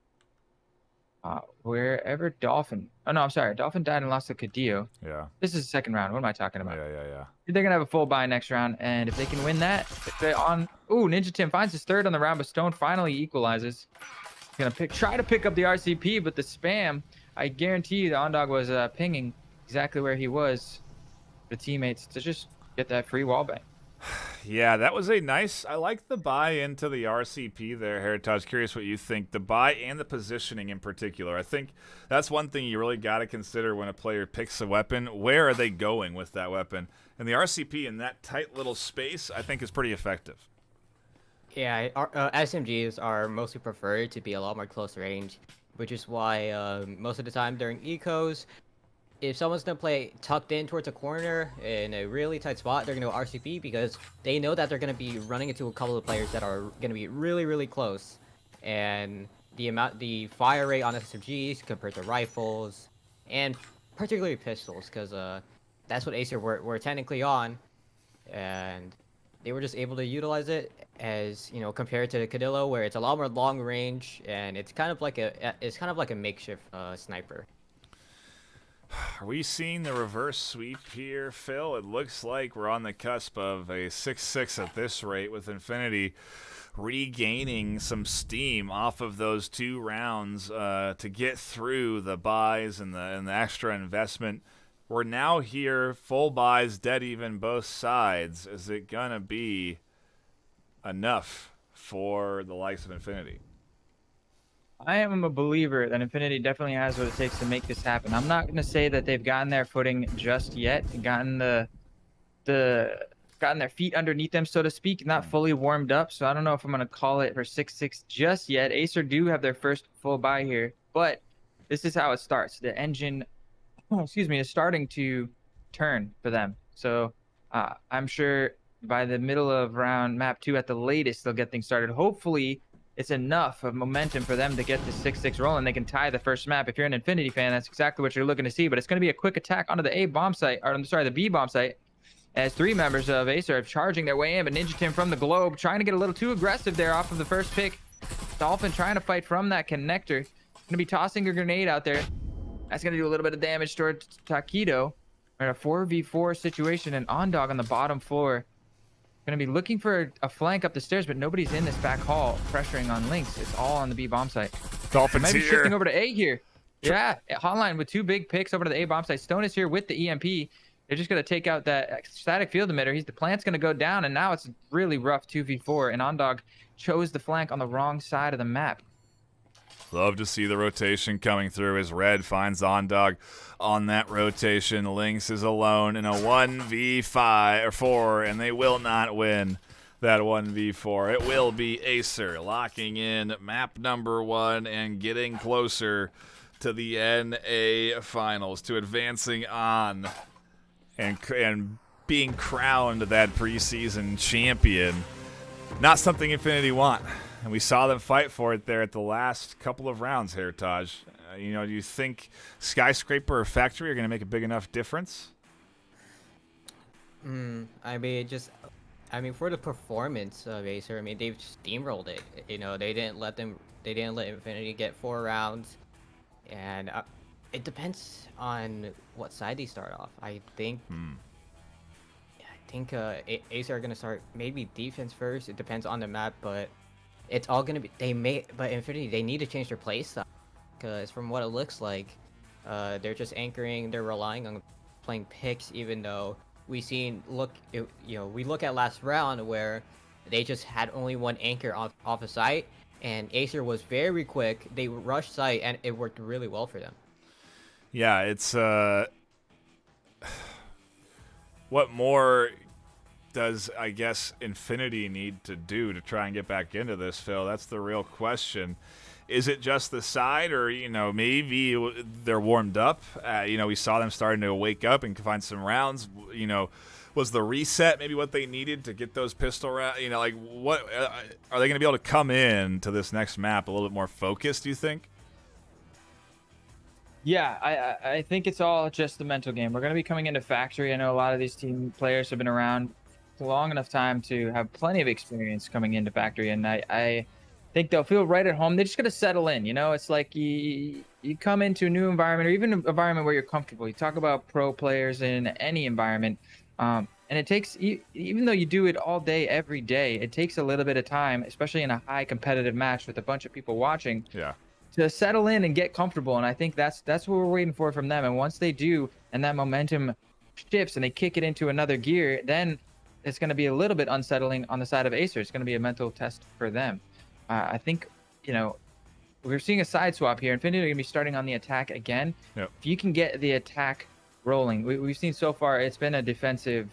wherever Dolphin. Oh, no, I'm sorry. Dolphin died and lost to Cadillo. Yeah. This is the second round. What am I talking about? Yeah. They're going to have a full buy next round, and if they can win that, if they're on... Ooh, Ninja Tim finds his third on the round, but Stone finally equalizes. He's going to try to pick up the RCP, but the spam, I guarantee you the OnDog was pinging exactly where he was, the teammates, to just get that free wall bang. Yeah, that was a nice... I like the buy into the RCP there, Heritage. Curious what you think. The buy and the positioning in particular. I think that's one thing you really got to consider when a player picks a weapon. Where are they going with that weapon? And the RCP in that tight little space, I think, is pretty effective. Yeah, SMGs are mostly preferred to be a lot more close range, which is why most of the time during ecos, if someone's going to play tucked in towards a corner in a really tight spot, they're going to go RCP because they know that they're going to be running into a couple of players that are going to be really, really close. And the fire rate on SMGs compared to rifles, and particularly pistols, because that's what Acer were technically on, and they were just able to utilize it as, compared to the Cadillo, where it's a lot more long range, and it's kind of like a makeshift sniper. Are we seeing the reverse sweep here, Phil? It looks like we're on the cusp of a 6-6 at this rate, with Infinity regaining some steam off of those 2 rounds to get through the buys and the extra investment. We're now here, full buys, dead even both sides. Is it going to be enough for the likes of Infinity? I am a believer that Infinity definitely has what it takes to make this happen. I'm not going to say that they've gotten their footing just yet, gotten their feet underneath them, so to speak, not fully warmed up. So I don't know if I'm going to call it for 6-6 just yet. Acer do have their first full buy here, but this is how it starts. The engine, is starting to turn for them. So I'm sure by the middle of round map 2 at the latest, they'll get things started. Hopefully, it's enough of momentum for them to get the 6-6 rolling. They can tie the first map. If you're an Infinity fan, that's exactly what you're looking to see. But it's going to be a quick attack onto the the B bomb site, as 3 members of Acer are charging their way in. But Ninja Tim from the globe trying to get a little too aggressive there off of the first pick. Dolphin trying to fight from that connector. Going to be tossing a grenade out there. That's going to do a little bit of damage towards Taquito. We're in a 4v4 situation, and OnDog on the bottom floor. Going to be looking for a flank up the stairs, but nobody's in this back hall pressuring on Lynx. It's all on the B bomb site. Dolphins Maybe here. shifting over to A here. Yeah, Hotline with 2 big picks over to the A bomb site. Stone is here with the EMP. They're just going to take out that static field emitter. The plant's going to go down, and now it's really rough 2v4, and OnDog chose the flank on the wrong side of the map. Love to see the rotation coming through as Red finds OnDog on that rotation. Lynx is alone in a 1v5 or 4, and they will not win that 1v4. It will be Acer locking in map number 1 and getting closer to the NA finals, to advancing on and being crowned that preseason champion. Not something Infinity want. And we saw them fight for it there at the last couple of rounds, Heritage. Do you think Skyscraper or Factory are going to make a big enough difference? I mean, for the performance of Acer, they've steamrolled it. They didn't let Infinity get 4 rounds, and it depends on what side they start off. I think Acer are going to start maybe defense first. It depends on the map, but it's all going to be... But Infinity, they need to change their playstyle, because from what it looks like, they're just anchoring, they're relying on playing picks, even though we look at last round where they just had only one anchor off a site, and Acer was very quick. They rushed site, and it worked really well for them. Yeah, it's what more does, I guess, Infinity need to do to try and get back into this, Phil? That's the real question. Is it just the side, or, maybe they're warmed up? We saw them starting to wake up and find some rounds. Was the reset maybe what they needed to get those pistol rounds? What are they going to be able to come in to this next map a little bit more focused, do you think? Yeah, I think it's all just the mental game. We're going to be coming into Factory. I know a lot of these team players have been around long enough time to have plenty of experience coming into Factory, and I think they'll feel right at home. They're just going to settle in. It's like you come into a new environment, or even an environment where you're comfortable. You talk about pro players in any environment, and it takes, even though you do it all day, every day, it takes a little bit of time, especially in a high competitive match with a bunch of people watching, to settle in and get comfortable. And I think that's what we're waiting for from them. And once they do, and that momentum shifts and they kick it into another gear, then it's going to be a little bit unsettling on the side of Acer. It's going to be a mental test for them. I think, we're seeing a side swap here. Infinity are going to be starting on the attack again. Yep. If you can get the attack rolling, we've seen so far it's been a defensive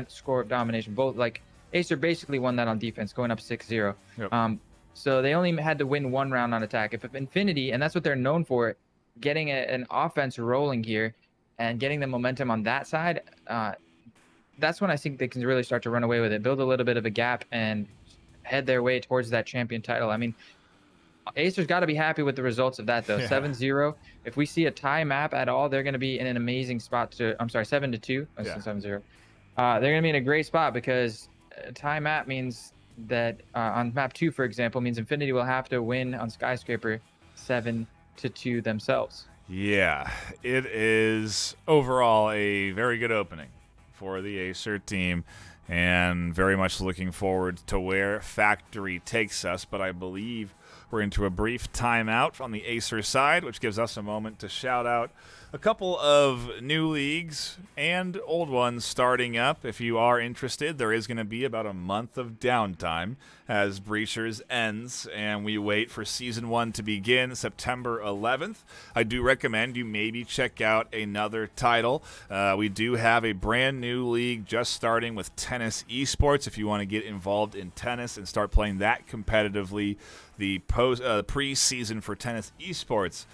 score of domination. Both, like, Acer basically won that on defense, going up 6-0. Yep. So they only had to win one round on attack. If Infinity, and that's what they're known for, getting an offense rolling here and getting the momentum on that side, that's when I think they can really start to run away with it, build a little bit of a gap, and head their way towards that champion title. I mean, Acer's got to be happy with the results of that, though. 7-0. If we see a tie map at all, they're going to be in an amazing spot to. I'm sorry, 7-2. 7-0. They're going to be in a great spot, because a tie map means that on map 2, for example, means Infinity will have to win on Skyscraper 7-2 themselves. Yeah, it is overall a very good opening for the Acer team, and very much looking forward to where Factory takes us. But I believe we're into a brief timeout on the Acer side, which gives us a moment to shout out a couple of new leagues and old ones starting up. If you are interested, there is going to be about a month of downtime as Breachers ends, and we wait for Season 1 to begin September 11th. I do recommend you maybe check out another title. We do have a brand new league just starting with tennis esports. If you want to get involved in tennis and start playing that competitively, the pre-season for tennis esports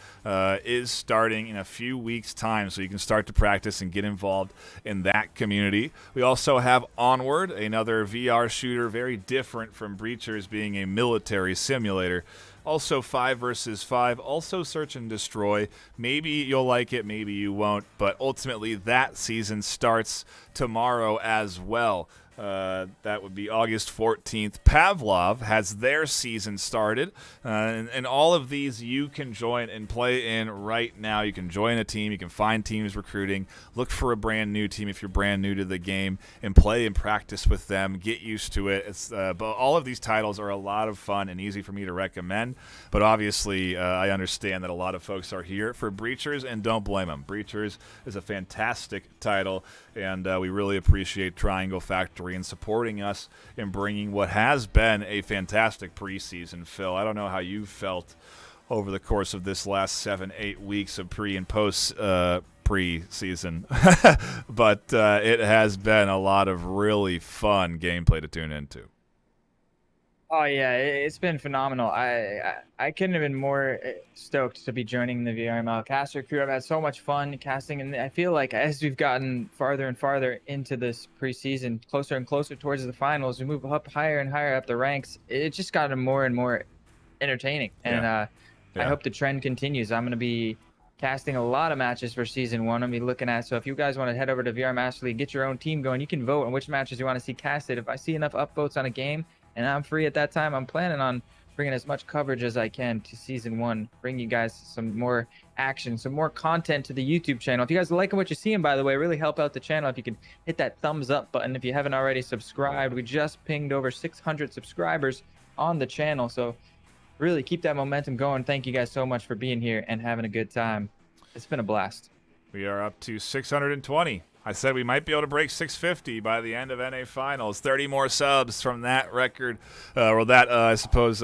is starting in a few weeks' time, so you can start to practice and get involved in that community. We also have Onward, another VR shooter, very different from Breachers being a military simulator. Also 5 versus 5, also search and destroy. Maybe you'll like it, maybe you won't, but ultimately that season starts tomorrow as well. That would be August 14th. Pavlov has their season started, and all of these you can join and play in right now. You can join a team, you can find teams recruiting, look for a brand new team if you're brand new to the game, and play and practice with them, get used to it. But all of these titles are a lot of fun and easy for me to recommend, but obviously I understand that a lot of folks are here for Breachers, and don't blame them. Breachers is a fantastic title, and we really appreciate Triangle Factory and supporting us in bringing what has been a fantastic preseason. Phil, I don't know how you felt over the course of this last 7-8 weeks of pre and post preseason, but it has been a lot of really fun gameplay to tune into. Oh yeah, it's been phenomenal. I couldn't have been more stoked to be joining the VRML caster crew. I've had so much fun casting, and I feel like as we've gotten farther and farther into this preseason, closer and closer towards the finals, we move up higher and higher up the ranks. It's just gotten more and more entertaining, and I hope the trend continues. I'm going to be casting a lot of matches for Season 1. I'm going to be looking at, so if you guys want to head over to VR Master League, get your own team going, you can vote on which matches you want to see casted. If I see enough upvotes on a game, and I'm free at that time, I'm planning on bringing as much coverage as I can to Season 1, bring you guys some more action, some more content to the YouTube channel. If you guys are liking what you're seeing, by the way, really help out the channel if you can hit that thumbs up button. If you haven't already subscribed, we just pinged over 600 subscribers on the channel, so really keep that momentum going. Thank you guys so much for being here and having a good time. It's been a blast. We are up to 620. I said we might be able to break 650 by the end of NA Finals. 30 more subs from that record, I suppose,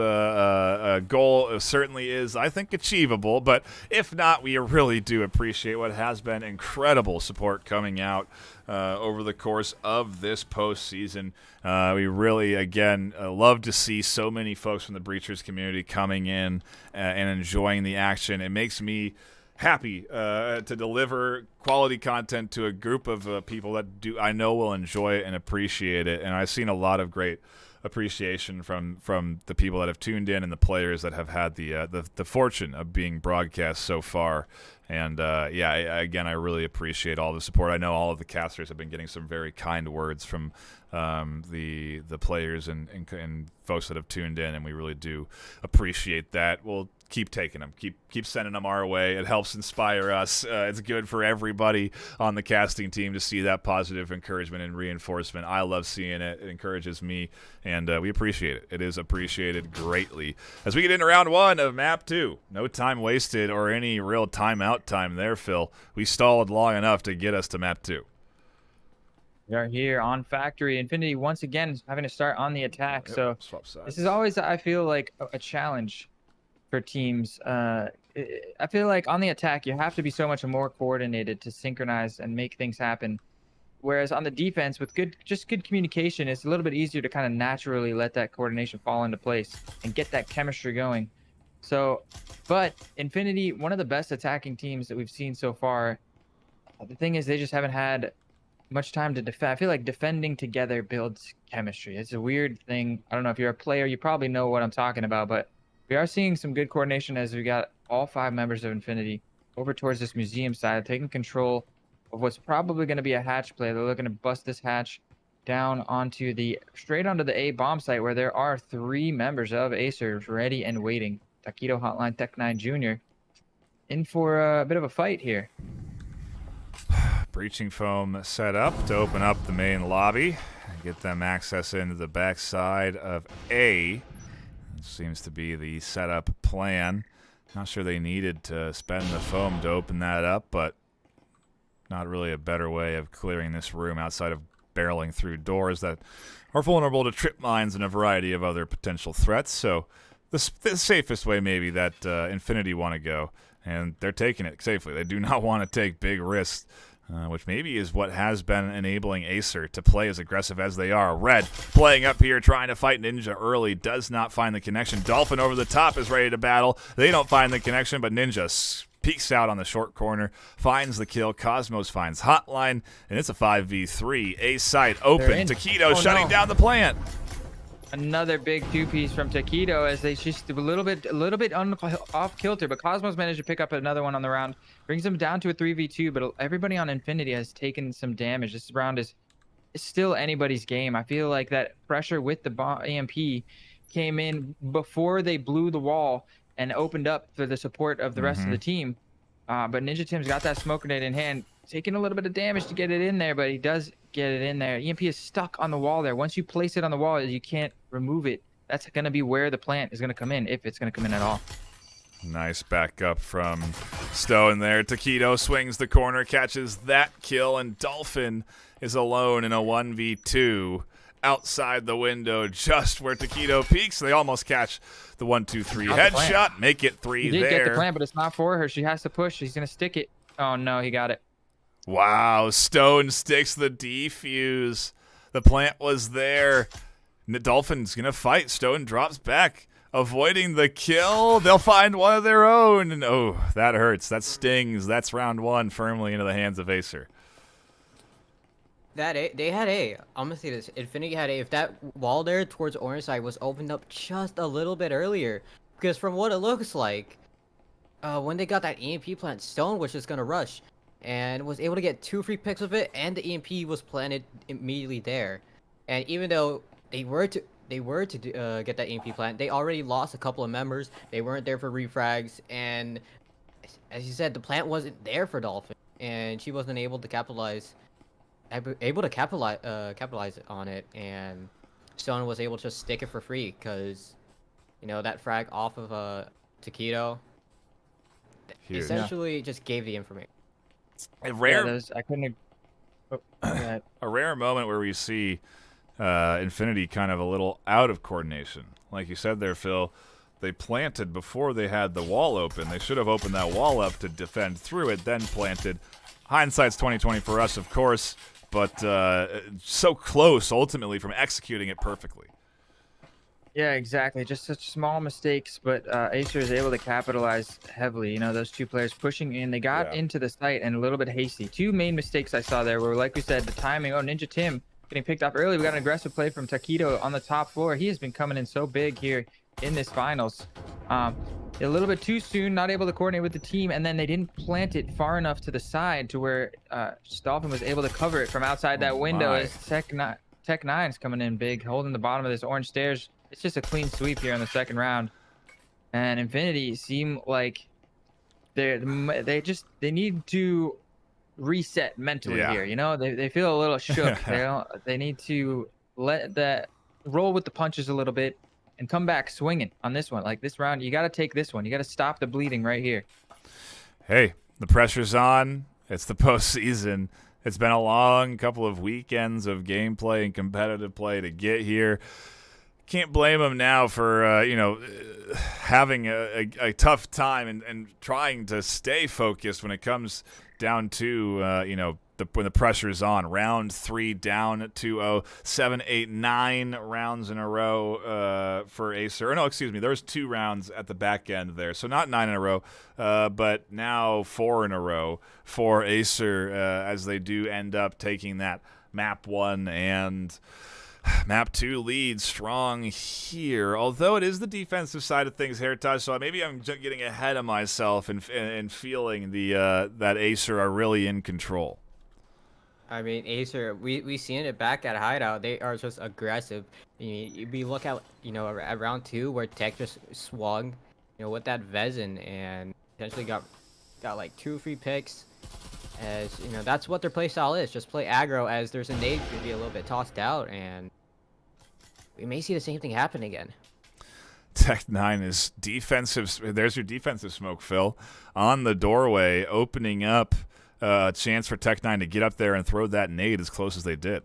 goal certainly is, I think, achievable. But if not, we really do appreciate what has been incredible support coming out over the course of this postseason. We really, again, love to see so many folks from the Breachers community coming in and enjoying the action. It makes me happy to deliver quality content to a group of people that I know will enjoy it and appreciate it. And I've seen a lot of great appreciation from the people that have tuned in and the players that have had the fortune of being broadcast so far. And again, I really appreciate all the support. I know all of the casters have been getting some very kind words from the players and folks that have tuned in, and we really do appreciate that. We'll keep taking them, keep sending them our way. It helps inspire us. It's good for everybody on the casting team to see that positive encouragement and reinforcement. I love seeing it. It encourages me, and we appreciate it. It is appreciated greatly. As we get into round 1 of map 2, no time wasted or any real timeout time there, Phil. We stalled long enough to get us to map 2. We are here on Factory. Infinity once again having to start on the attack. Yep, so swap sides. This is always, I feel like, a challenge for teams. I feel like on the attack, you have to be so much more coordinated to synchronize and make things happen. Whereas on the defense, with good communication, it's a little bit easier to kind of naturally let that coordination fall into place and get that chemistry going. So, but Infinity, one of the best attacking teams that we've seen so far, the thing is they just haven't had much time to defend. I feel like defending together builds chemistry. It's a weird thing. I don't know if you're a player, you probably know what I'm talking about, but we are seeing some good coordination as we got all 5 members of Infinity over towards this museum side, taking control of what's probably going to be a hatch play. They're looking to bust this hatch down straight onto the A bomb site, where there are 3 members of Acers ready and waiting. Taquito, Hotline, Tech9 Jr. in for a bit of a fight here. Breaching foam set up to open up the main lobby and get them access into the backside of A. Seems to be the setup plan. Not sure they needed to spend the foam to open that up, but not really a better way of clearing this room outside of barreling through doors that are vulnerable to trip mines and a variety of other potential threats. So the safest way maybe that Infinity want to go, and they're taking it safely. They do not want to take big risks, which maybe is what has been enabling Acer to play as aggressive as they are. Red playing up here, trying to fight Ninja early, does not find the connection. Dolphin over the top is ready to battle. They don't find the connection, but Ninja peeks out on the short corner, finds the kill. Cosmos finds Hotline, and it's a 5v3. A site open. Taquito shutting down the plant. Another big 2-piece from Taquito as they just a little bit off kilter, but Cosmos managed to pick up another one on the round, brings them down to a 3v2. But everybody on Infinity has taken some damage. This round is still anybody's game. I feel like that pressure with the EMP came in before they blew the wall and opened up for the support of the rest of the team. But Ninja Tim's got that smoke grenade in hand, taking a little bit of damage to get it in there, but he does get it in there. EMP is stuck on the wall there. Once you place it on the wall, you can't remove it. That's going to be where the plant is going to come in, if it's going to come in at all. Nice backup from Stone there. Taquito swings the corner, catches that kill, and Dolphin is alone in a 1v2 outside the window, just where Taquito peeks. They almost catch the 1-2-3 headshot, make it 3 he there. He did get the plant, but it's not for her. She has to push. She's going to stick it. Oh, no, he got it. Wow, Stone sticks the defuse. The plant was there. Dolphin's going to fight. Stone drops back, avoiding the kill. They'll find one of their own. And oh, that hurts. That stings. That's round 1 firmly into the hands of Acer. They had A. I'm gonna say this. Infinity had A. If that wall there towards orange side was opened up just a little bit earlier, because from what it looks like, when they got that EMP plant, Stone was just gonna rush, and was able to get 2 free picks of it, and the EMP was planted immediately there. And even though they were to get that EMP plant, they already lost a couple of members. They weren't there for refrags, and as you said, the plant wasn't there for Dolphin, and she wasn't able to capitalize on it, and Stone was able to just stick it for free because, you know, that frag off of Taquito essentially just gave the information. A rare, I couldn't. Oh, yeah. a rare moment where we see Infinity kind of a little out of coordination. Like you said there, Phil, they planted before they had the wall open. They should have opened that wall up to defend through it, then planted. Hindsight's 20/20 for us, of course, but so close ultimately from executing it perfectly. Yeah, exactly. Just such small mistakes, but Acer is able to capitalize heavily. You know, those two players pushing in. They got into the site and a little bit hasty. Two main mistakes I saw there were, like we said, the timing. Oh, Ninja Tim getting picked up early. We got an aggressive play from Taquito on the top floor. He has been coming in so big here in this finals. A little bit too soon, not able to coordinate with the team, and then they didn't plant it far enough to the side to where Dolphin was able to cover it from outside that window. As Tech 9's coming in big, holding the bottom of this orange stairs. It's just a clean sweep here in the second round, and Infinity seem like they need to reset mentally here. You know, they feel a little shook. They need to let that roll with the punches a little bit and come back swinging on this one. Like this round, you got to take this one. You got to stop the bleeding right here. Hey, the pressure's on. It's the postseason. It's been a long couple of weekends of gameplay and competitive play to get here. Can't blame them now for having a tough time and trying to stay focused when it comes down to when the pressure's on. Round 3 down 2-0, 7, 8, 9 rounds in a row for Acer. Or no, excuse me, there's 2 rounds at the back end there, so not 9 in a row, but now 4 in a row for Acer as they do end up taking that map 1 and map 2 lead strong here, although it is the defensive side of things, Heritage, so maybe I'm getting ahead of myself and feeling that Acer are really in control. I mean, Acer, we seen it back at Hideout. They are just aggressive. We look at at round 2 where Tech just swung, with that Vezin and potentially got like 2 free picks. As that's what their playstyle is. Just play aggro. As there's a nade could be a little bit tossed out, and we may see the same thing happen again. Tech 9 is defensive. There's your defensive smoke, Phil, on the doorway, opening up a chance for Tech 9 to get up there and throw that nade as close as they did.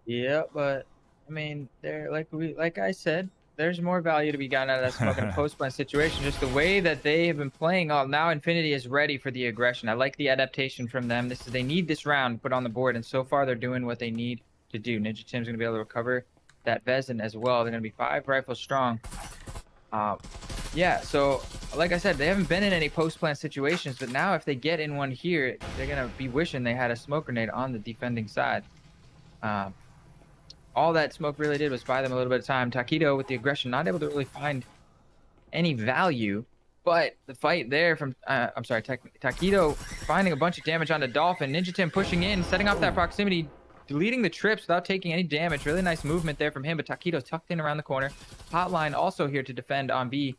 Yeah, but I mean, they're like I said, there's more value to be gotten out of that smoke in a post-plant situation. Just the way that they have been playing, now Infinity is ready for the aggression. I like the adaptation from them. They need this round put on the board, and so far they're doing what they need to do. Ninja Tim's going to be able to recover that Vezin as well. They're going to be 5 rifles strong. Yeah, so like I said, they haven't been in any post-plant situations, but now if they get in one here, they're going to be wishing they had a smoke grenade on the defending side. All that smoke really did was buy them a little bit of time. Taquito with the aggression, not able to really find any value, but the fight there from, Taquito finding a bunch of damage onto Dolphin. Ninja Tim pushing in, setting off that proximity, deleting the trips without taking any damage. Really nice movement there from him, but Taquito's tucked in around the corner. Hotline also here to defend on B.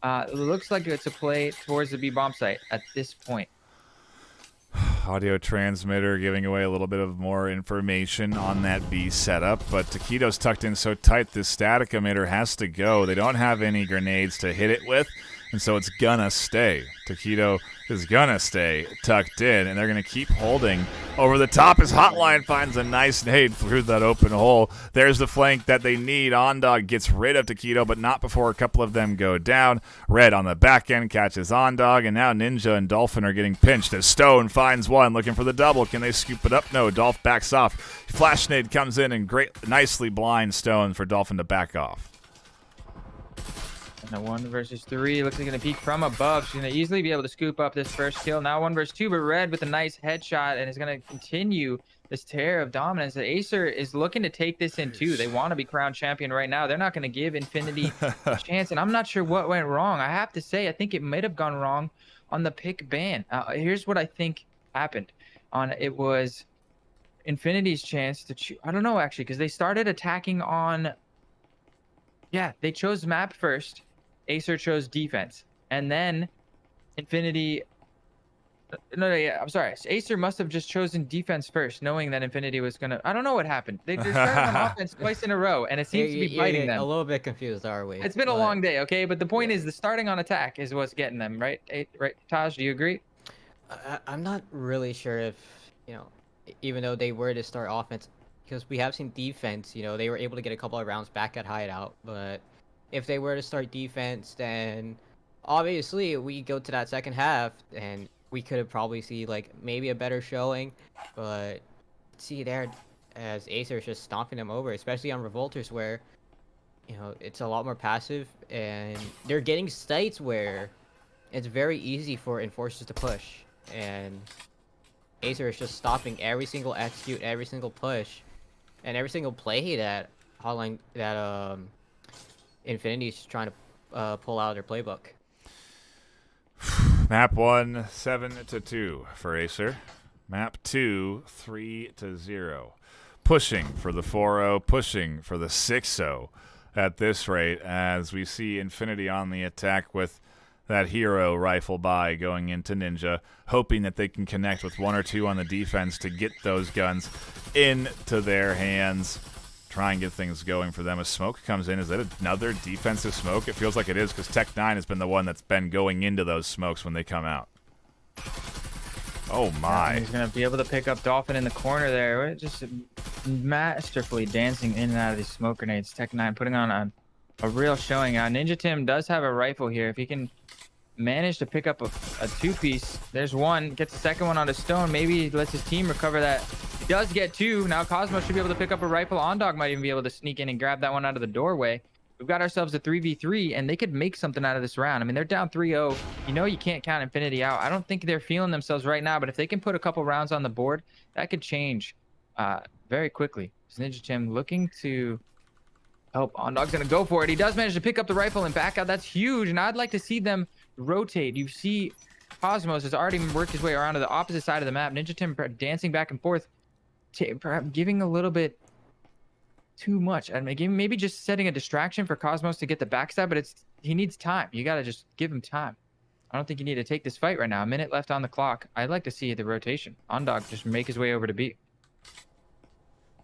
It looks like it's a play towards the B bomb site at this point. Audio transmitter giving away a little bit of more information on that B setup, but Taquito's tucked in so tight this static emitter has to go. They don't have any grenades to hit it with, and so it's gonna stay. Taquito is gonna stay tucked in, and they're gonna keep holding over the top as Hotline finds a nice nade through that open hole. There's the flank that they need. Ondog gets rid of Taquito, but not before a couple of them go down. Red on the back end catches Ondog, and now Ninja and Dolphin are getting pinched as Stone finds one, looking for the double. Can they scoop it up? No, Dolph backs off. Flash nade comes in and nicely blinds Stone for Dolphin to back off. And a 1 versus 3. Looks like going to peek from above. She's going to easily be able to scoop up this first kill. Now 1 versus 2, but Red with a nice headshot and is going to continue this tear of dominance. The Acer is looking to take this in too. They want to be crowned champion right now. They're not going to give Infinity a chance, and I'm not sure what went wrong. I have to say, I think it might have gone wrong on the pick ban. Here's what I think happened. It was Infinity's chance to choose. I don't know, actually, because they started attacking on... Yeah, they chose map first. Acer chose defense, and then Infinity. I'm sorry. Acer must have just chosen defense first, knowing that Infinity was gonna. I don't know what happened. They started on offense twice in a row, and it seems to be biting them. A little bit confused, are we? It's been a long day, okay? But the point is, the starting on attack is what's getting them, right? Right, Taj? Do you agree? I'm not really sure if, even though they were to start offense, because we have seen defense, they were able to get a couple of rounds back at hideout, but if they were to start defense, then obviously we go to that second half and we could have probably see like maybe a better showing, but see there as Acer is just stomping them over, especially on Revolters where, it's a lot more passive and they're getting sites where it's very easy for enforcers to push, and Acer is just stopping every single execute, every single push, and every single play that Infinity's trying to pull out of their playbook. Map 1, 7-2 for Acer. Map 2, 3-0. Pushing for the 4-0, pushing for the 6-0 at this rate, as we see Infinity on the attack with that hero rifle buy going into Ninja, hoping that they can connect with 1 or 2 on the defense to get those guns into their hands. Try and get things going for them. A smoke comes in. Is that another defensive smoke? It feels like it is, because Tech9 has been the one that's been going into those smokes when they come out. Oh my. He's going to be able to pick up Dolphin in the corner there. Just masterfully dancing in and out of these smoke grenades. Tech9 putting on a real showing. Ninja Tim does have a rifle here. If he can manage to pick up a two-piece, there's one. Gets the second one on a stone. Maybe he lets his team recover that. He does get 2. Now Cosmos should be able to pick up a rifle. OnDog might even be able to sneak in and grab that one out of the doorway. We've got ourselves a 3v3, and they could make something out of this round. I mean, they're down 3-0. You can't count Infinity out. I don't think they're feeling themselves right now, but if they can put a couple rounds on the board, that could change very quickly. Ninja Tim looking to help. OnDog's going to go for it. He does manage to pick up the rifle and back out. That's huge, and I'd like to see them rotate. You see Cosmos has already worked his way around to the opposite side of the map. Ninja Tim dancing back and forth, perhaps giving a little bit too much. I mean, maybe just setting a distraction for Cosmos to get the backstab, but he needs time. You got to just give him time. I don't think you need to take this fight right now. A minute left on the clock. I'd like to see the rotation. OnDog just make his way over to B.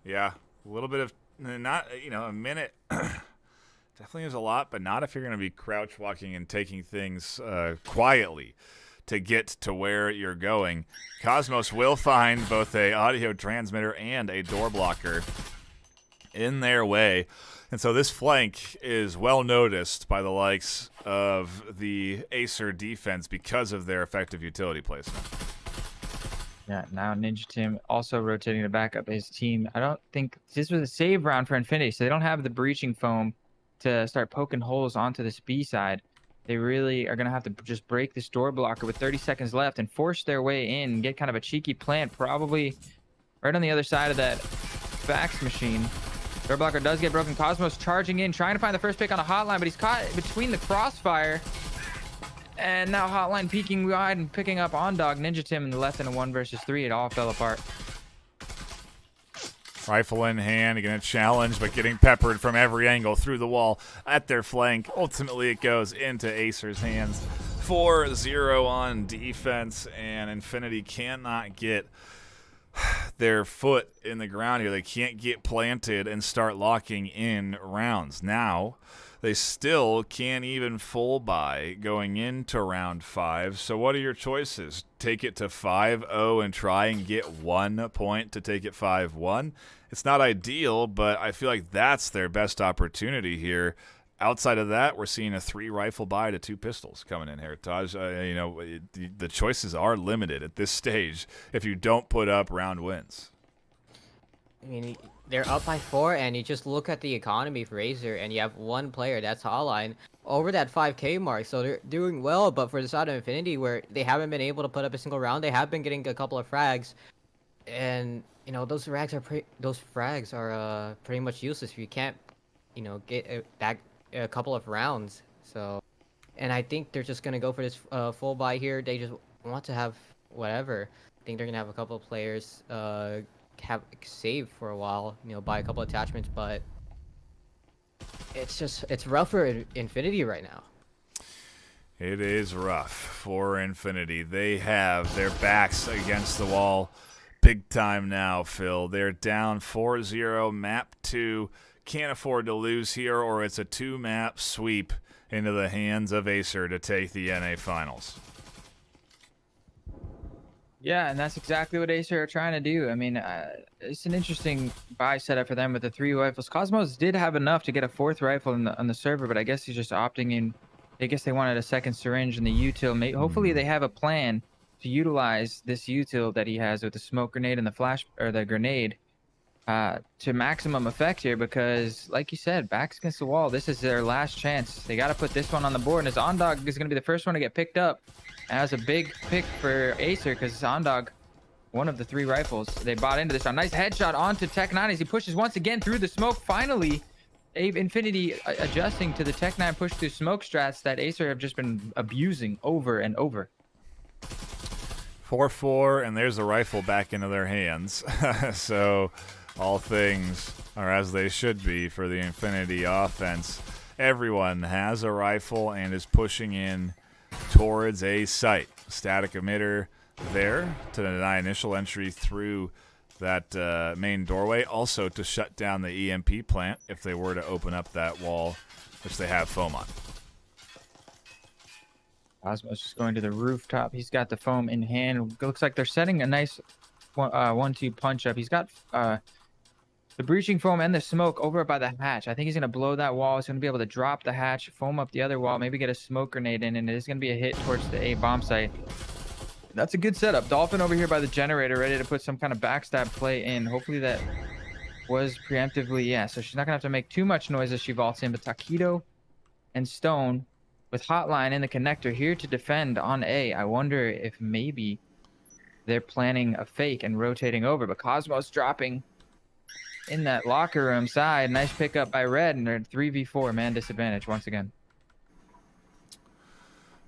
Yeah, a little bit of, not, a minute definitely is a lot, but not if you're going to be crouch walking and taking things quietly to get to where you're going. Cosmos will find both a audio transmitter and a door blocker in their way, and so this flank is well noticed by the likes of the Acer defense because of their effective utility placement. Yeah, now Ninja Tim also rotating to back up his team. I don't think this was a save round for Infinity, so they don't have the breaching foam to start poking holes onto this B side. They really are going to have to just break this door blocker with 30 seconds left and force their way in and get kind of a cheeky plant, probably right on the other side of that fax machine. Door blocker does get broken. Cosmos charging in, trying to find the first pick on a hotline, but he's caught between the crossfire. And now hotline peeking wide and picking up OnDog. Ninja Tim in the left in a 1 versus 3. It all fell apart. Rifle in hand, going to challenge, but getting peppered from every angle through the wall at their flank. Ultimately, it goes into Acer's hands. 4-0 on defense, and Infinity cannot get their foot in the ground here. They can't get planted and start locking in rounds. Now, they still can't even full buy going into round 5. So what are your choices? Take it to 5-0 and try and get 1 point to take it 5-1? It's not ideal, but I feel like that's their best opportunity here. Outside of that, we're seeing a 3 rifle buy to 2 pistols coming in here. Taj, the choices are limited at this stage if you don't put up round wins. I mean, they're up by 4, and you just look at the economy for Acer, and you have 1 player, that's Hotline, over that 5K mark, so they're doing well. But for the side of Infinity, where they haven't been able to put up a single round, they have been getting a couple of frags, and those frags are pretty much useless if you can't get back a couple of rounds. So, and I think they're just gonna go for this full buy here. They just want to have whatever. I think they're gonna have a couple of players have saved for a while, buy a couple attachments, but it's rough for Infinity right now. It is rough for Infinity. They have their backs against the wall big time now, Phil. They're down 4-0, map 2. Can't afford to lose here, or it's a 2-map sweep into the hands of Acer to take the NA Finals. Yeah, and that's exactly what Acer are trying to do. I mean, it's an interesting buy setup for them with the 3 rifles. Cosmos did have enough to get a 4th rifle on the server, but I guess he's just opting in. I guess they wanted a 2nd syringe in the util. Hopefully they have a plan to utilize this util that he has with the smoke grenade and the flash or the grenade to maximum effect here, because like you said, backs against the wall. This is their last chance. They got to put this one on the board, and his Ondog is going to be the first one to get picked up. And that's a big pick for Acer because Ondog, one of the 3 rifles. They bought into this. A nice headshot onto Tech9 as he pushes once again through the smoke. Finally, Infinity adjusting to the Tech9 push through smoke strats that Acer have just been abusing over and over. 4-4, and there's a rifle back into their hands. So all things are as they should be for the Infinity offense. Everyone has a rifle and is pushing in towards a site. Static emitter there to deny initial entry through that main doorway. Also to shut down the EMP plant if they were to open up that wall, which they have foam on. Cosmos just going to the rooftop. He's got the foam in hand. Looks like they're setting a nice 1-2 punch up. He's got the breaching foam and the smoke over by the hatch. I think he's going to blow that wall. He's going to be able to drop the hatch, foam up the other wall, maybe get a smoke grenade in, and it is going to be a hit towards the A bomb site. That's a good setup. Dolphin over here by the generator, ready to put some kind of backstab play in. Hopefully that was preemptively, yeah. So she's not going to have to make too much noise as she vaults in, but Taquito and Stone with Hotline in the connector here to defend on A. I wonder if maybe they're planning a fake and rotating over, but Cosmos dropping in that locker room side. Nice pickup by Red, and they're 3v4 man disadvantage once again.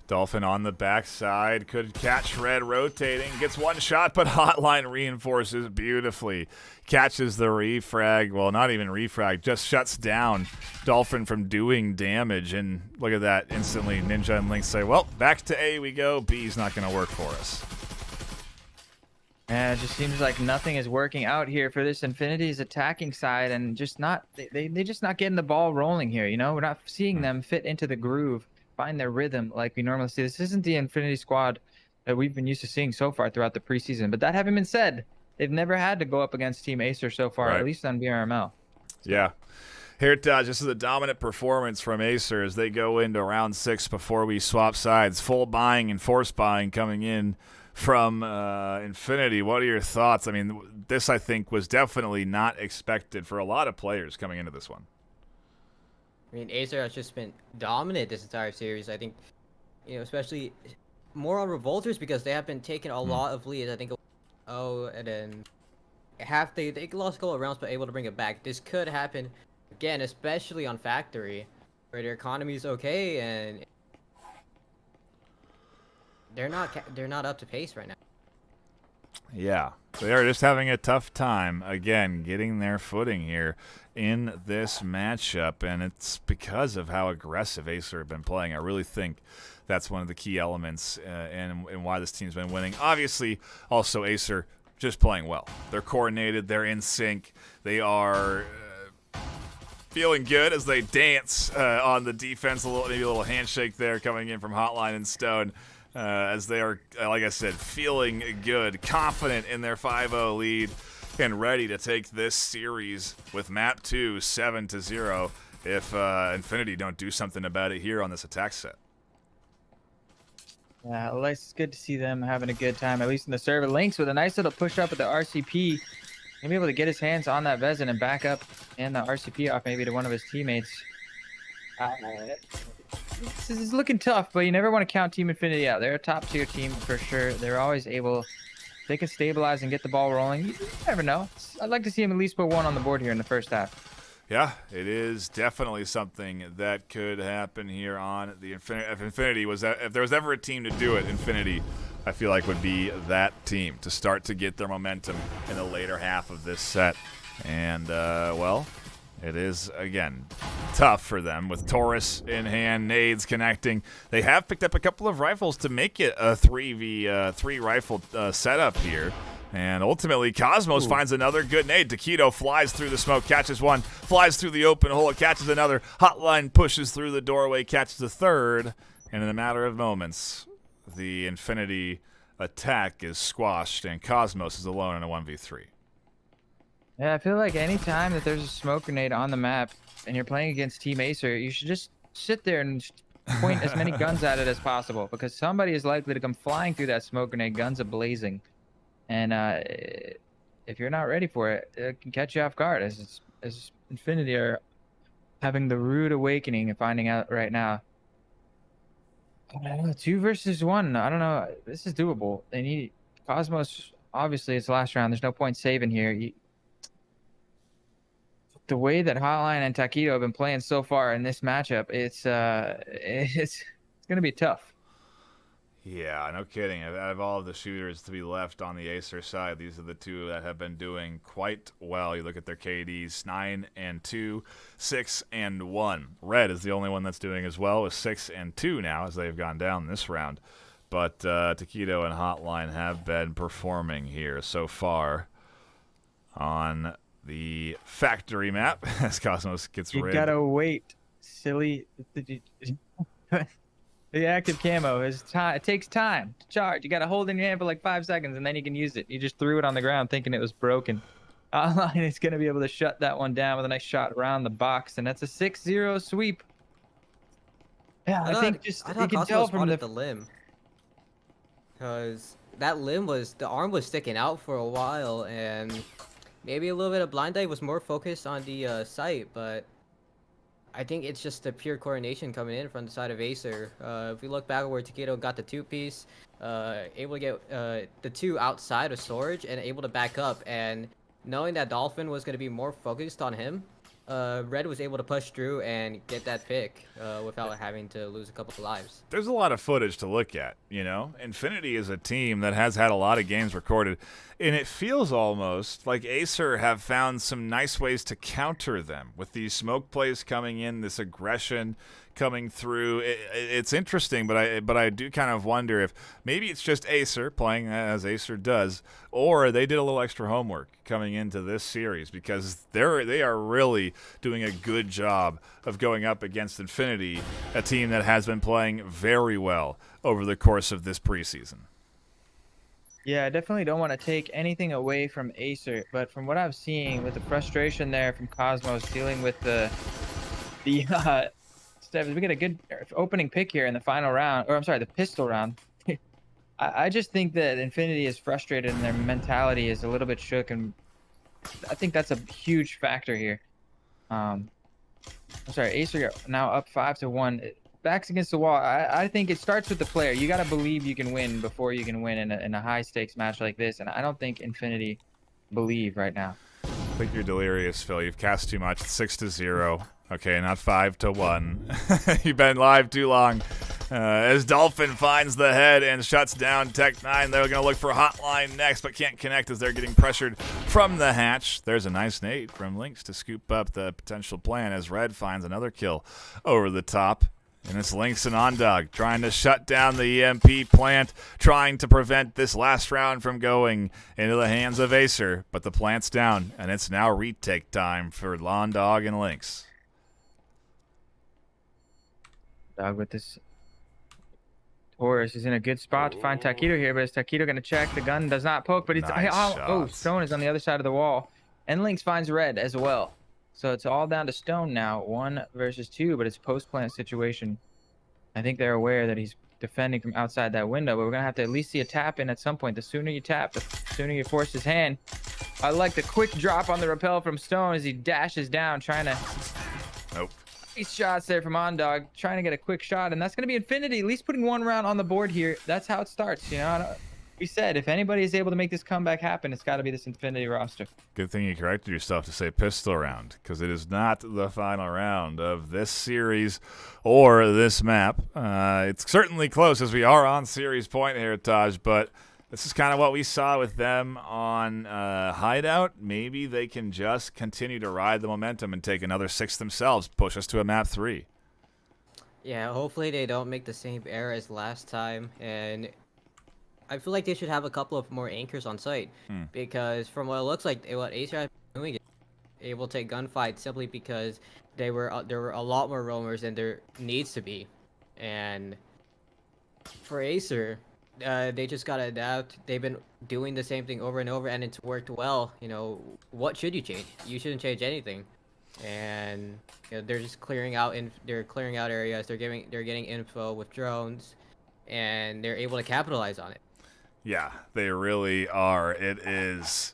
Dolphin on the backside could catch Red rotating, gets one shot, but Hotline reinforces beautifully. Catches the refrag, well, not even refrag, just shuts down Dolphin from doing damage. And look at that, instantly Ninja and Link say, well, back to A we go. B's not going to work for us. And it just seems like nothing is working out here for this Infinity's attacking side, and just not they just not getting the ball rolling here. You know, we're not seeing them fit into the groove, find their rhythm like we normally see. This isn't the Infinity squad that we've been used to seeing so far throughout the preseason. But that having been said, they've never had to go up against Team Acer so far, right. At least on VRML. Yeah. Here it just is a dominant performance from Acer as they go into round 6 before we swap sides. Full buying and force buying coming in from Infinity. What are your thoughts? I mean, this, I think, was definitely not expected for a lot of players coming into this one. I mean, Acer has just been dominant this entire series. I think, you know, especially more on Revolters because they have been taking a lot of leads. I think, and then they lost a couple of rounds, but able to bring it back. This could happen again, especially on Factory, where their economy is okay and they're not up to pace right now. Yeah, they are just having a tough time, again, getting their footing here in this matchup, and it's because of how aggressive Acer have been playing. I really think that's one of the key elements in why this team's been winning. Obviously, also Acer just playing well. They're coordinated, they're in sync, they are feeling good as they dance on the defense. Maybe a little handshake there coming in from Hotline and Stone. As they are, like I said, feeling good, confident in their 5-0 lead, and ready to take this series with map 2 7-0 if Infinity don't do something about it here on this attack set. Yeah, well, it's good to see them having a good time, at least in the server. Lynx with a nice little push up with the RCP. He'll be able to get his hands on that Vezin and back up and the RCP off maybe to one of his teammates. This is looking tough, but you never want to count Team Infinity out. They're a top tier team for sure. They're always able, they can stabilize and get the ball rolling. You never know. I'd like to see him at least put one on the board here in the first half. Yeah, it is definitely something that could happen here on the Infinity. If Infinity was if there was ever a team to do it, Infinity, I feel like would be that team to start to get their momentum in the later half of this set. And well, it is, again, tough for them with Taurus in hand, nades connecting. They have picked up a couple of rifles to make it a 3v3 rifle setup here. And ultimately, Cosmos finds another good nade. Taquito flies through the smoke, catches one, flies through the open hole, catches another. Hotline pushes through the doorway, catches a third. And in a matter of moments, the Infinity attack is squashed and Cosmos is alone in a 1v3. Yeah, I feel like anytime that there's a smoke grenade on the map and you're playing against Team Acer, you should just sit there and just point as many guns at it as possible, because somebody is likely to come flying through that smoke grenade, guns a-blazing. And if you're not ready for it, it can catch you off guard, as Infinity are having the rude awakening and finding out right now. I don't know, 2 versus 1. I don't know. This is doable. They need Cosmos. Obviously, it's the last round. There's no point saving here. The way that Hotline and Taquito have been playing so far in this matchup, it's gonna be tough. Yeah, no kidding. Out of all of the shooters to be left on the Acer side, these are the two that have been doing quite well. You look at their KDs, 9 and 2, 6 and 1. Red is the only one that's doing as well, with 6 and 2 now as they've gone down this round. But Taquito and Hotline have been performing here so far on the factory map as Cosmos gets You rigged. gotta wait, silly. The active camo is time. It takes time to charge. You gotta hold it in your hand for like 5 seconds, and then you can use it. You just threw it on the ground thinking it was broken. Online is gonna be able to shut that one down with a nice shot around the box, and that's a 6-0 sweep. Yeah, I think just I you thought can Cosmos tell from wanted the limb, because that limb the arm was sticking out for a while, and maybe a little bit of blind eye was more focused on the sight, but I think it's just the pure coordination coming in from the side of Acer. If we look back where Taquito got the 2-piece, able to get the 2 outside of storage and able to back up, and knowing that Dolphin was going to be more focused on him, Red was able to push through and get that pick without having to lose a couple of lives. There's a lot of footage to look at, you know? Infinity is a team that has had a lot of games recorded, and it feels almost like Acer have found some nice ways to counter them with these smoke plays coming in, this aggression coming through. It's interesting, but I do kind of wonder if maybe it's just Acer playing as Acer does, or they did a little extra homework coming into this series, because they are really doing a good job of going up against Infinity, a team that has been playing very well over the course of this preseason. Yeah, I definitely don't want to take anything away from Acer, but from what I'm seeing with the frustration there from Cosmos dealing with the steps, we get a good opening pick here in the final round, or I'm sorry, the pistol round. I just think that Infinity is frustrated and their mentality is a little bit shook, and I think that's a huge factor here. I'm sorry, Acer now up 5-1. Backs against the wall. I think it starts with the player. You got to believe you can win before you can win in a high stakes match like this, and I don't think Infinity believe right now. I think you're delirious, Phil. You've cast too much. It's 6-0. Okay, not 5-1. You've been live too long. As Dolphin finds the head and shuts down Tech9, they're going to look for Hotline next, but can't connect as they're getting pressured from the hatch. There's a nice nade from Lynx to scoop up the potential plan as Red finds another kill over the top. And it's Lynx and Ondog trying to shut down the EMP plant, trying to prevent this last round from going into the hands of Acer. But the plant's down, and it's now retake time for Ondog and Lynx. Dog with this Taurus is in a good spot to find Taquito here, but is Taquito going to check? The gun does not poke, but it's Stone is on the other side of the wall, and Lynx finds Red as well. So it's all down to Stone now, 1 versus 2, but it's a post-plant situation. I think they're aware that he's defending from outside that window, but we're going to have to at least see a tap in at some point. The sooner you tap, the sooner you force his hand. I like the quick drop on the rappel from Stone as he dashes down, trying to... Nope. Nice shots there from Ondog, trying to get a quick shot, and that's going to be Infinity, at least putting 1 round on the board here. That's how it starts, you know? We said, if anybody is able to make this comeback happen, it's got to be this Infinity roster. Good thing you corrected yourself to say pistol round, because it is not the final round of this series or this map. It's certainly close as we are on series point here, Taj, but this is kind of what we saw with them on Hideout. Maybe they can just continue to ride the momentum and take another 6 themselves, push us to a map 3. Yeah, hopefully they don't make the same error as last time, and I feel like they should have a couple of more anchors on site, because from what it looks like, what Acer has been doing is able to take gunfights simply because there were a lot more roamers than there needs to be. And for Acer, They just gotta adapt. They've been doing the same thing over and over, and it's worked well. You know, what should you change? You shouldn't change anything. And you know, they're just clearing out they're clearing out areas. They're getting info with drones, and they're able to capitalize on it. Yeah, they really are. It is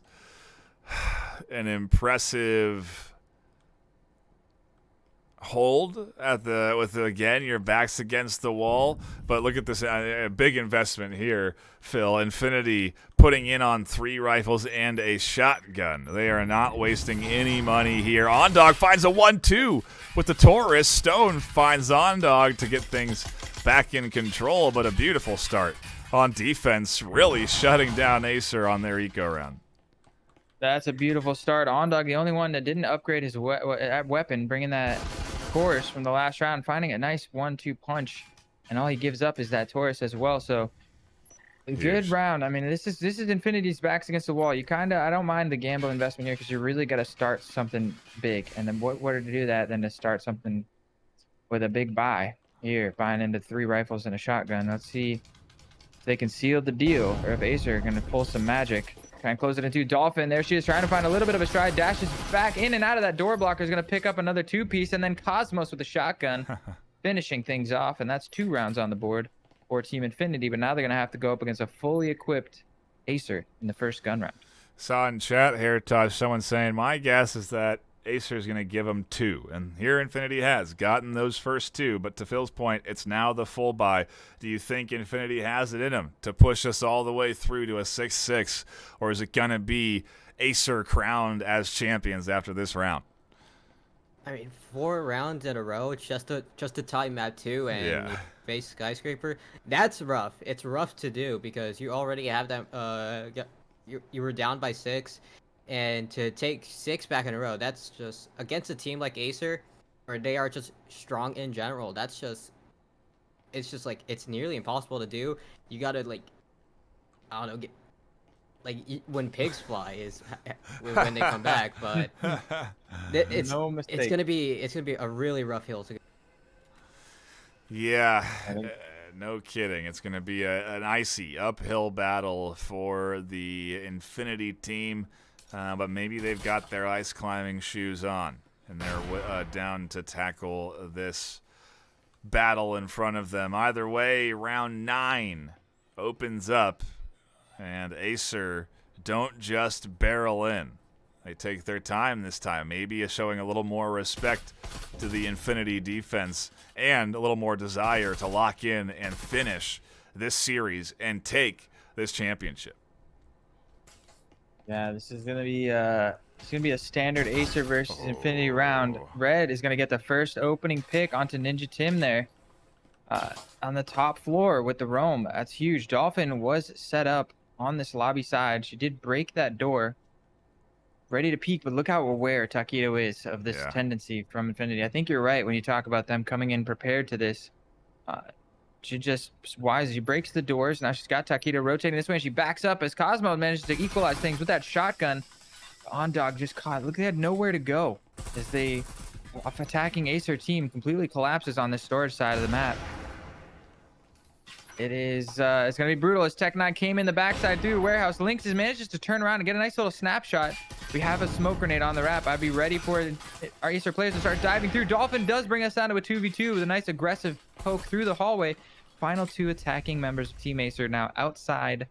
an impressive hold at the again your back's against the wall, but look at this, a big investment here, Phil. Infinity putting in on 3 rifles and a shotgun. They are not wasting any money here. Ondog finds a 1-2 with the Taurus. Stone finds Ondog to get things back in control, but a beautiful start on defense, really shutting down Acer on their eco round. That's a beautiful start. Ondog, the only one that didn't upgrade his weapon, bringing that Taurus from the last round, finding a nice 1-2 punch, and all he gives up is that Taurus as well. So a good round. I mean, this is Infinity's backs against the wall. I don't mind the gamble investment here, because you really got to start something big, and then what to do that than to start something with a big buy here, buying into 3 rifles and a shotgun. Let's see if they can seal the deal, or if Acer are going to pull some magic. Try and close it into Dolphin. There she is, trying to find a little bit of a stride. Dashes back in and out of that door blocker. Is going to pick up another 2-piece. And then Cosmos with the shotgun, finishing things off. And that's 2 rounds on the board for Team Infinity. But now they're going to have to go up against a fully equipped Acer in the first gun round. Saw in chat here, Tosh, someone saying, my guess is that Acer is going to give them 2. And here Infinity has gotten those first 2. But to Phil's point, it's now the full buy. Do you think Infinity has it in them to push us all the way through to a 6-6? Or is it going to be Acer crowned as champions after this round? I mean, 4 rounds in a row, just to tie map 2 and face Skyscraper. That's rough. It's rough to do, because you already have that. You were down by 6. And to take 6 back in a row, that's just against a team like Acer, or they are just strong in general. It's just like, it's nearly impossible to do. You gotta, like, I don't know, when pigs fly is when they come back. But it's gonna be a really rough hill to go. Yeah. No kidding. It's going to be an icy uphill battle for the Infinity team. But maybe they've got their ice climbing shoes on, and they're down to tackle this battle in front of them. Either way, round 9 opens up, and Acer don't just barrel in. They take their time this time, maybe showing a little more respect to the Infinity defense and a little more desire to lock in and finish this series and take this championship. Yeah, this is gonna be a standard Acer versus Infinity round. Red is gonna get the first opening pick onto Ninja Tim there, on the top floor with the roam. That's huge. Dolphin was set up on this lobby side. She did break that door, ready to peek, but look how aware Taquito is of this tendency from Infinity. I think you're right when you talk about them coming in prepared to this. She just wise. She breaks the doors. Now she's got Taquito rotating this way. And she backs up as Cosmo manages to equalize things with that shotgun. Ondog just caught. Look, they had nowhere to go as they, attacking Acer team, completely collapses on this storage side of the map. It's going to be brutal as Tech9 came in the backside through the warehouse. Lynx manages to turn around and get a nice little snapshot. We have a smoke grenade on the wrap. I'd be ready for our Acer players to start diving through. Dolphin does bring us down to a 2v2 with a nice aggressive poke through the hallway. Final 2 attacking members of Team Acer now outside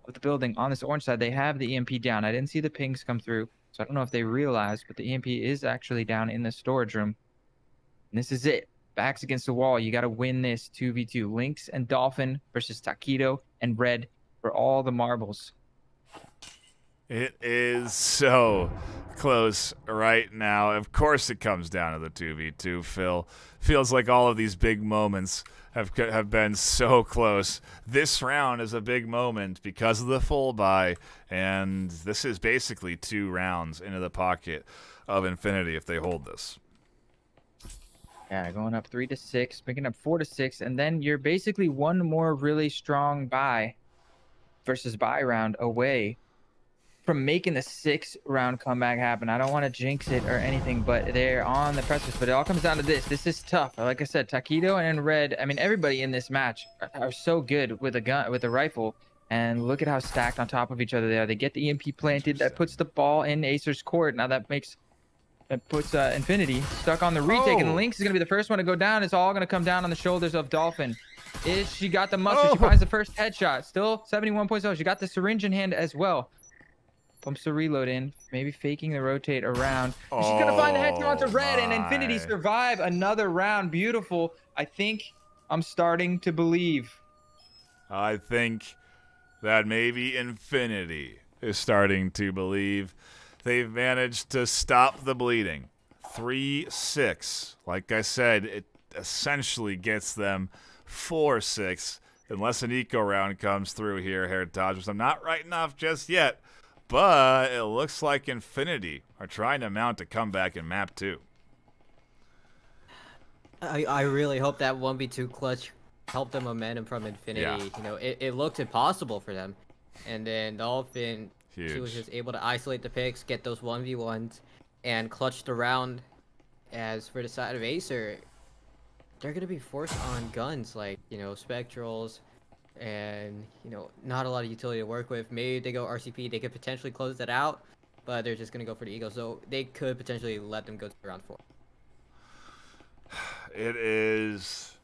of the building on this orange side. They have the EMP down. I didn't see the pings come through, so I don't know if they realized, but the EMP is actually down in the storage room. And this is it. Backs against the wall. You got to win this 2v2. Lynx and Dolphin versus Taquito and Red for all the marbles. It is so close right now. Of course it comes down to the 2v2, Phil. Feels like all of these big moments have been so close. This round is a big moment because of the full buy, and this is basically 2 rounds into the pocket of Infinity if they hold this. Yeah, going up 3-6, picking up 4-6, and then you're basically one more really strong buy versus buy round away from making the 6-round comeback happen. I don't want to jinx it or anything, but they're on the precipice. But it all comes down to this. This is tough. Like I said, Taquito and Red, I mean, everybody in this match are so good with a gun, with a rifle. And look at how stacked on top of each other they are. They get the EMP planted. That puts the ball in Acer's court. Now that puts Infinity stuck on the retake. And Lynx is going to be the first one to go down. It's all going to come down on the shoulders of Dolphin. She got the mustard. She finds the first headshot. Still 71 points. She got the syringe in hand as well. Pumps the reload in, maybe faking the rotate around. She's gonna find the headshot to Red, and Infinity survive another round. Beautiful. I think I'm starting to believe. I think that maybe Infinity is starting to believe. They've managed to stop the bleeding. 3-6. Like I said, it essentially gets them 4-6, unless an eco round comes through here, Heritage, which I'm not writing off just yet. But it looks like Infinity are trying to mount a comeback in map 2. I really hope that 1v2 clutch helped the momentum from Infinity. Yeah. You know, it looked impossible for them. And then Dolphin, Huge. she was just able to isolate the picks, get those 1v1s, and clutch the round. As for the side of Acer, they're going to be forced on guns like, you know, Spectrals, and, you know, not a lot of utility to work with. Maybe they go RCP, they could potentially close that out, but they're just going to go for the Eagle, so they could potentially let them go to round 4. It is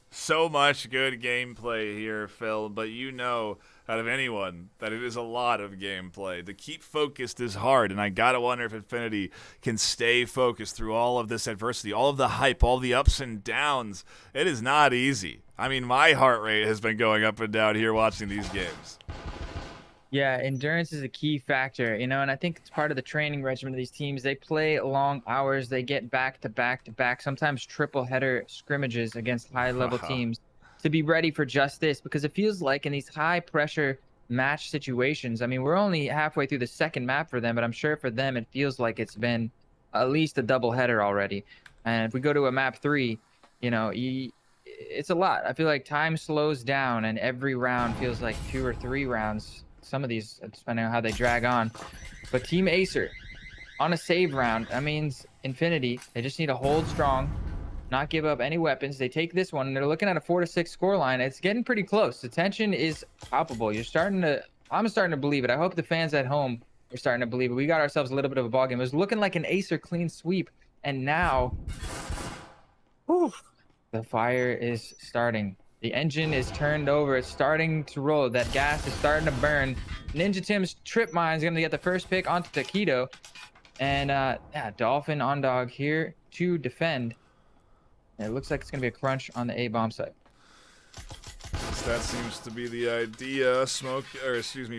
so much good gameplay here, Phil, but you know, out of anyone, that it is a lot of gameplay. To keep focused is hard, and I gotta wonder if Infinity can stay focused through all of this adversity, all of the hype, all the ups and downs. It is not easy. I mean, my heart rate has been going up and down here watching these games. Yeah, endurance is a key factor, you know, and I think it's part of the training regimen of these teams. They play long hours. They get back to back to back, sometimes triple header scrimmages against high-level teams to be ready for just this, because it feels like in these high-pressure match situations, I mean, we're only halfway through the second map for them, but I'm sure for them it feels like it's been at least a double header already. And if we go to a map 3, you know, it's a lot. I feel like time slows down, and every round feels like 2 or 3 rounds. Some of these, depending on how they drag on. But Team Acer, on a save round, that means Infinity, they just need to hold strong, not give up any weapons. They take this one, and they're looking at a 4-6 scoreline. It's getting pretty close. The tension is palpable. I'm starting to believe it. I hope the fans at home are starting to believe it. We got ourselves a little bit of a ball game. It was looking like an Acer clean sweep, and now, whew, the fire is starting. The engine is turned over. It's starting to roll. That gas is starting to burn. Ninja Tim's trip mine is going to get the first pick onto Taquito. And yeah, Dolphin on dog here to defend. And it looks like it's going to be a crunch on the A bomb site. That seems to be the idea.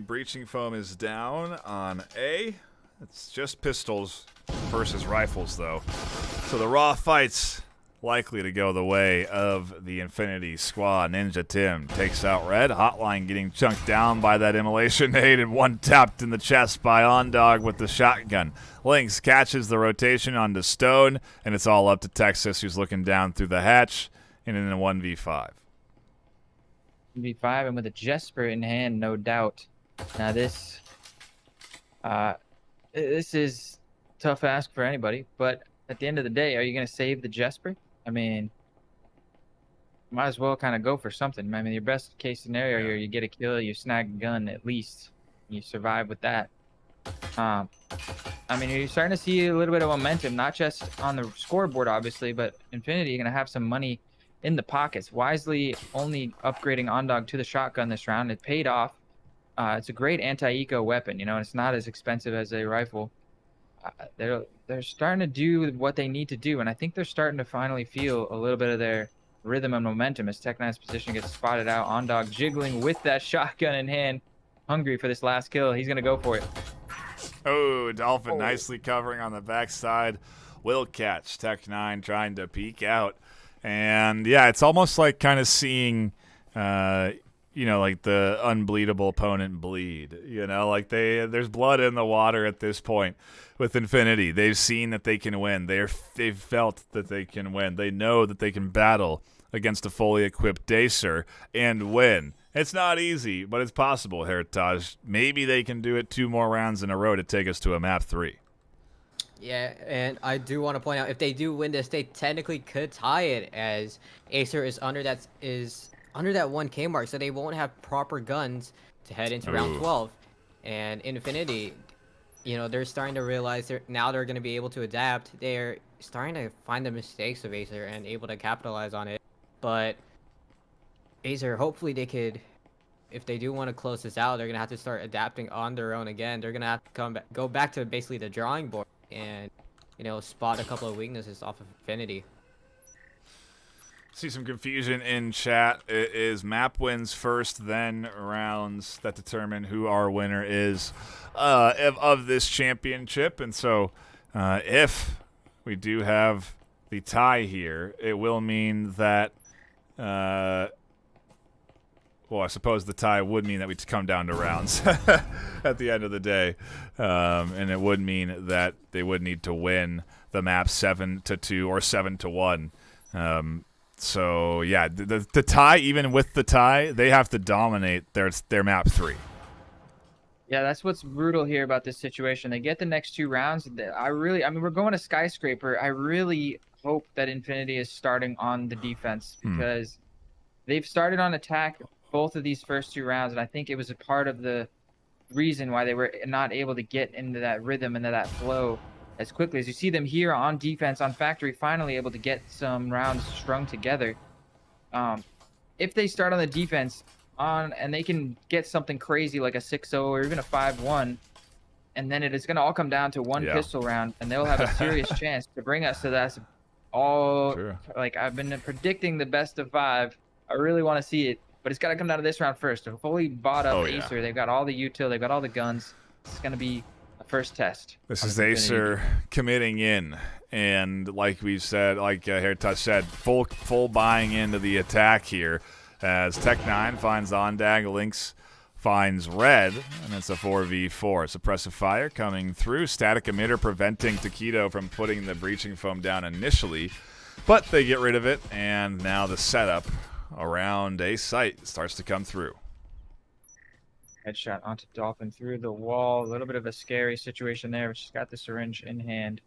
Breaching foam is down on A. It's just pistols versus rifles, though. So the raw fight's likely to go the way of the Infinity squad. Ninja Tim takes out Red. Hotline getting chunked down by that immolation nade, and one tapped in the chest by Ondog with the shotgun. Lynx catches the rotation onto Stone, and it's all up to Texas, who's looking down through the hatch, and in a 1v5. 1v5, and with a Jesper in hand, no doubt. Now this is tough ask for anybody, but at the end of the day, are you going to save the Jesper? I mean, might as well kind of go for something. I mean, your best case scenario here, you get a kill, you snag a gun at least, you survive with that. I mean, you're starting to see a little bit of momentum, not just on the scoreboard, obviously, but Infinity, you're going to have some money in the pockets. Wisely only upgrading Ondog to the shotgun this round. It paid off. It's a great anti-eco weapon, you know, and it's not as expensive as a rifle. They're starting to do what they need to do, and I think they're starting to finally feel a little bit of their rhythm and momentum as Tech9's position gets spotted out. Ondog jiggling with that shotgun in hand, hungry for this last kill. He's going to go for it. Oh, Dolphin nicely covering on the backside. Will catch. Tech9 trying to peek out. And, yeah, it's almost like kind of seeing, you know, like the unbleedable opponent bleed. You know, like there's blood in the water at this point with Infinity. They've seen that they can win. They've felt that they can win. They know that they can battle against a fully equipped Dacer and win. It's not easy, but it's possible, Heritage. Maybe they can do it 2 more rounds in a row to take us to a map 3. Yeah, and I do want to point out, if they do win this, they technically could tie it, as Acer is under that 1K mark, so they won't have proper guns to head into round Ooh. 12. And Infinity, you know, they're starting to realize they're going to be able to adapt. They're starting to find the mistakes of Acer and able to capitalize on it. But Acer, hopefully they could, if they do want to close this out, they're going to have to start adapting on their own again. They're going to have to go back to basically the drawing board and, you know, spot a couple of weaknesses off of Infinity. See some confusion in chat. It is map wins first, then rounds that determine who our winner is of this championship. And so if we do have the tie here, it will mean that, well, I suppose the tie would mean that we come down to rounds at the end of the day. And it would mean that they would need to win the map 7-2 or 7-1. So yeah, the tie, even with the tie, they have to dominate their map 3. Yeah, that's what's brutal here about this situation. They get the next 2 rounds. I mean, we're going to Skyscraper. I really hope that Infinity is starting on the defense, because they've started on attack both of these first 2 rounds, and I think it was a part of the reason why they were not able to get into that rhythm, into that flow as quickly. As you see them here on defense, on Factory, finally able to get some rounds strung together. If they start on the defense and they can get something crazy like a 6-0 or even a 5-1, and then it is going to all come down to one pistol round, and they'll have a serious chance to bring us to that. Like, I've been predicting the best of 5. I really want to see it, but it's got to come down to this round first. A fully bought up Acer. They've got all the util, they've got all the guns. It's going to be a first test. This is Acer committing in, and like we've said, like Heritage said, full buying into the attack here, as Tech9 finds Ondag, Lynx finds Red, and it's a 4v4. Suppressive fire coming through, static emitter preventing Taquito from putting the breaching foam down initially, but they get rid of it, and now the setup around a site starts to come through. Headshot onto Dolphin through the wall. A little bit of a scary situation there, but she's got the syringe in hand.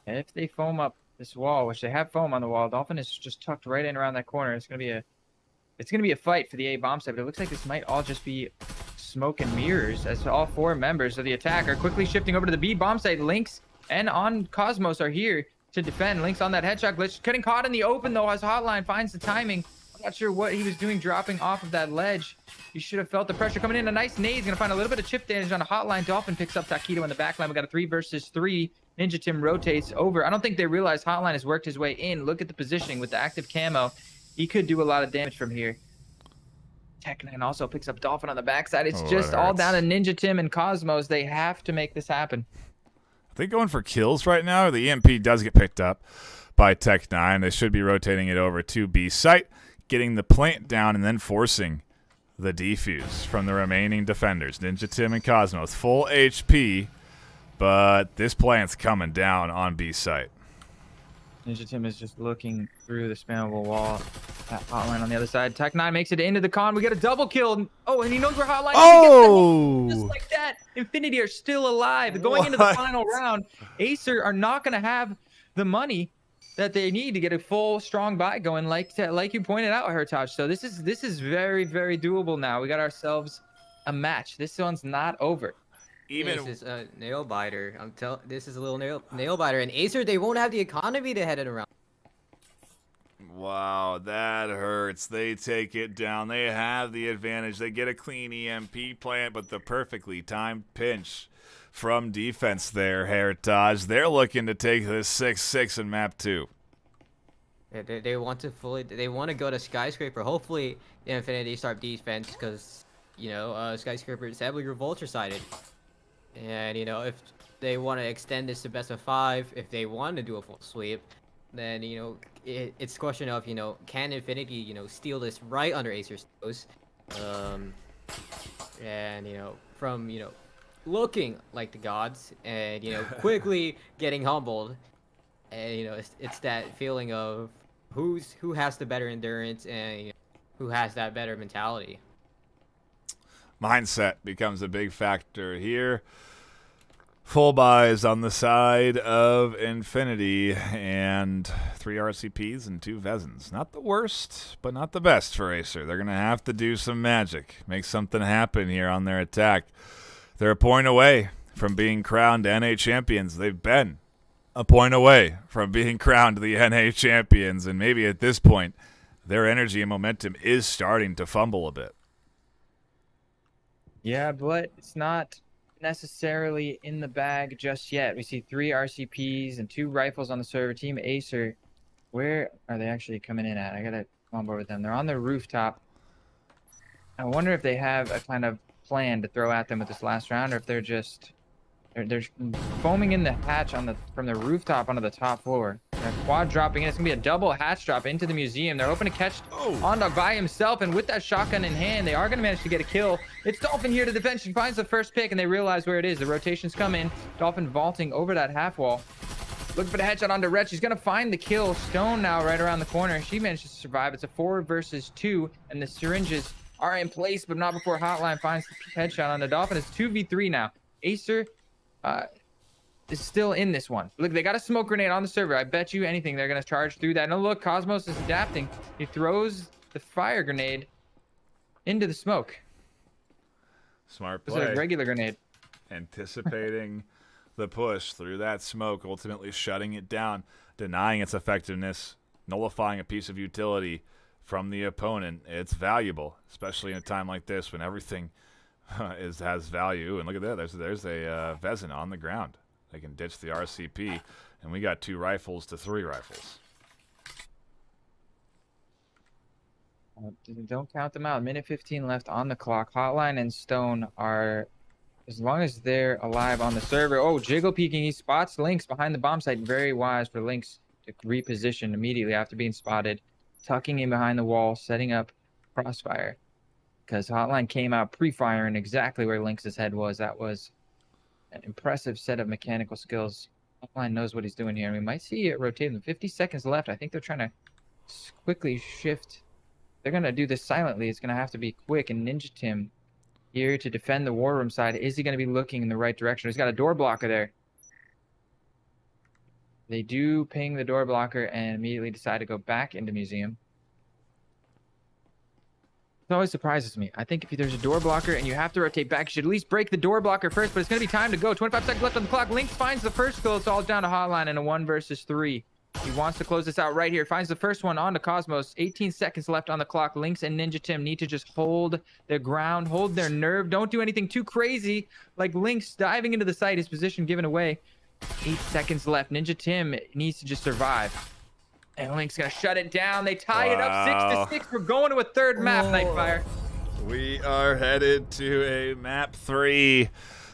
And if they foam up this wall, which they have foam on the wall, Dolphin is just tucked right in around that corner. It's gonna be a fight for the A bomb site, but it looks like this might all just be smoke and mirrors, as all 4 members of the attack are quickly shifting over to the B bomb site. Lynx and on Cosmos are here to defend. Lynx on that headshot glitch, getting caught in the open though, as Hotline finds the timing. I'm not sure what he was doing dropping off of that ledge. He should have felt the pressure coming in. A nice nade. He's going to find a little bit of chip damage on a Hotline. Dolphin picks up Taquito in the back line. We got a 3 versus 3. Ninja Tim rotates over. I don't think they realize Hotline has worked his way in. Look at the positioning with the active camo. He could do a lot of damage from here. Tech9 also picks up Dolphin on the backside. It's just all down to Ninja Tim and Cosmos. They have to make this happen. Are they going for kills right now? The EMP does get picked up by Tech9. They should be rotating it over to B site, getting the plant down, and then forcing the defuse from the remaining defenders. Ninja Tim and Cosmos, full HP, but this plant's coming down on B site. Ninja Tim is just looking through the spammable wall. That Hotline on the other side. Tech9 makes it into the con. We get a double kill. Oh, and he knows where Hotline is. Oh! Just like that. Infinity are still alive. Going into the final round, Acer are not going to have the money that they need to get a full strong buy going, like you pointed out, Heritage. So this is very, very doable now. We got ourselves a match. This one's not over. This is a nail biter. This is a little nail biter. And Acer, they won't have the economy to head it around. Wow, that hurts. They take it down. They have the advantage. They get a clean EMP plant, but the perfectly timed pinch from defense there, Heritage. They're looking to take this 6-6 in map 2. They want to go to Skyscraper. Hopefully, Infinity start defense, because, you know, Skyscraper is heavily revolter sided. And, you know, if they want to extend this to best of 5, if they want to do a full sweep, then, you know, it's a question of, you know, can Infinity, you know, steal this right under Acer's toes? And, you know, from, you know, looking like the gods and, you know, quickly getting humbled. And, you know, it's that feeling of who has the better endurance and, you know, who has that better mentality. mindset becomes a big factor here. Full buys on the side of Infinity and 3 RCPs and 2 Vezins. Not the worst, but not the best for Acer. They're going to have to do some magic, make something happen here on their attack. They're a point away from being crowned NA champions. They've been a point away from being crowned the NA champions, and maybe at this point, their energy and momentum is starting to fumble a bit. Yeah, but it's not necessarily in the bag just yet. We see 3 RCPs and 2 rifles on the server. Team Acer, where are they actually coming in at? I gotta come on board with them. They're on the rooftop. I wonder if they have a kind of plan to throw at them with this last round, or if they're just they're foaming in the hatch from the rooftop onto the top floor. They're quad dropping in. It's gonna be a double hatch drop into the museum. They're hoping to catch Onda by himself, and with that shotgun in hand, they are gonna manage to get a kill. It's Dolphin here to the bench and finds the first pick, and they realize where it is. The rotations come in. Dolphin vaulting over that half wall, looking for the headshot onto Wretch. He's gonna find the kill. Stone now right around the corner. She manages to survive. It's a 4 versus 2, and the syringes are in place, but not before Hotline finds the headshot on the Dolphin. It's 2v3 now. Acer is still in this one. Look, they got a smoke grenade on the server. I bet you anything they're going to charge through that. No, look, Cosmos is adapting. He throws the fire grenade into the smoke. Smart It's play. a regular grenade. Anticipating the push through that smoke, ultimately shutting it down, denying its effectiveness, nullifying a piece of utility from the opponent. It's valuable, especially in a time like this when everything has value. And look at that. There's a Vezin on the ground. They can ditch the RCP, and we got 2 rifles to 3 rifles. Don't count them out. Minute 15 left on the clock. Hotline and Stone are, as long as they're alive on the server. Oh, Jiggle peeking. He spots Lynx behind the bomb site. Very wise for Lynx to reposition immediately after being spotted. Tucking in behind the wall, setting up crossfire. Because Hotline came out pre-firing exactly where Lynx's head was. That was an impressive set of mechanical skills. Hotline knows what he's doing here. And we might see it rotate them. 50 seconds left. I think they're trying to quickly shift. They're going to do this silently. It's going to have to be quick. And Ninja Tim here to defend the war room side. Is he going to be looking in the right direction? He's got a door blocker there. They do ping the door blocker and immediately decide to go back into museum. It always surprises me. I think if there's a door blocker and you have to rotate back, you should at least break the door blocker first, but it's going to be time to go. 25 seconds left on the clock. Lynx finds the first kill. It's all down to Hotline in a 1 versus 3. He wants to close this out right here. Finds the first one on to Cosmos. 18 seconds left on the clock. Lynx and Ninja Tim need to just hold their ground, hold their nerve. Don't do anything too crazy like Lynx diving into the site. His position given away. 8 seconds left. Ninja Tim needs to just survive. And Lynx gonna shut it down. They tie it up 6-6. We're going to a third map, Nightfire. We are headed to a map 3.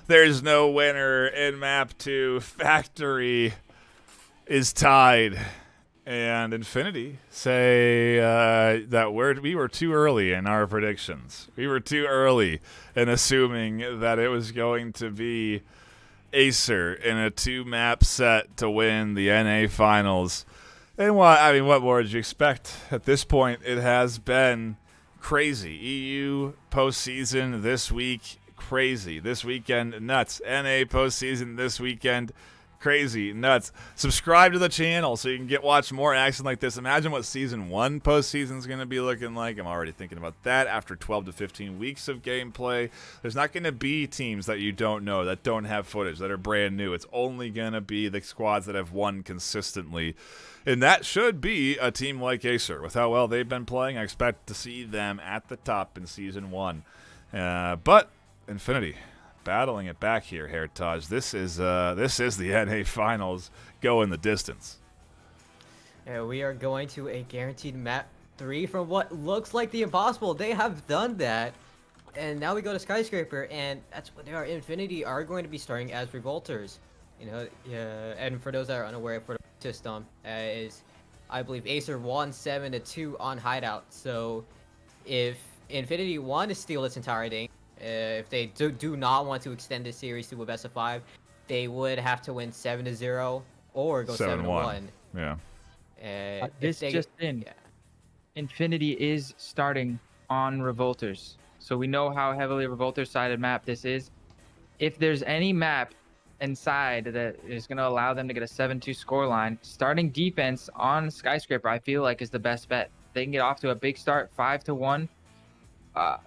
There's no winner in map 2. Factory is tied. And Infinity say that we were too early in our predictions. We were too early in assuming that it was going to be Acer in a 2-map set to win the NA finals. And what more did you expect? At this point, it has been crazy. EU postseason this week, crazy. This weekend, nuts. NA postseason this weekend, crazy, nuts. Subscribe to the channel so you can watch more action like this. Imagine what Season 1 postseason is going to be looking like. I'm already thinking about that after 12 to 15 weeks of gameplay. There's not going to be teams that you don't know, that don't have footage, that are brand new. It's only going to be the squads that have won consistently. And that should be a team like Acer. With how well they've been playing, I expect to see them at the top in Season 1. But Infinity battling it back here, Heritage. This is the NA Finals going the distance. We are going to a guaranteed map 3 from what looks like the impossible. They have done that. And now we go to Skyscraper, and that's what they are. Infinity are going to be starting as Revolters. You know, and for those that are unaware, for the system, is I believe Acer won 7-2 on Hideout. So if Infinity want to steal this entire thing, if they do not want to extend this series to a best of 5, they would have to win 7-0 or go 7-1. Yeah. This just in. Yeah. Infinity is starting on Revolters. so we know how heavily revolter-sided map this is. If there's any map inside that is going to allow them to get a 7-2 scoreline, starting defense on Skyscraper, I feel like is the best bet. They can get off to a big start, 5-1. I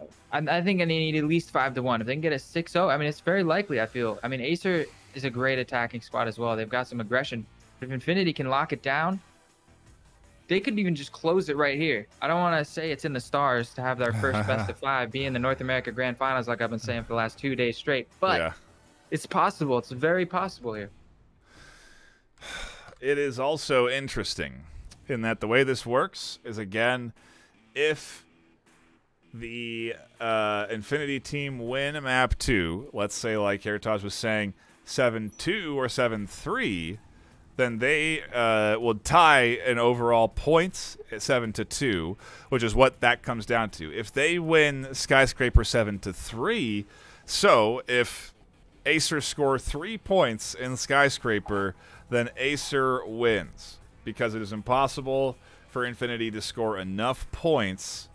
think they need at least 5-1. If they can get a 6-0, I mean, it's very likely, I feel. I mean, Acer is a great attacking squad as well. They've got some aggression. If Infinity can lock it down, they could even just close it right here. I don't want to say it's in the stars to have their first best of 5 be in the North America Grand Finals like I've been saying for the last 2 days straight. But it's possible. It's very possible here. It is also interesting in that the way this works is, again, if the Infinity team win map 2, let's say like Heritage was saying 7-2 or 7-3, then they will tie in overall points at 7-2, which is what that comes down to. If they win Skyscraper 7-3, so if Acer score 3 points in Skyscraper, then Acer wins, because it is impossible for Infinity to score enough points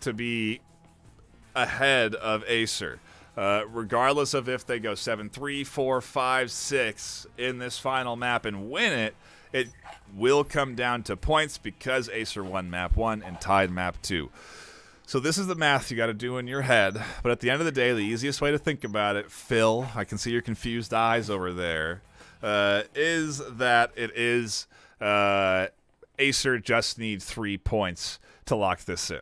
to be ahead of Acer. Regardless of if they go 7-3, 4, 5, 6 in this final map and win it, it will come down to points because Acer won map 1 and tied map 2. So this is the math you got to do in your head. But at the end of the day, the easiest way to think about it, Phil, I can see your confused eyes over there, is that it is Acer just need 3 points to lock this in.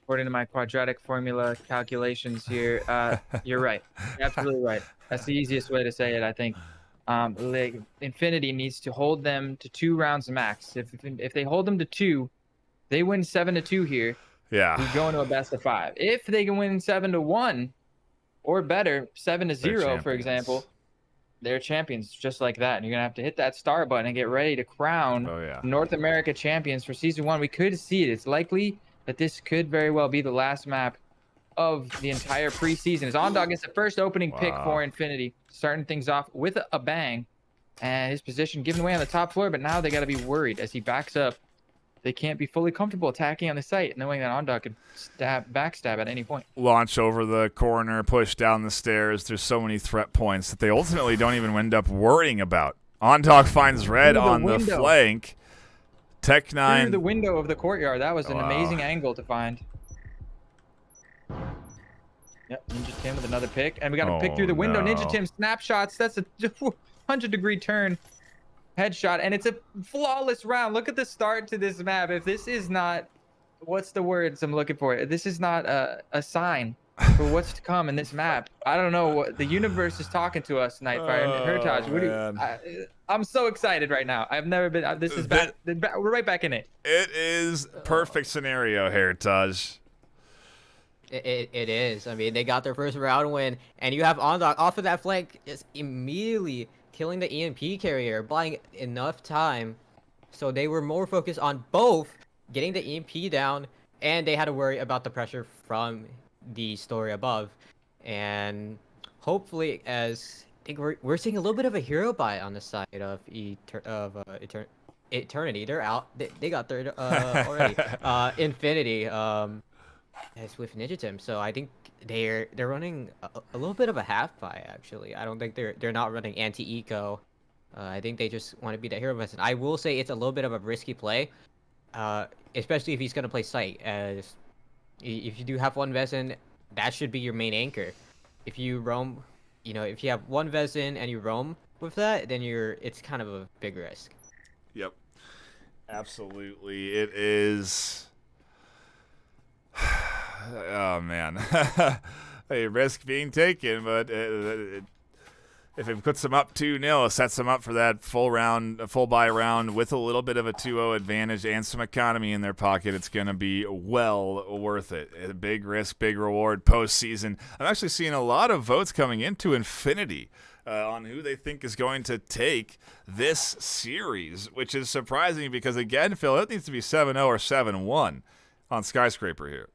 According to my quadratic formula calculations here, you're right. You're absolutely right. That's the easiest way to say it, I think. Like, Infinity needs to hold them to 2 rounds max. If they hold them to 2, they win 7-2 here. Yeah. We go into a best of 5. If they can win 7-1 or better, 7-0, for example, they're champions just like that. And you're going to have to hit that star button and get ready to crown North America champions for Season 1. We could see it. It's likely that this could very well be the last map of the entire preseason. As Ondog gets the first opening pick for Infinity, starting things off with a bang. And his position given away on the top floor, but now they got to be worried as he backs up. They can't be fully comfortable attacking on the site, knowing that Ondog could backstab at any point. Launch over the corner, push down the stairs. There's so many threat points that they ultimately don't even end up worrying about. Ondog finds red on the flank. Tech9 through the window of the courtyard. That was an amazing angle to find. Yep, Ninja Tim with another pick, and we got a pick through the window. Ninja Tim snapshots. That's a 100-degree turn headshot, and it's a flawless round. Look at the start to this map. If this is not, what's the words I'm looking for? This is not a sign for what's to come in this map. I don't know what the universe is talking to us, Nightfire and Heritage. I'm so excited right now. I've never been. This is back. We're right back in it. It is perfect scenario, Heritage. It is. I mean, they got their first round win, and you have Ondog off of that flank, just immediately killing the EMP carrier, buying enough time, so they were more focused on both getting the EMP down, and they had to worry about the pressure from the story above. And hopefully, as I think we're seeing a little bit of a hero buy on the side of Eternity. They're out. They got third already. Infinity. As with Ninja Tim, so I think they're running a little bit of a half buy actually. I don't think they're not running anti-eco. I think they just want to be the hero vessel. I will say it's a little bit of a risky play, especially if he's gonna play site. As if you do have one Vezin, that should be your main anchor. If you roam, if you have one Vezin and you roam with that, then it's kind of a big risk. Yep, absolutely, it is. Oh man, a risk being taken, but if it puts them up 2-0, sets them up for that full buy round with a little bit of a 2-0 advantage and some economy in their pocket. It's going to be well worth it. A big risk, big reward postseason. I'm actually seeing a lot of votes coming into Infinity on who they think is going to take this series, which is surprising because, again, Phil, it needs to be 7-0 or 7-1 on Skyscraper here.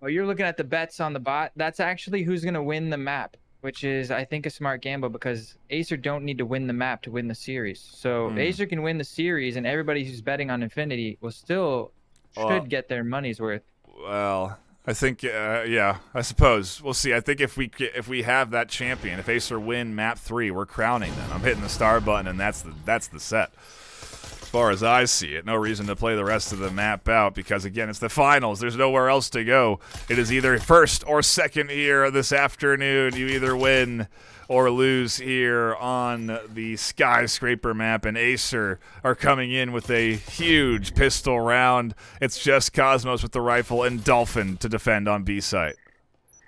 Well, you're looking at the bets on the bot. That's actually who's going to win the map, which is, I think, a smart gamble because Acer don't need to win the map to win the series. So Acer can win the series, and everybody who's betting on Infinity will still should get their money's worth. Well, I think, yeah, I suppose. We'll see. I think if we have that champion, if Acer win map 3, we're crowning them. I'm hitting the star button, and that's the set. As far as I see it, no reason to play the rest of the map out because, again, it's the finals. There's nowhere else to go. It is either first or second here this afternoon. You either win or lose here on the skyscraper map, and Acer are coming in with a huge pistol round. It's just Cosmos with the rifle and Dolphin to defend on B site.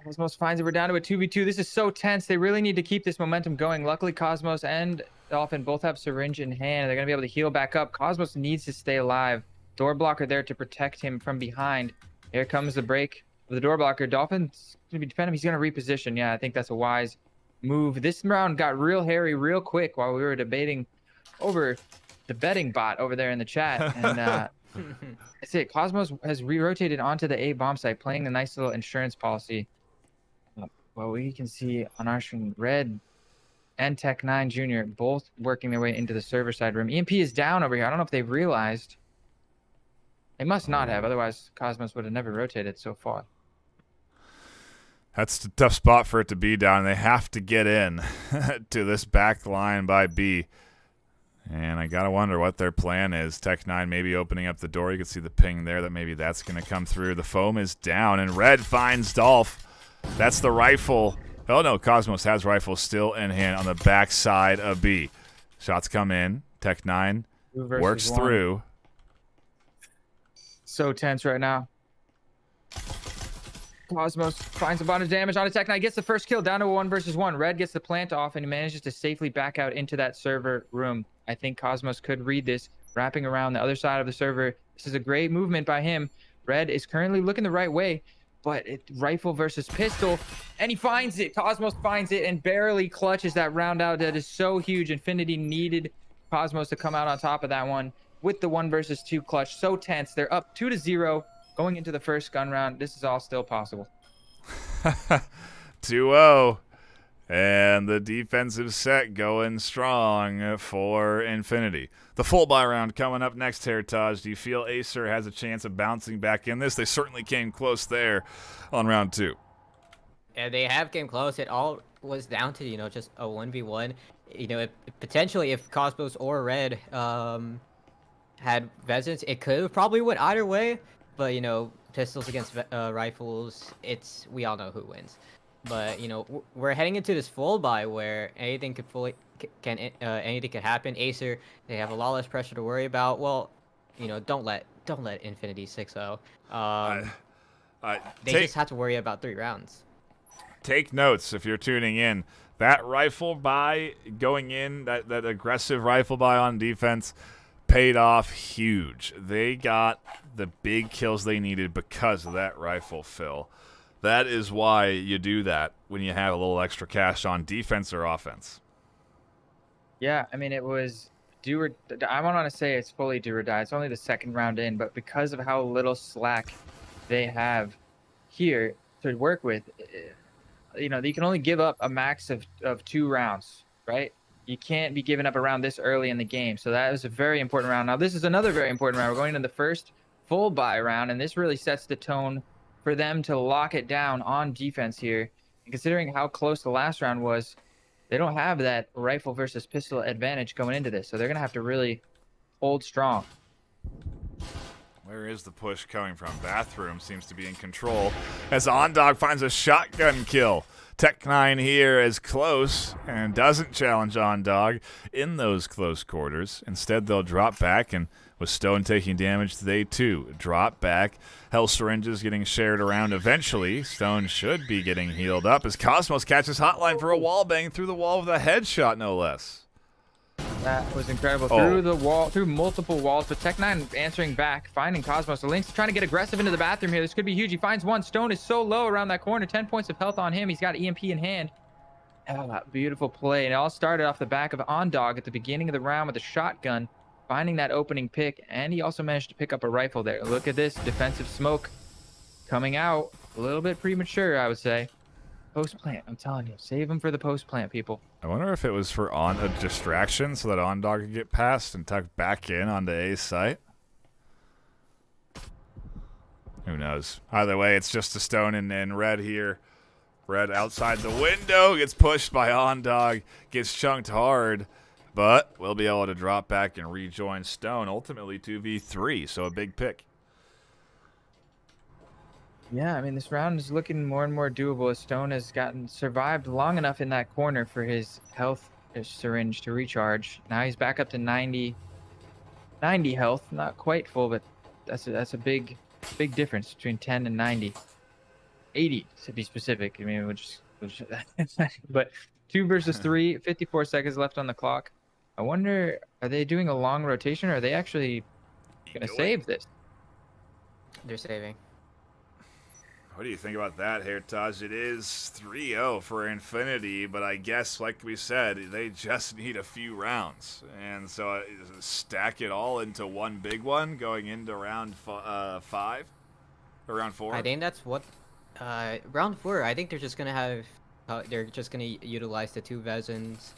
Cosmos finds it. We're down to a 2v2. This is so tense. They really need to keep this momentum going. Luckily, Cosmos and Dolphin both have syringe in hand. They're going to be able to heal back up. Cosmos needs to stay alive. Door blocker there to protect him from behind. Here comes the break of the door blocker. Dolphin's going to be defending. He's going to reposition. Yeah, I think that's a wise move. This round got real hairy real quick while we were debating over the betting bot over there in the chat. And that's it. Cosmos has re-rotated onto the A bomb site, playing the nice little insurance policy. Well, we can see on our screen, Red and Tech9 Jr. both working their way into the server side room. EMP is down over here. I don't know if they've realized. They must not have. Otherwise, Cosmos would have never rotated so far. That's a tough spot for it to be down. They have to get in to this back line by B. And I got to wonder what their plan is. Tech9 maybe opening up the door. You can see the ping there that maybe that's going to come through. The foam is down, and Red finds Dolph. That's the rifle. Oh, no, Cosmos has rifle still in hand on the back side of B. Shots come in. Tech9 works through. So tense right now. Cosmos finds a bunch of damage on Tech9. Gets the first kill down to a 1 versus 1. Red gets the plant off, and he manages to safely back out into that server room. I think Cosmos could read this, wrapping around the other side of the server. This is a great movement by him. Red is currently looking the right way, but rifle versus pistol, and he finds it. Cosmos finds it and barely clutches that round out. That is so huge. Infinity needed Cosmos to come out on top of that one with the 1 versus 2 clutch. So tense. They're up 2-0 going into the first gun round. This is all still possible. 2-0. And the defensive set going strong for Infinity. The full buy round coming up next, Heritage. Do you feel Acer has a chance of bouncing back in this? They certainly came close there on round 2. And they have came close. It all was down to, just a 1v1. Potentially if Cosmos or Red had Vesence, it could have probably went either way. But, pistols against rifles, we all know who wins. But we're heading into this full buy where anything anything could happen. Acer, they have a lot less pressure to worry about. Well, don't let Infinity 6-0. They just have to worry about 3 rounds. Take notes if you're tuning in. That rifle buy going in, that aggressive rifle buy on defense, paid off huge. They got the big kills they needed because of that rifle fill. That is why you do that when you have a little extra cash on defense or offense. Yeah, I mean, it was I want to say it's fully do or die. It's only the second round in, but because of how little slack they have here to work with, you can only give up a max of 2 rounds, right? You can't be giving up a round this early in the game. So that was a very important round. Now, this is another very important round. We're going into the first full buy round, and this really sets the tone for them to lock it down on defense here. And considering how close the last round was, they don't have that rifle versus pistol advantage going into this. So they're going to have to really hold strong. Where is the push coming from? Bathroom seems to be in control as Ondog finds a shotgun kill. Tech9 here is close and doesn't challenge Ondog in those close quarters. Instead, they'll drop back, and with Stone taking damage, they too drop back. Hell syringes getting shared around eventually. Stone should be getting healed up as Cosmos catches Hotline for a wall bang through the wall with a headshot, no less. That was incredible. Through the wall, through multiple walls, but Tech9 answering back, finding Cosmos. The Lynx trying to get aggressive into the bathroom here. This could be huge. He finds one. Stone is so low around that corner. 10 points of health on him. He's got EMP in hand. Oh, beautiful play. And it all started off the back of Ondog at the beginning of the round with a shotgun, finding that opening pick, and he also managed to pick up a rifle there. Look at this defensive smoke coming out. A little bit premature, I would say. Post plant, I'm telling you, save him for the post plant, people. I wonder if it was for a distraction so that Ondog could get past and tuck back in onto A's site. Who knows? Either way, it's just a stone and red here. Red outside the window, gets pushed by Ondog, gets chunked hard, but will be able to drop back and rejoin Stone. Ultimately 2v3, so a big pick. Yeah, I mean, this round is looking more and more doable as Stone has survived long enough in that corner for his health syringe to recharge. Now he's back up to 90 health, not quite full, but that's a big difference between 10 and 90. 80 to be specific. I mean, but 2 versus 3, 54 seconds left on the clock. I wonder, are they doing a long rotation, or are they actually gonna save this? They're saving. What do you think about that, Hertaj? It is 3-0 for Infinity, but I guess, like we said, they just need a few rounds. And so stack it all into one big one going into round 5? Or round 4? I think that's what... round 4, I think they're just going to have... they're just going to utilize the 2 Vezins.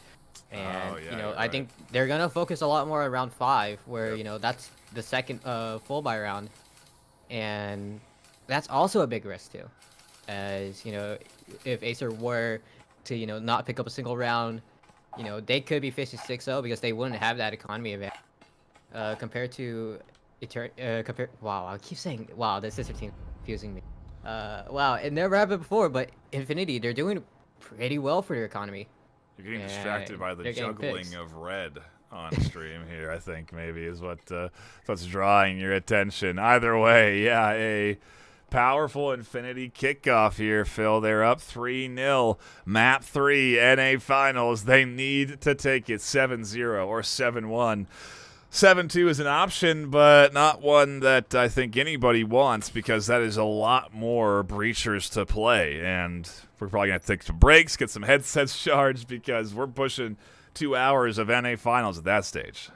And, I think they're going to focus a lot more on round 5, where, that's the second full buy round. And... that's also a big risk too, as if Acer were to not pick up a single round, they could be facing 6-0 because they wouldn't have that economy event. Compared to wow, I keep saying wow, this sister team confusing me. Wow, it never happened before, but Infinity, they're doing pretty well for their economy. You're getting distracted by the juggling of red on stream here, I think maybe is what's drawing your attention. Either way, yeah, a powerful Infinity kickoff here, Phil. They're up 3-0. Map 3, NA Finals. They need to take it 7-0 or 7-1. 7-2 is an option, but not one that I think anybody wants, because that is a lot more breachers to play. And we're probably going to take some breaks, get some headsets charged, because we're pushing 2 hours of NA Finals at that stage.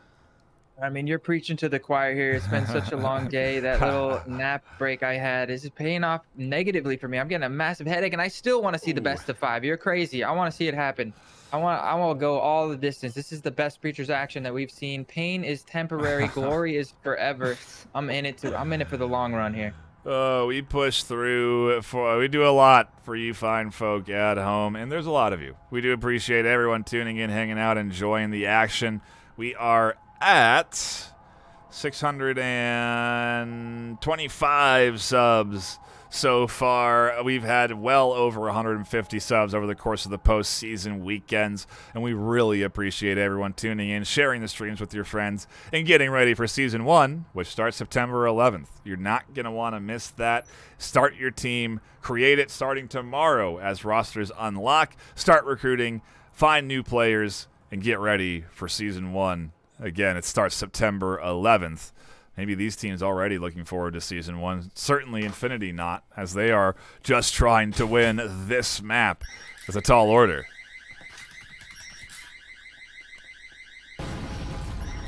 I mean, you're preaching to the choir here. It's been such a long day. That little nap break I had is paying off negatively for me. I'm getting a massive headache, and I still want to see the best of 5. You're crazy. I want to see it happen. I want to go all the distance. This is the best Preachers action that we've seen. Pain is temporary. Glory is forever. I'm in it for the long run here. Oh, we push through. We do a lot for you fine folk at home, and there's a lot of you. We do appreciate everyone tuning in, hanging out, enjoying the action. We are at 625 subs so far. We've had well over 150 subs over the course of the postseason weekends, and we really appreciate everyone tuning in, sharing the streams with your friends, and getting ready for Season 1, which starts September 11th. You're not going to want to miss that. Start your team, create it starting tomorrow as rosters unlock, start recruiting, find new players, and get ready for Season 1. Again, it starts September 11th. Maybe these teams already looking forward to Season 1. Certainly Infinity not, as they are just trying to win this map. It's a tall order.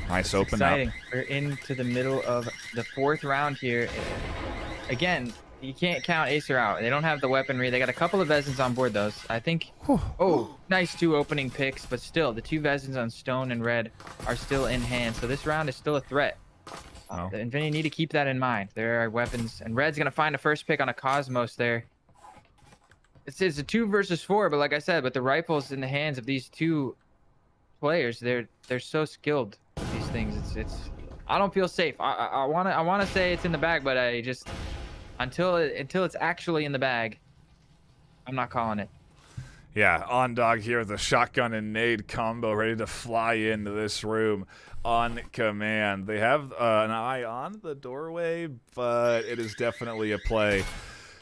Nice open exciting. up. We're into the middle of the 4th round here. Again, you can't count Acer out. They don't have the weaponry. They got a couple of Vezins on board, those. I think... Oh, nice 2 opening picks, but still, the 2 Vezins on Stone and Red are still in hand, so this round is still a threat. The Infinity need to keep that in mind. There are weapons, and Red's going to find a first pick on a Cosmos there. It's a 2 versus 4, but like I said, with the rifles in the hands of these 2 players, they're so skilled with these things. It's I don't feel safe. I wanna say it's in the bag, but I just... Until it's actually in the bag, I'm not calling it. Yeah, Ondog here with a shotgun and nade combo ready to fly into this room on command. They have an eye on the doorway, but it is definitely a play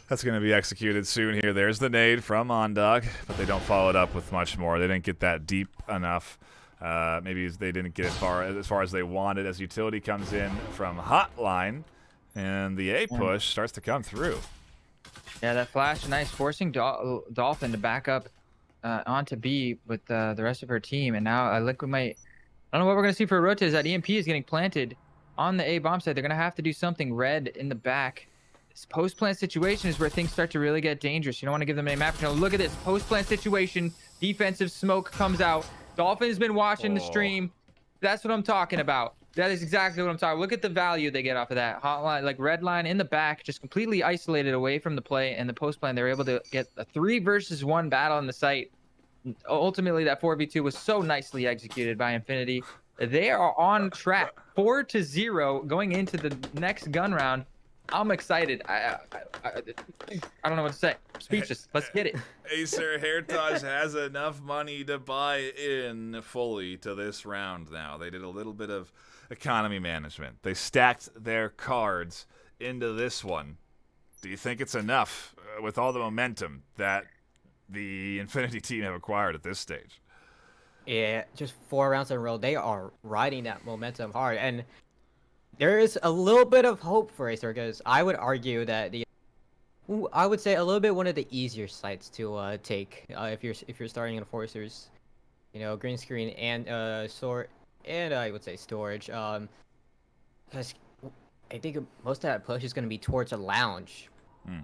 that's going to be executed soon here. There's the nade from Ondog, but they don't follow it up with much more. They didn't get that deep enough. Maybe they didn't get as far as they wanted, as utility comes in from Hotline. And the A push starts to come through. Yeah, that flash, nice, forcing Dolphin to back up onto B with the rest of her team. And now Liquid might... I don't know what we're going to see for Rota is that EMP is getting planted on the A bomb site. They're going to have to do something. Red in the back. This post-plant situation is where things start to really get dangerous. You don't want to give them any map. Look at this post-plant situation. Defensive smoke comes out. Dolphin has been watching the stream. That's what I'm talking about. That is exactly what I'm talking. Look at the value they get off of that hotline, like red line in the back, just completely isolated away from the play and the post play. They're able to get a 3-versus-1 battle in the site. Ultimately, that 4v2 was so nicely executed by Infinity. They are on track, 4-0 going into the next gun round. I'm excited. I don't know what to say. I'm speechless. Let's get it. Acer Heritage has enough money to buy in fully to this round now. They did a little bit of economy management. They stacked their cards into this one. Do you think it's enough with all the momentum that the Infinity team have acquired at this stage? Yeah, just 4 rounds in a row. They are riding that momentum hard, and there is a little bit of hope for Acer because I would argue that I would say a little bit one of the easier sites to take if you're starting in Enforcers, green screen and sort and I would say storage. Because I think most of that push is going to be towards a lounge,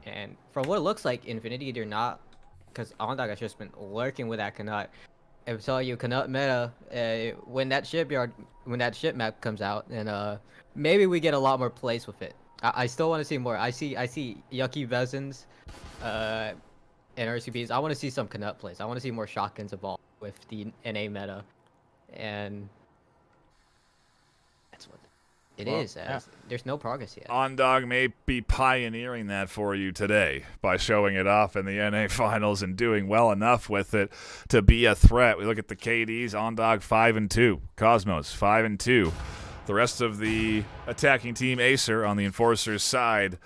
and from what it looks like, Infinity they're not, because Ondog has just been lurking with that Canut. I will tell you, Canut meta, when that ship map comes out, and maybe we get a lot more plays with it. I still want to see more. I see Yucky Vezins, and RCBs. I want to see some Canut plays. I want to see more shotguns evolve with the NA meta, and that's what it is. There's no progress yet. Ondog may be pioneering that for you today by showing it off in the NA finals and doing well enough with it to be a threat. We look at the KDs, Ondog 5-2, Cosmos 5-2. The rest of the attacking team, Acer, on the Enforcers side,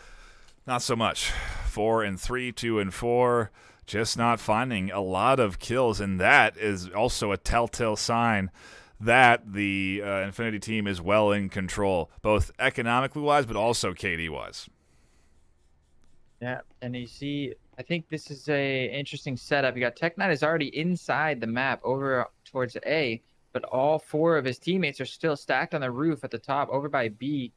not so much. 4-3, 2-4, just not finding a lot of kills, and that is also a telltale sign that the Infinity team is well in control, both economically-wise, but also KD-wise. Yeah, and you see, I think this is a interesting setup. You got Tech Knight is already inside the map over towards A, but all 4 of his teammates are still stacked on the roof at the top over by B.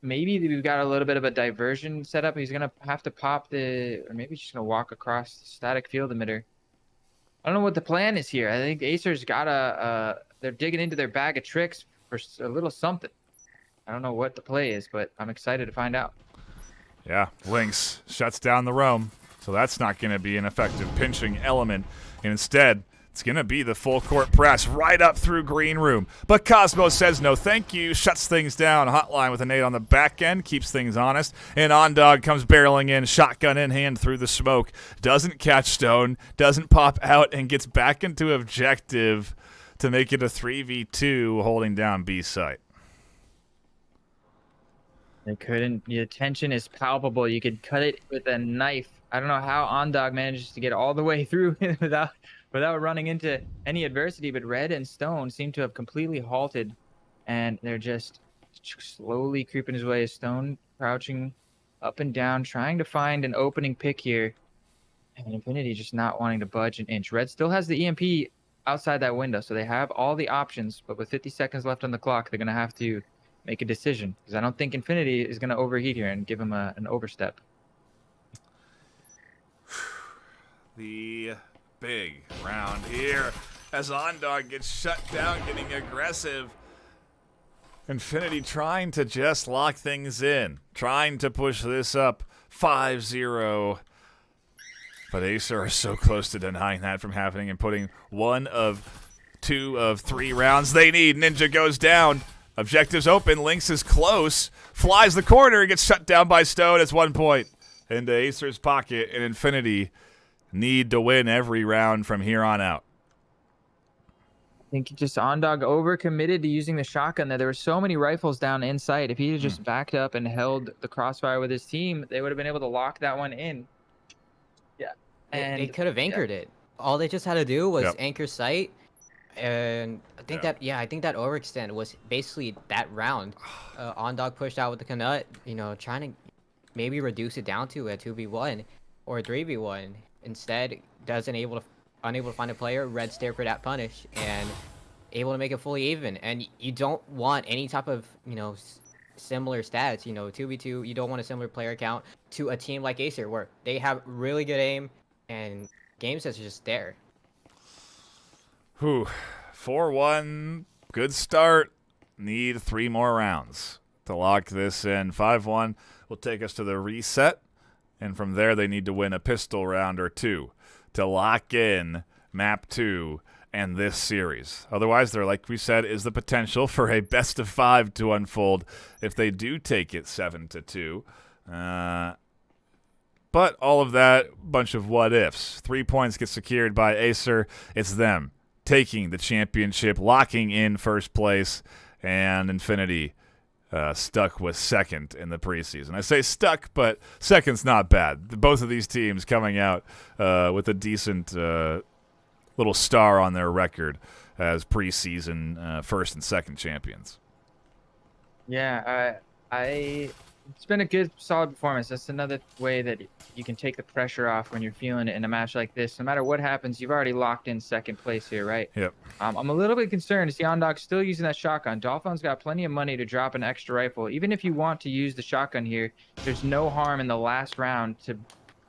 Maybe we've got a little bit of a diversion setup. He's going to have to pop or maybe he's just going to walk across the static field emitter. I don't know what the plan is here. I think Acer's got they're digging into their bag of tricks for a little something. I don't know what the play is, but I'm excited to find out. Yeah, Lynx shuts down the roam, so that's not going to be an effective pinching element. And instead, it's going to be the full court press right up through green room. But Cosmos says no thank you, shuts things down. Hotline with a nade on the back end, keeps things honest. And Ondog comes barreling in, shotgun in hand through the smoke. Doesn't catch Stone, doesn't pop out, and gets back into objective to make it a 3v2 holding down B site. They couldn't. The tension is palpable. You could cut it with a knife. I don't know how Ondog manages to get all the way through without running into any adversity, but Red and Stone seem to have completely halted, and they're just slowly creeping his way. Stone crouching up and down, trying to find an opening pick here, and Infinity just not wanting to budge an inch. Red still has the EMP outside that window, so they have all the options, but with 50 seconds left on the clock, they're going to have to make a decision, because I don't think Infinity is going to overheat here and give him an overstep. The big round here as Ondog gets shut down, getting aggressive. Infinity trying to just lock things in, trying to push this up 5-0. But Acer are so close to denying that from happening and putting 1 of 2 of 3 rounds they need. Ninja goes down. Objectives open. Lynx is close. Flies the corner. Gets shut down by Stone. It's 1 point into Acer's pocket. And Infinity need to win every round from here on out. I think just Ondog overcommitted to using the shotgun there. There were so many rifles down inside. If he had just backed up and held the crossfire with his team, they would have been able to lock that one in. Yeah. And they could have anchored it. All they just had to do was anchor sight, and I think that overextend was basically that round. Ondog pushed out with the Canut, trying to maybe reduce it down to a 2v1 or a 3v1. Instead, unable to find a player. Red stare for that punish and able to make it fully even. And you don't want any type of similar stats. 2v2. You don't want a similar player count to a team like Acer where they have really good aim and game sets are just there. 4-1, good start. need 3 more rounds to lock this in. 5-1 will take us to the reset, and from there they need to win a pistol round or 2 to lock in map 2 and this series. Otherwise, there, like we said, is the potential for a best of 5 to unfold if they do take it 7-2. But all of that, bunch of what ifs. 3 points get secured by Acer. It's them taking the championship, locking in first place, and Infinity stuck with second in the preseason. I say stuck, but second's not bad. Both of these teams coming out with a decent little star on their record as preseason first and second champions. Yeah, it's been a good, solid performance. That's another way that you can take the pressure off when you're feeling it in a match like this. No matter what happens, you've already locked in second place here, right? Yep. I'm a little bit concerned to see Ondog still using that shotgun. Dolphin's got plenty of money to drop an extra rifle. Even if you want to use the shotgun here, there's no harm in the last round to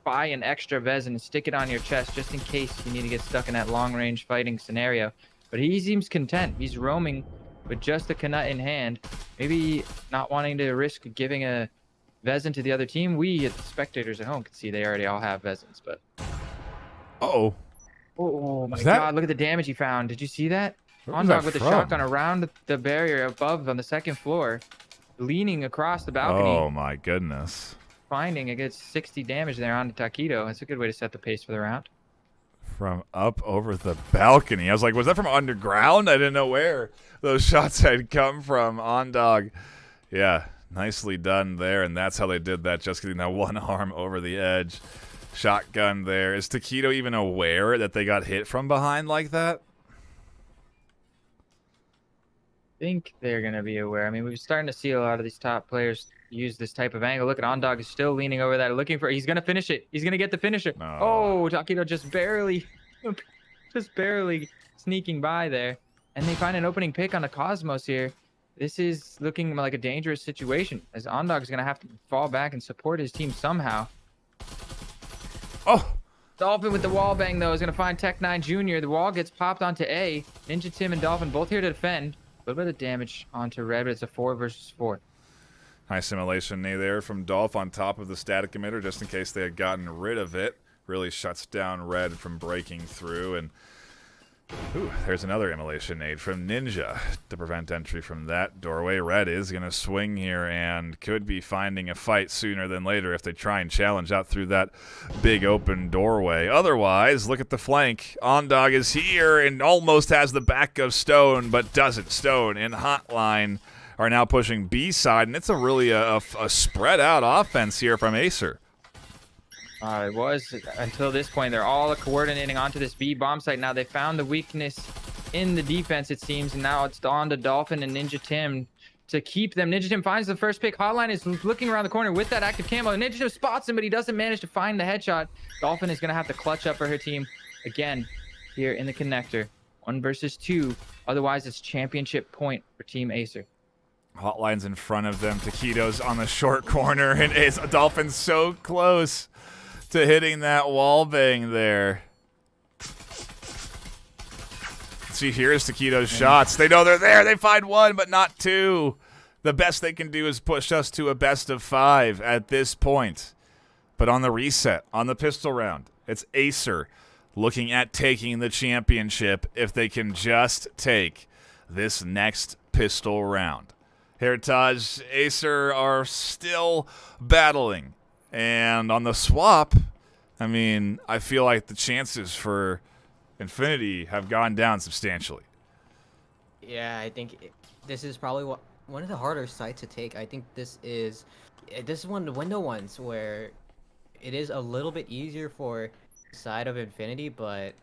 buy an extra Vezin and stick it on your chest just in case you need to get stuck in that long-range fighting scenario. But he seems content. He's roaming with just a Knut in hand. Maybe not wanting to risk giving a Vezin to the other team. We, the spectators at home, can see they already all have Vezins, but... Uh-oh. Oh my god, look at the damage he found. Did you see that? Ondog with the shotgun around the barrier above on the second floor, leaning across the balcony. Oh my goodness. Finding it gets 60 damage there on the Taquito. That's a good way to set the pace for the round. From up over the balcony. I was like, was that from underground? I didn't know where those shots had come from. Ondog. Yeah, nicely done there, and that's how they did that, just getting that one arm over the edge. Shotgun there. Is Taquito even aware that they got hit from behind like that? I think they're going to be aware. I mean, we're starting to see a lot of these top players use this type of angle. Look at Ondog is still leaning over that, looking for... He's going to finish it. He's going to get the finisher. No. Oh, Taquito just barely sneaking by there. And they find an opening pick on the Cosmos here. This is looking like a dangerous situation, as Ondog is going to have to fall back and support his team somehow. Oh! Dolphin with the wall bang, though, is going to find Tech9 Jr. The wall gets popped onto A. Ninja Tim and Dolphin both here to defend. A little bit of damage onto Red, but it's a 4 versus 4. Nice simulation there from Dolph on top of the static emitter, just in case they had gotten rid of it. Really shuts down Red from breaking through. And ooh, there's another immolation nade from Ninja to prevent entry from that doorway. Red is going to swing here and could be finding a fight sooner than later if they try and challenge out through that big open doorway. Otherwise, look at the flank. Ondog is here and almost has the back of Stone, but doesn't. Stone in Hotline are now pushing B side, and it's a really a spread out offense here from Acer. It was until this point. They're all coordinating onto this B bomb site. Now they found the weakness in the defense, it seems, and now it's on to Dolphin and Ninja Tim to keep them. Ninja Tim finds the first pick. Hotline is looking around the corner with that active camo. Ninja Tim spots him, but he doesn't manage to find the headshot. Dolphin is going to have to clutch up for her team again here in the connector. 1 versus 2. Otherwise, it's championship point for Team Acer. Hotline's in front of them. Taquito's on the short corner, and Dolphin's so close to hitting that wall bang there. See, here's Taquito's shots. They know they're there. They find 1, but not 2. The best they can do is push us to a best of 5 at this point. But on the reset, on the pistol round, it's Acer looking at taking the championship if they can just take this next pistol round. Heritage, Acer are still battling. And on the swap, I mean, I feel like the chances for Infinity have gone down substantially. Yeah, I think this is probably one of the harder sites to take. I think this is one of the window ones where it is a little bit easier for the side of Infinity, but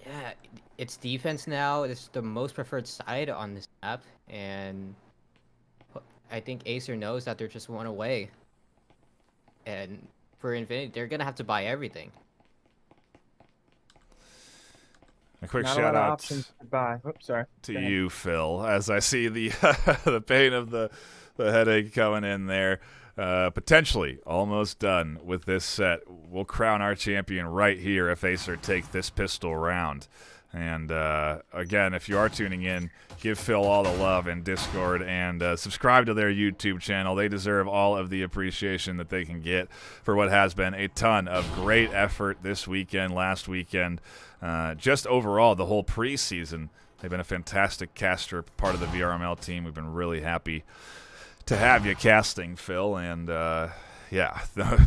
yeah, it's defense now. It's the most preferred side on this map, and I think Acer knows that they're just 1 away. And for Infinity, they're gonna have to buy everything. A quick Not shout a lot of out options to buy. Oops, sorry. to you, Phil, as I see the the pain of the headache coming in there. Potentially almost done with this set. We'll crown our champion right here if Acer take this pistol round. And again, if you are tuning in, give Phil all the love in Discord and subscribe to their YouTube channel. They deserve all of the appreciation that they can get for what has been a ton of great effort this weekend, last weekend, just overall the whole preseason. They've been a fantastic caster, part of the VRML team. We've been really happy to have you casting, Phil, and yeah,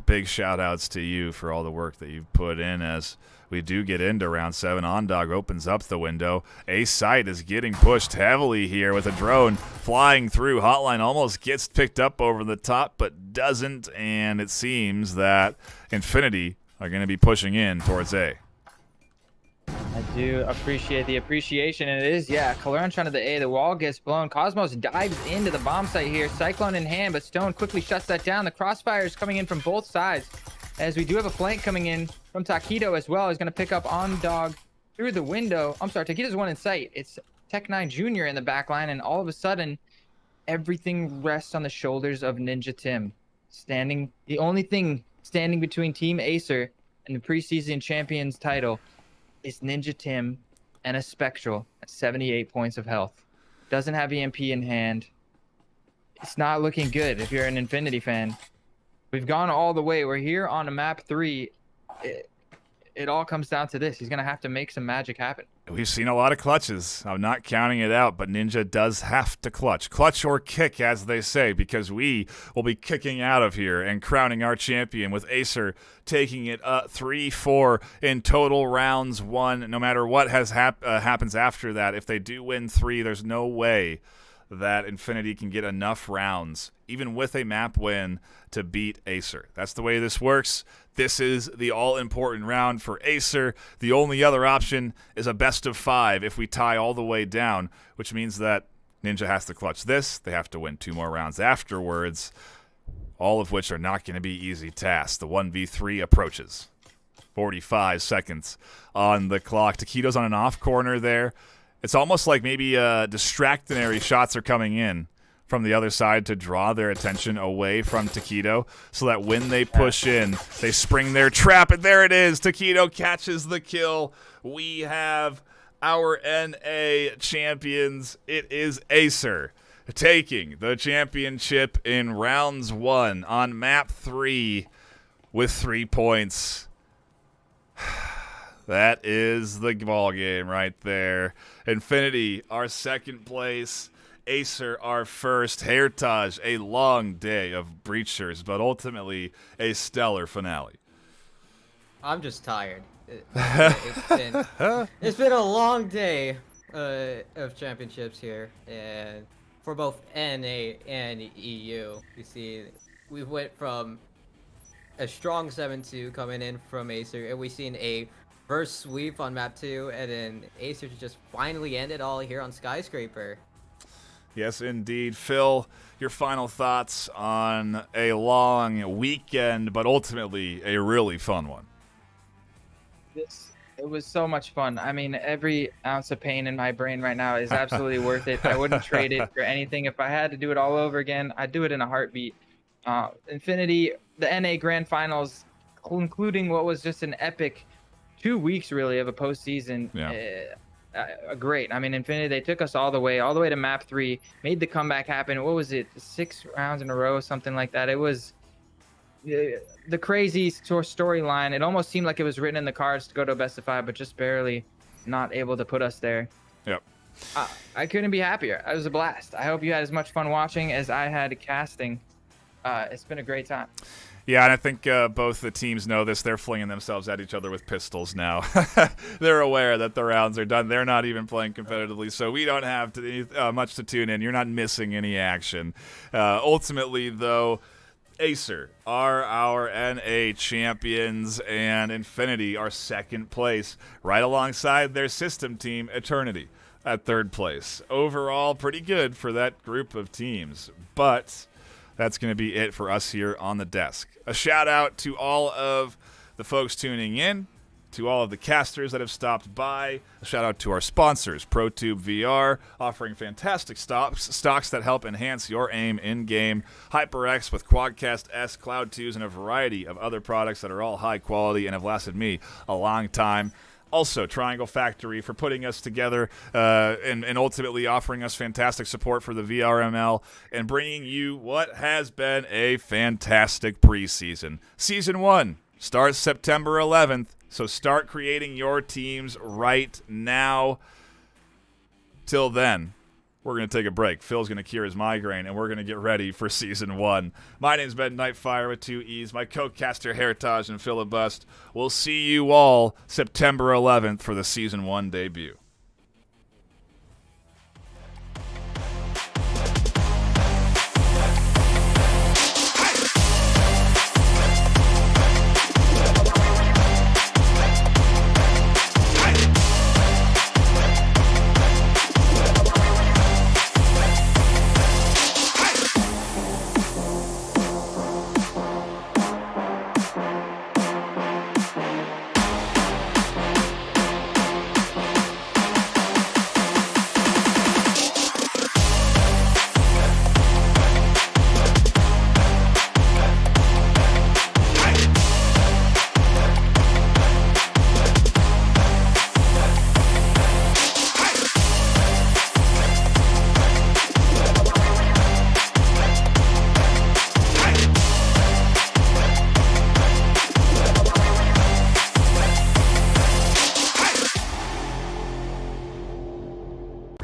big shout-outs to you for all the work that you've put in as we do get into round 7. Ondog opens up the window. A site is getting pushed heavily here with a drone flying through. Hotline almost gets picked up over the top, but doesn't, and it seems that Infinity are going to be pushing in towards A. I do appreciate the appreciation, and it is, yeah, Kalern trying to the A. The wall gets blown. Cosmos dives into the bomb site here. Cyclone in hand, but Stone quickly shuts that down. The crossfire is coming in from both sides, as we do have a flank coming in from Taquito as well. He's going to pick up Ondog through the window. I'm sorry, Taquito's one in sight. It's Tech9 Jr. in the back line, and all of a sudden, everything rests on the shoulders of Ninja Tim. The only thing standing between Team Acer and the preseason champions title is Ninja Tim and a Spectral at 78 points of health. Doesn't have EMP in hand. It's not looking good if you're an Infinity fan. We've gone all the way. We're here on a map 3. It all comes down to this. He's going to have to make some magic happen. We've seen a lot of clutches. I'm not counting it out, but Ninja does have to clutch. Clutch or kick, as they say, because we will be kicking out of here and crowning our champion with Acer taking it 3-4 in total rounds 1. No matter what happens after that, if they do win 3, there's no way that Infinity can get enough rounds, even with a map win, to beat Acer. That's the way this works. This is the all-important round for Acer. The only other option is a best of 5 if we tie all the way down, which means that Ninja has to clutch this. They have to win 2 more rounds afterwards, all of which are not going to be easy tasks. The 1v3 approaches. 45 seconds on the clock. Taquito's on an off corner there. It's almost like maybe distractionary shots are coming in from the other side to draw their attention away from Taquito so that when they push in, they spring their trap, and there it is. Taquito catches the kill. We have our NA champions. It is Acer taking the championship in rounds 1 on map 3 with 3 points. That is the ball game right there. Infinity, our second place. Acer, our first. Heritage, a long day of breachers, but ultimately a stellar finale. I'm just tired. It's been a long day of championships here, and for both NA and EU. You see, we went from a strong 7-2 coming in from Acer, and we've seen a first sweep on map 2, and then Acer just finally ended all here on Skyscraper. Yes, indeed. Phil, your final thoughts on a long weekend, but ultimately a really fun one. It was so much fun. I mean, every ounce of pain in my brain right now is absolutely worth it. I wouldn't trade it for anything. If I had to do it all over again, I'd do it in a heartbeat. Infinity, the NA Grand Finals, including what was just an epic 2 weeks, really, of a postseason. Yeah. Great. I mean, Infinity, they took us all the way to map 3, made the comeback happen. What was it? 6 rounds in a row, something like that. It was the crazy storyline. It almost seemed like it was written in the cards to go to a best of 5, but just barely not able to put us there. Yep. I couldn't be happier. It was a blast. I hope you had as much fun watching as I had casting. It's been a great time. Yeah, and I think both the teams know this. They're flinging themselves at each other with pistols now. They're aware that the rounds are done. They're not even playing competitively, so we don't have much to tune in. You're not missing any action. Ultimately, though, Acer are our NA champions, and Infinity are second place, right alongside their system team, Eternity, at third place. Overall, pretty good for that group of teams, but that's going to be it for us here on the desk. A shout out to all of the folks tuning in, to all of the casters that have stopped by. A shout out to our sponsors, ProTube VR, offering fantastic stocks that help enhance your aim in-game. HyperX with Quadcast S, Cloud 2s, and a variety of other products that are all high quality and have lasted me a long time. Also, Triangle Factory for putting us together and ultimately offering us fantastic support for the VRML and bringing you what has been a fantastic preseason. Season 1 starts September 11th, so start creating your teams right now. Till then, we're going to take a break. Phil's going to cure his migraine, and we're going to get ready for Season 1. My name's Ben Nightfire with 2 E's, my co-caster Heritage and Filibust. We'll see you all September 11th for the Season 1 debut.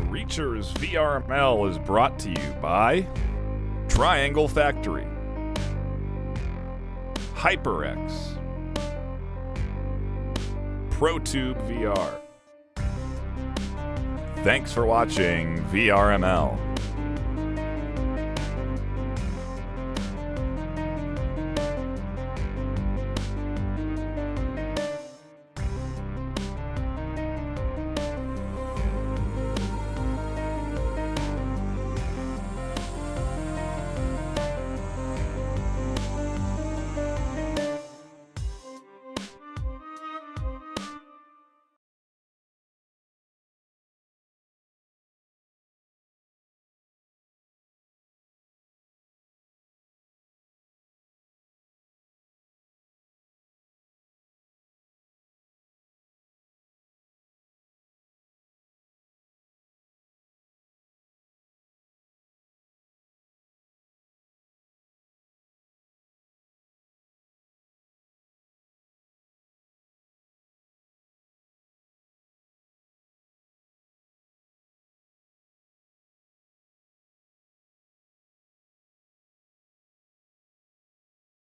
Reachers VRML is brought to you by Triangle Factory, HyperX, ProTube VR. Thanks for watching VRML.